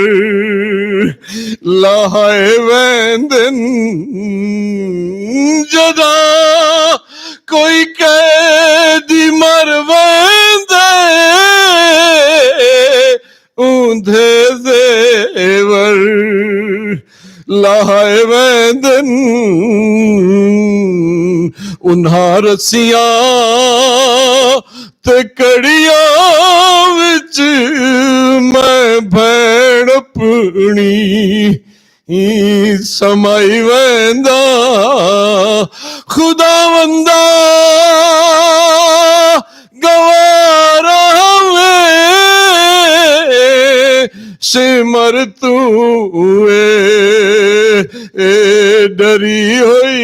Speaker 9: लाए वैंदन जदा कोई कैदी मर वैंदे ऊंधे जेवर लाए वैंदन उन्हां रस्सियां ते कड़ियां विच मैं भैण अपनी समाई वैंदा खुदावंदा गवारा वे सिमर तू डरी हुई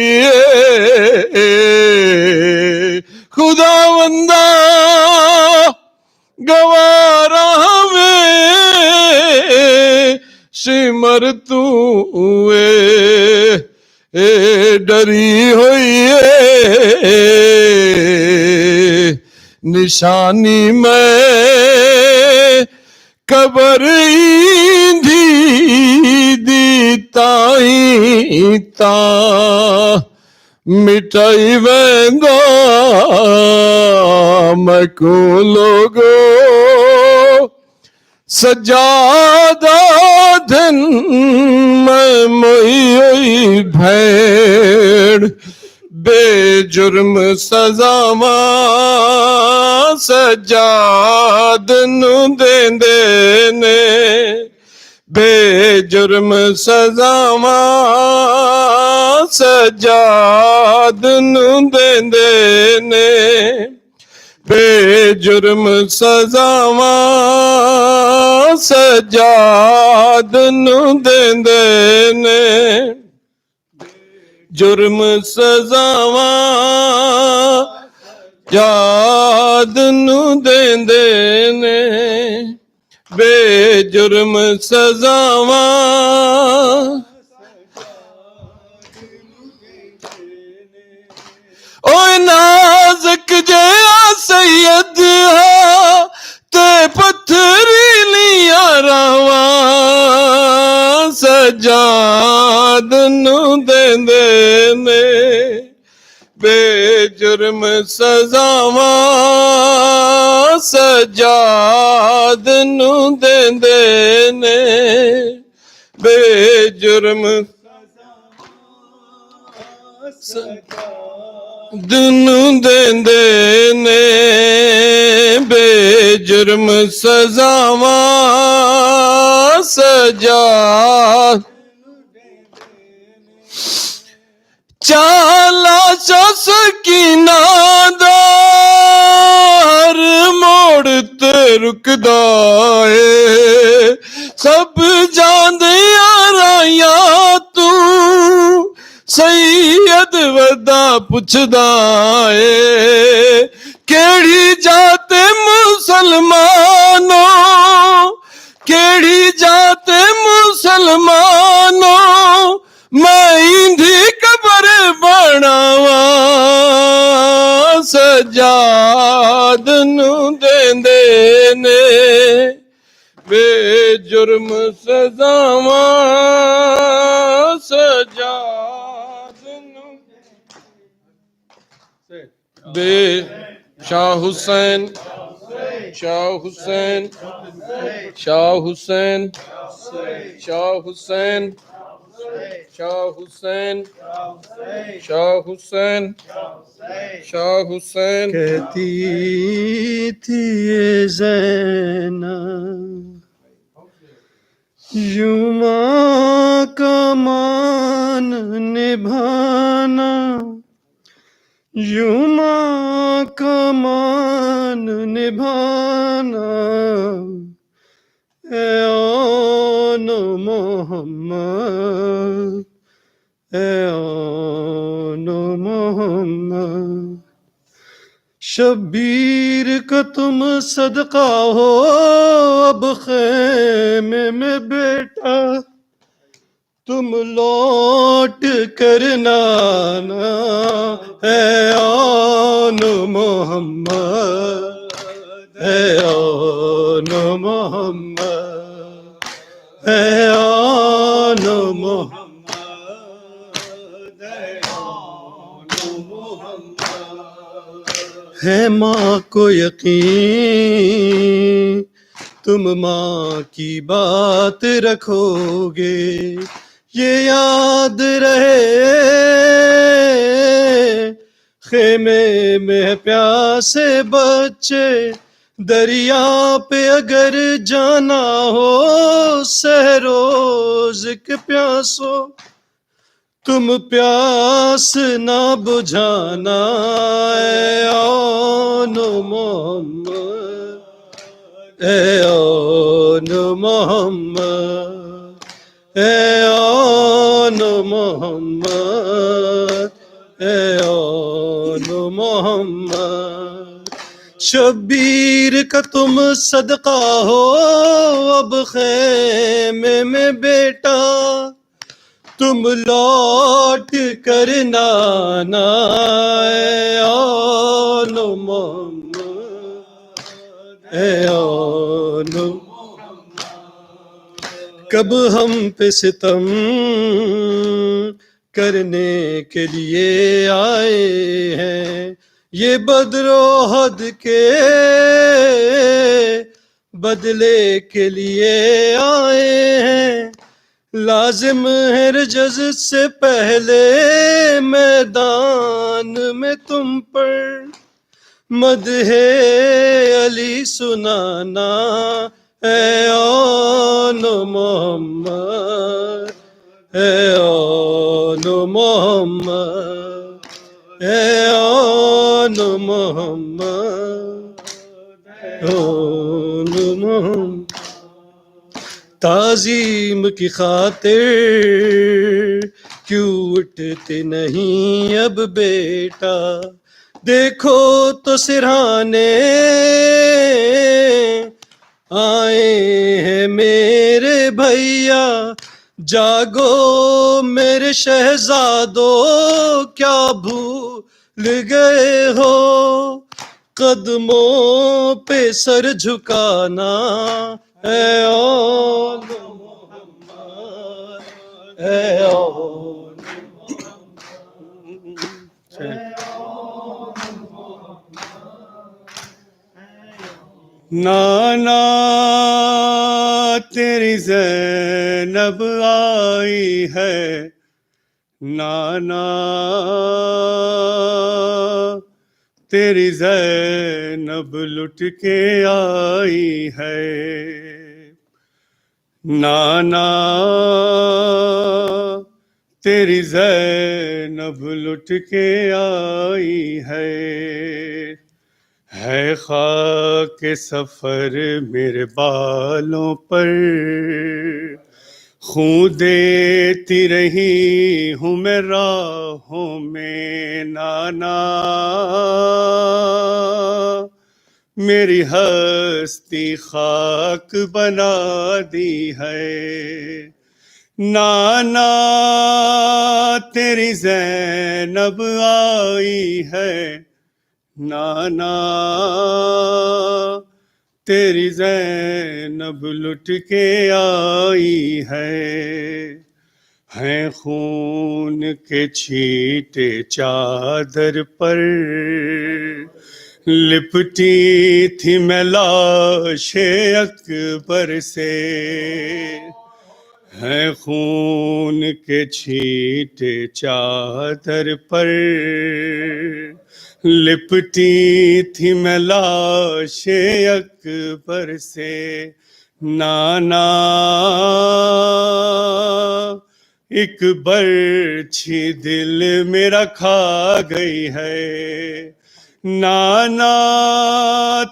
Speaker 9: खुदावंदा गवारा में सिमर तू डरी हुई निशानी में कबर ईंदी दी ताई ता मिटाई वेंदा मैं को लोगो सजादा दिन मैं मोई भेड़ बेजुर्म सजावा सजाद नू देंदे ने बेजुर्म सजावा सजाद नू देंदे ने बेजुर्म सजावा सजाद नू देंदे ने जुर्म सजावा याद नू देंदे ने बेजुर्म सजावा ओए नाज़क जे सैयद ते पत्थरीलिया रावा सजाद नू देंदे ने बेजुर्म सजावा सजाद नू देंदे ने बेजुर्म दुनू देंदे ने बेजुर्म सजावा सजा چالا چا سکینہ دا ہر موڑ تے رکدا اے سب جاندیاں رائیاں تو سید ودا پچھدا اے کیڑی جات مسلمانوں کیڑی جات مسلمانوں میں ایندھی قبر بناواں سجاد نو دیندے نے بے جرم سزاواں سجاد نو بے شاہ حسین شاہ حسین شاہ حسین شاہ حسین شاہ حسین شاہ حسین شاہ حسین
Speaker 10: کہتی تھی یہ زینب یوں ماں کا مان نبھانا یوں ماں کا مان نبھانا اے آن محمد اے آن محمد شبیر کا تم صدقہ ہو اب خیمے میں بیٹا تم لوٹ کر نانا اے آن محمد اے آن محمد اے آن محمد اے آن محمد ہے ماں کو یقین تم ماں کی بات رکھو گے یہ یاد رہے خیمے میں پیاسے بچے دریا پہ اگر جانا ہو سہروز کے پیاسو تم پیاس نہ بجھانا اے آن محمد اے آن محمد اے آن محمد اے آن محمد شبیر کا تم صدقہ ہو اب خیمے میں بیٹا تم لوٹ کر نانا اے آن محمد اے آن کب ہم پہ ستم کرنے کے لیے آئے ہیں یہ بدر و احد کے بدلے کے لیے آئے ہیں لازم ہے رجز سے پہلے میدان میں تم پر مدح علی سنانا اے آن محمد اے آن محمد اے آن محمد اے آن محمد تعظیم کی خاطر کیوں اٹھتے نہیں اب بیٹا دیکھو تو سرہانے آئے ہیں میرے بھیا جاگو میرے شہزادو کیا بھول گئے ہو قدموں پہ سر جھکانا اے آن محمد اے آن نانا تیری زینب آئی ہے نانا تیری زینب لٹ کے آئی ہے نانا تیری زینب لٹ کے آئی ہے خاک سفر میرے بالوں پر، خون دیتی رہی ہوں میں راہوں میں نانا، میری ہستی خاک بنا دی ہے نانا، تیری زینب آئی ہے نانا، تیری زینب لٹ کے آئی ہے خون کے چھیٹے چادر پر، لپٹی تھی میں لاش اکبر سے، ہے خون کے چھیٹے چادر پر، لپٹی تھی میں لاش اکبر سے نانا، ایک برچھی دل میرا کھا گئی ہے نانا،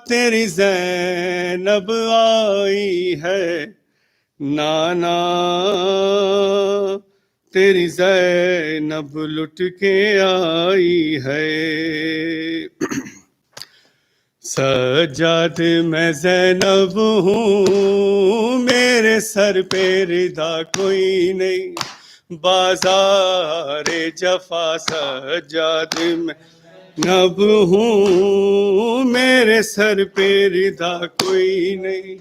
Speaker 10: تیری زینب آئی ہے نانا، تیری زینب لٹ کے آئی ہے سجاد میں زینب ہوں، میرے سر پہ ردا کوئی نہیں، بازار جفا سجاد میں زینب ہوں، میرے سر پہ ردا کوئی نہیں،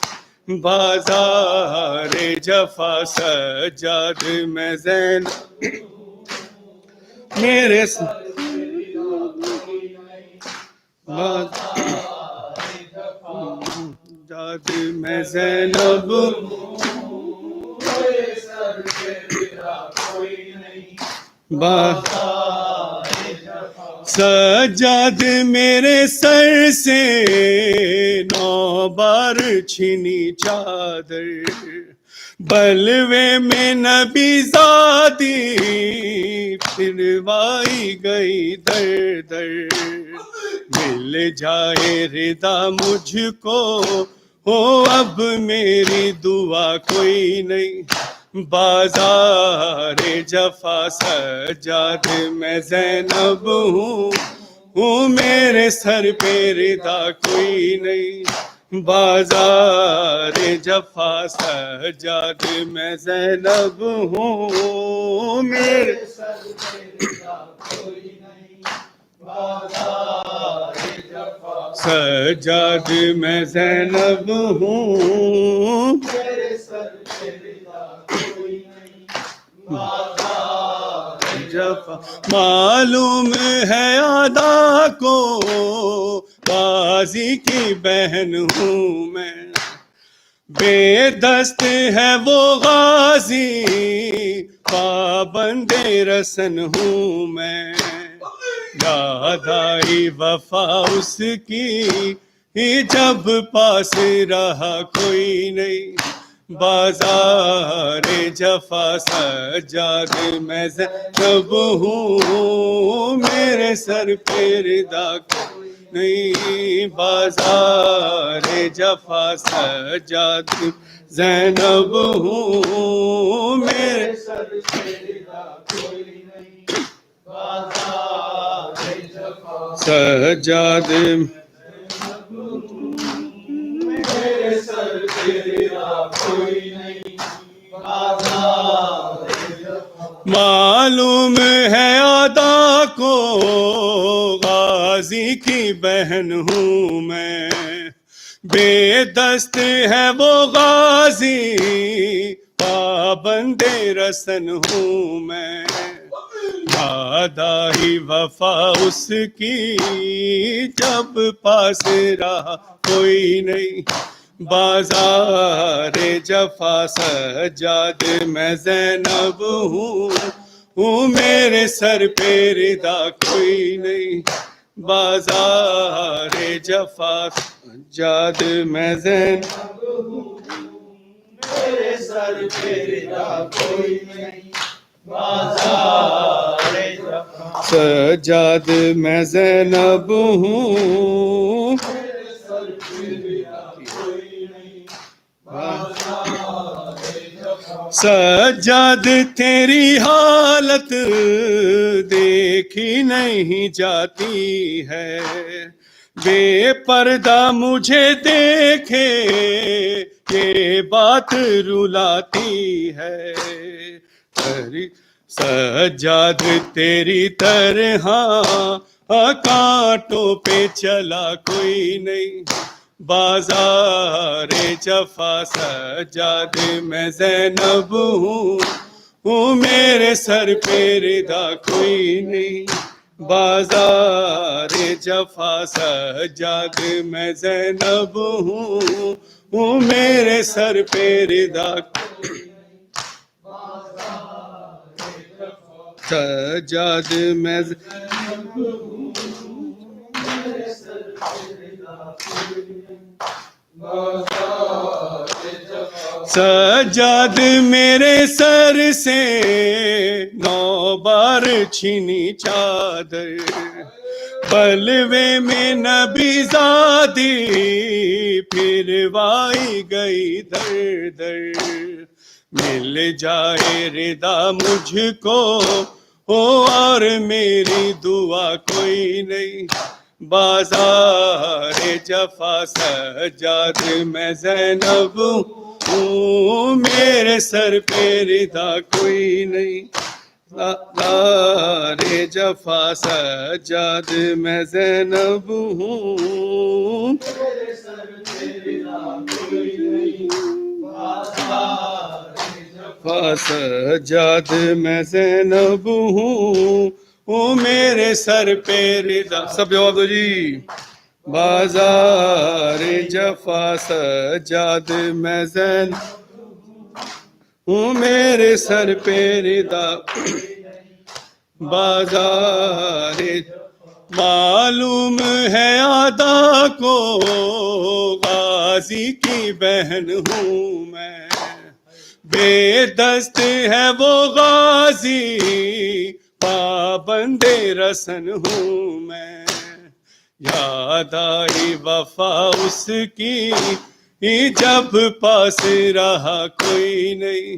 Speaker 10: بازار جفا سجاد میں زینب میرے سجاد میں زینب سجاد میرے سر سے 9 بار چھینی چادر، بلوے میں نبی زادی پھروائی گئی در در، مل جائے ردا مجھ کو ہو اب میری دعا کوئی نہیں، بازار جفا سجاد میں زینب ہوں، میرے سر پہ ردا کوئی نہیں، بازار جفا سجاد میں زینب ہوں، میرے سر پہ ردا کوئی نہیں، بازار جفا سجاد میں زینب ہوں، میرے سر پہ ردا کوئی نہیں، بازار جفا معلوم ہے ادا کو غازی کی بہن ہوں میں، بے دست ہے وہ غازی پابند رسن ہوں میں، یاد آئی وفا اس کی جب پاس رہا کوئی نہیں، بازار جفا سجاد میں زینب ہوں، میرے سر پہ ردا کوئی نہیں، بازار جفا سجاد زینب ہوں، میرے سر پہ ردا کوئی نہیں، بازار جفا سجاد میرے سر پہ ردا کوئی نہیں، بازار جفا معلوم ہے ادا کو غازی کی بہن ہوں میں، بے دست ہے وہ غازی پابند رسن ہوں میں، یاد آئی وفا اس کی جب پاس رہا کوئی نہیں، بازار جفا سجاد میں زینب ہوں، میرے سر پہ ردا کوئی نہیں، بازار جفا سجاد میں زینب ہوں، میرے سر پہ ردا کوئی نہیں، سجاد میں زینب ہوں، سجاد تیری حالت دیکھی نہیں جاتی ہے، بے پردہ مجھے دیکھے یہ بات رلاتی ہے، سجاد تیری طرح کانٹوں پہ چلا کوئی نہیں، بازار جفا سجاد میں زینب ہوں، میرے سر پہ ردا کوئی نہیں، بازار جفا سجاد میں زینب ہوں، میرے سر پہ ردا سجاد میں سجاد میرے سر سے 9 بار چھینی چادر، بلوے میں نبی زادی پھروائی گئی در در، مل جائے ردا مجھ کو اور میری دعا کوئی نہیں، بازار جفا سجاد میں زینب ہوں، میرے سر پہ ردا کوئی نہیں، بازار جفا سجاد میں زینب ہوں، سجاد میں زینب ہوں، میرے سر پہ ردا، سب جواب دو جی، بازار جفا سجاد میں زینب ہوں، میرے سر پہ ردا، بازار معلوم ہے آدا کو غازی کی بہن ہوں میں، بے دست ہے وہ غازی پابند رسن ہوں میں، یاد آئی وفا اس کی جب پاس رہا کوئی نہیں،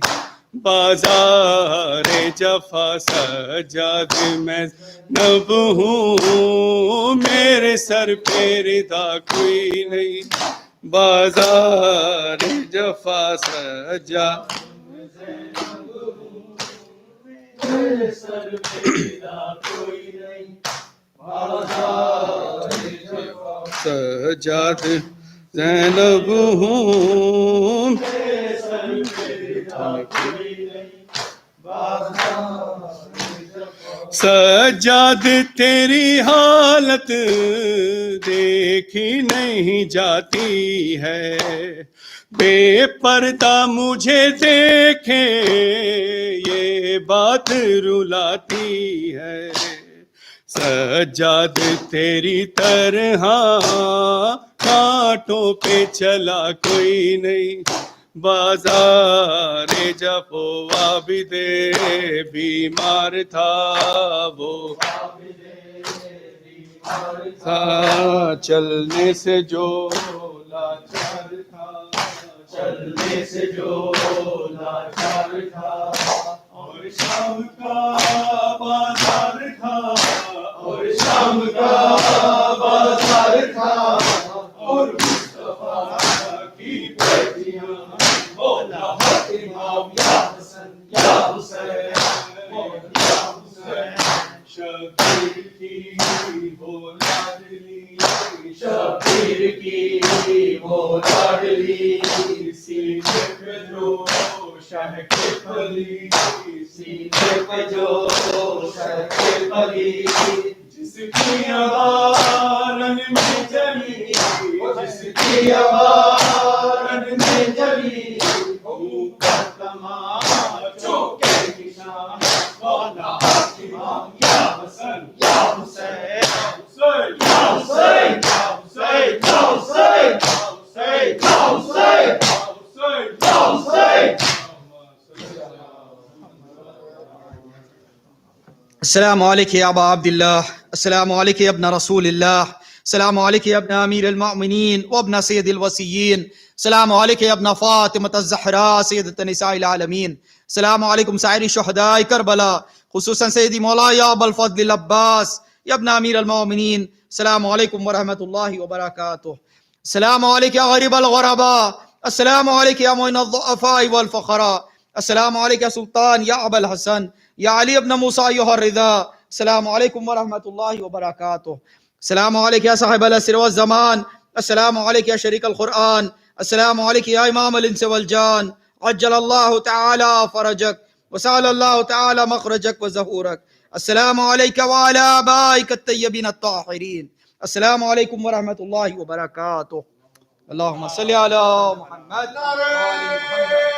Speaker 10: بازار جفا سجاد میں زینب ہوں، میرے سر پہ ردا کوئی نہیں، بازار جفا سجاد سجاد زینب ہوں، سجاد تیری حالت دیکھی نہیں جاتی ہے، بے پردہ مجھے دیکھے یہ بات رلاتی ہے، سجاد تیری طرح کانٹوں پہ چلا کوئی نہیں، بازار جفو عابد بیمار تھا وہ، تھا چلنے سے جو لاچار تھا، چلنے سے جو لاچار تھا، اور شام کا بازار تھا، اور شام کا بازار تھا، اور مصطفیٰ کی بیٹیاں مولا امام یا حسن یا حسین، مولا حسین، شبیر کی وہ لاڈلی، شبیر کی وہ لاڈلی، سینے پہ جو شاہ کے پلی، سینے پہ جو شاہ کے پلی، جس کی آوارن میں جلی، جس کی آوارن میں جلی، اوپر تماچوں کے نشان، مولا امام یا حسن یا حسین، یا حسین، یا حسین، یا حسین، یا حسین، یا حسین، یا حسین۔
Speaker 4: السلام عليك يا أبا عبد الله، السلام عليك يا ابن رسول الله، السلام عليك يا ابن أمير المؤمنين وابن سيد الوصيين، السلام عليك يا ابن فاطمة الزهراء سيدة نساء العالمين، السلام عليكم سائر شهداء كربلاء خصوصا سيدي مولاي يا أبا الفضل العباس يا ابن أمير المؤمنين، السلام عليكم ورحمة الله وبركاته. السلام عليك يا غريب الغرباء، السلام عليك يا معين الضعفاء والفقراء، السلام عليك يا سلطان يا أبا الحسن يا علي بن موسى أيها الرضا، السلام عليكم ورحمة الله وبركاته. السلام عليك يا صاحب الأسر والزمان، السلام عليك يا شريك القرآن، السلام عليك يا إمام الإنس والجان، عجل الله تعالى فرجك وسأل الله تعالى مخرجك وزهورك. السلام عليك وعلى آبائك الطيبين الطاهرين. السلام عليكم ورحمة الله وبركاته. اللهم صل على محمد وآل محمد.